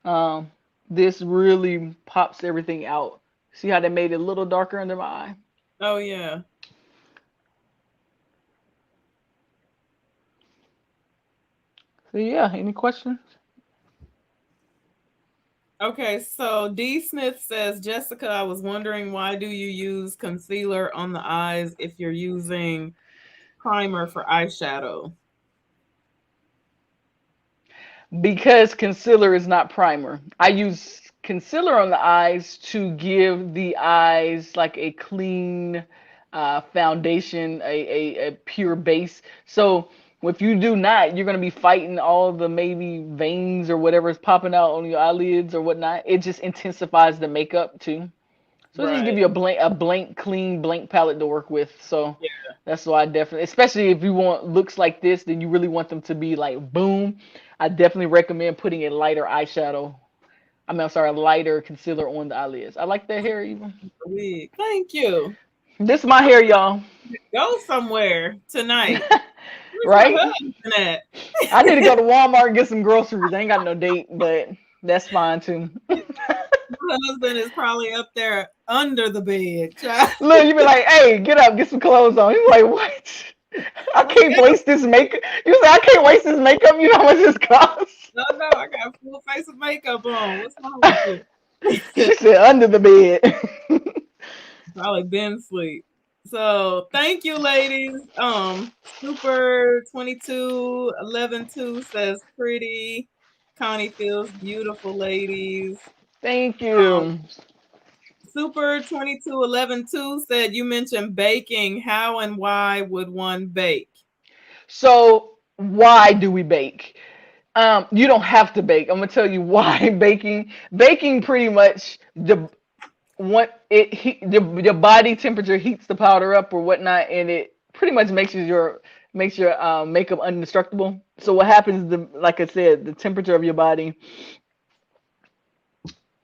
um, this really pops everything out. See how they made it a little darker under my eye? Oh, yeah. So yeah, any questions? Okay, so D Smith says, Jessica, I was wondering why do you use concealer on the eyes if you're using primer for eyeshadow? Because concealer is not primer. I use concealer on the eyes to give the eyes like a clean foundation, a pure base. So if you do not, you're gonna be fighting all the maybe veins or whatever is popping out on your eyelids or whatnot. It just intensifies the makeup too. So it just give Right. you a blank, clean, blank palette to work with. So Yeah. that's why I definitely, especially if you want looks like this, then you really want them to be like boom. I definitely recommend putting a lighter eyeshadow. I'm sorry, a lighter concealer on the eyelids. I like that hair even. Wig. Thank you. This is my hair, y'all. Go somewhere tonight. Where's my Right? husband at? I need to go to Walmart and get some groceries. I ain't got no date, but that's fine too. My husband is probably up there under the bed. Child. Look, you be like, hey, get up, get some clothes on. He's like, what? I Like, can't waste this makeup. You say I can't waste this makeup. You know how much this costs? no, no, I got a full face of makeup on. What's wrong with you? She said under the bed. Probably been asleep. So thank you, ladies. Super 22 11 2 says pretty. Connie feels beautiful, ladies. Thank Um, you. Super 22 11 2 said you mentioned baking. How and why would one bake? So why do we bake? You don't have to bake. I'm gonna tell you why baking pretty much the what it heat the body temperature heats the powder up or whatnot, and it pretty much makes your makeup indestructible. So what happens? Like I said, the temperature of your body,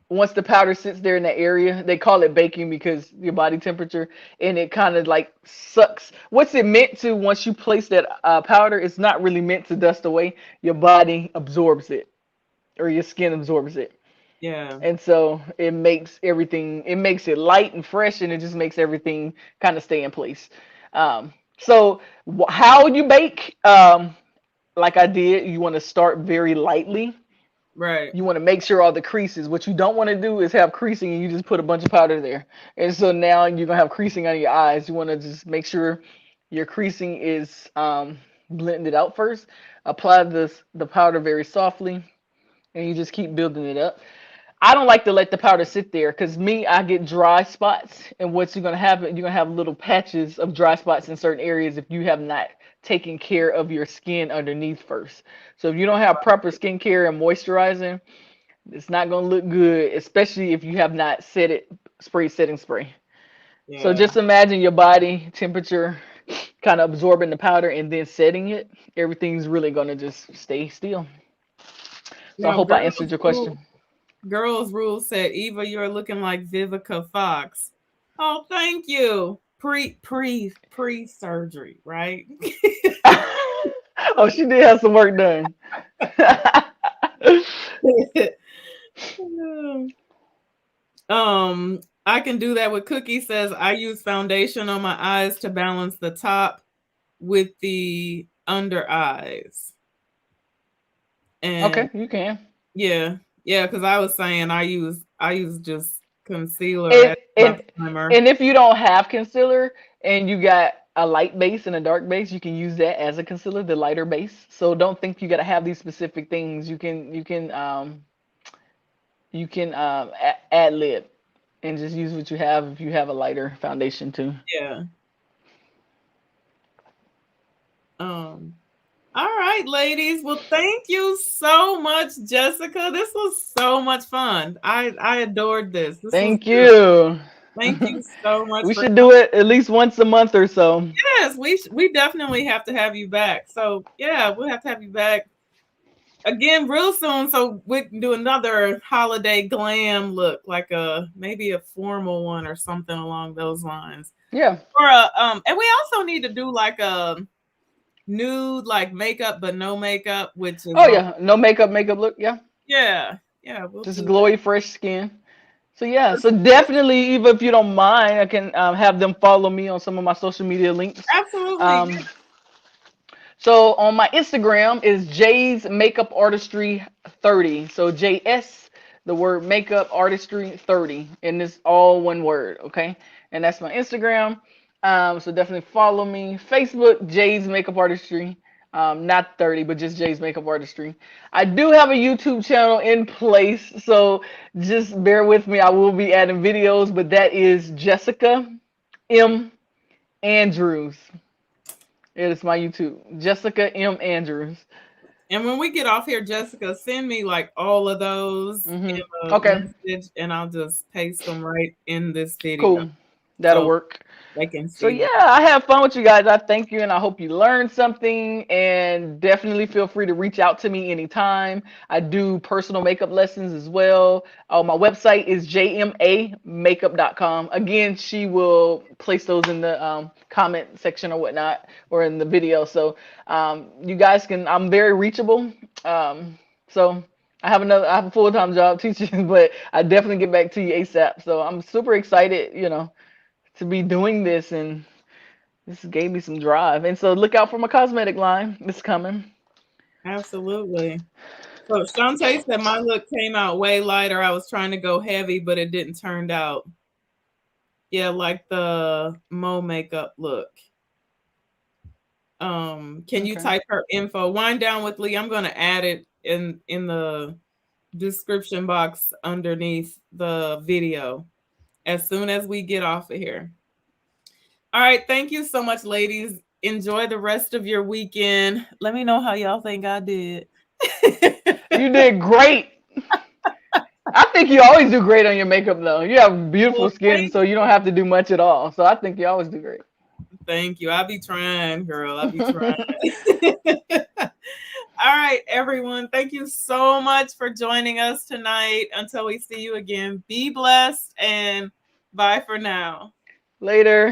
once the powder sits there in that area, they call it baking because your body temperature, and it kind of like sucks. What's it meant to? Once you place that powder, it's not really meant to dust away. Your body absorbs it, or your skin absorbs it. Yeah. And so it makes everything, it makes it light and fresh, and it just makes everything kind of stay in place. So how you bake, like I did, you want to start very lightly. Right. You want to make sure all the creases. What you don't want to do is have creasing and you just put a bunch of powder there. And so now you're gonna have creasing on your eyes. You want to just make sure your creasing is blended out first. Apply the powder very softly, and you just keep building it up. I don't like to let the powder sit there because me, I get dry spots. And what's going to happen, you're going to have little patches of dry spots in certain areas if you have not taken care of your skin underneath first. So if you don't have proper skincare and moisturizing, it's not going to look good, especially if you have not set it, setting spray. So Yeah. just imagine your body temperature kind of absorbing the powder and then setting it. Everything's really going to just stay still. So I Now, hope I answered your question. Girls Rule said, Eva, you're looking like Vivica Fox. Oh, thank you. Pre surgery, right? Oh, she did have some work done. I can do that with Cookie says I use foundation on my eyes to balance the top with the under eyes. And Okay, you can. yeah, yeah, because I was saying I use just concealer And, as my and primer. and if you don't have concealer and you got a light base and a dark base, you can use that as a concealer, the lighter base. So don't think you got to have these specific things. You can ad lib and just use what you have if you have a lighter foundation too. Yeah. Um, all right, ladies. Well, thank you so much, Jessica. This was so much fun. I adored this. This was Thank good. you. Thank you so much We for should do it at least once a month or so. yes, we definitely have to have you back. So yeah, we'll have to have you back again real soon so we can do another holiday glam look, like a maybe a formal one or something along those lines. Yeah. Or and we also need to do like a nude like makeup but no makeup, which is Oh yeah. No makeup look. Yeah. yeah, yeah, we'll Just do that. glowy, fresh skin. So yeah, so definitely, even if you don't mind, I can have them follow me on some of my social media links. Absolutely. Um, so on my Instagram is Jay's Makeup Artistry 30. So JS, the word Makeup Artistry 30, and it's all one word, okay? And that's my Instagram. So definitely follow me. Facebook, Jay's Makeup Artistry. Not 30, but just Jay's Makeup Artistry. I do have a YouTube channel in place, so just bear with me. I will be adding videos, but that is Jessica M. Andrews. It is my YouTube, Jessica M. Andrews. And when we get off here, Jessica, send me like all of those in a Okay, message and I'll just paste them right in this video cool. That'll so work. they can So see yeah, them. I have fun with you guys. I thank you, and I hope you learned something. And definitely feel free to reach out to me anytime. I do personal makeup lessons as well. My website is jmamakeup.com. Again, she will place those in the comment section or whatnot, or in the video. So you guys can. I'm very reachable. So I have a full-time job teaching, but I definitely get back to you ASAP. So I'm super excited. To be doing this, and this gave me some drive. And so look out for my cosmetic line. It's coming. Absolutely. So Shantae said my look came out way lighter. I was trying to go heavy, but it didn't turn out. Yeah, like the Mo makeup look. Can you Okay. type her info? Wind down with Lee. I'm gonna add it in the description box underneath the video as soon as we get off of here. All right, thank you so much, ladies. Enjoy the rest of your weekend. Let me know how y'all think I did. You did great. I think you always do great on your makeup, though. You have beautiful Well, skin, so you don't have to do much at all. So I think you always do great. thank you. I'll be trying, girl. I'll be trying. All right, everyone. Thank you so much for joining us tonight. Until we see you again, be blessed and bye for now. Later.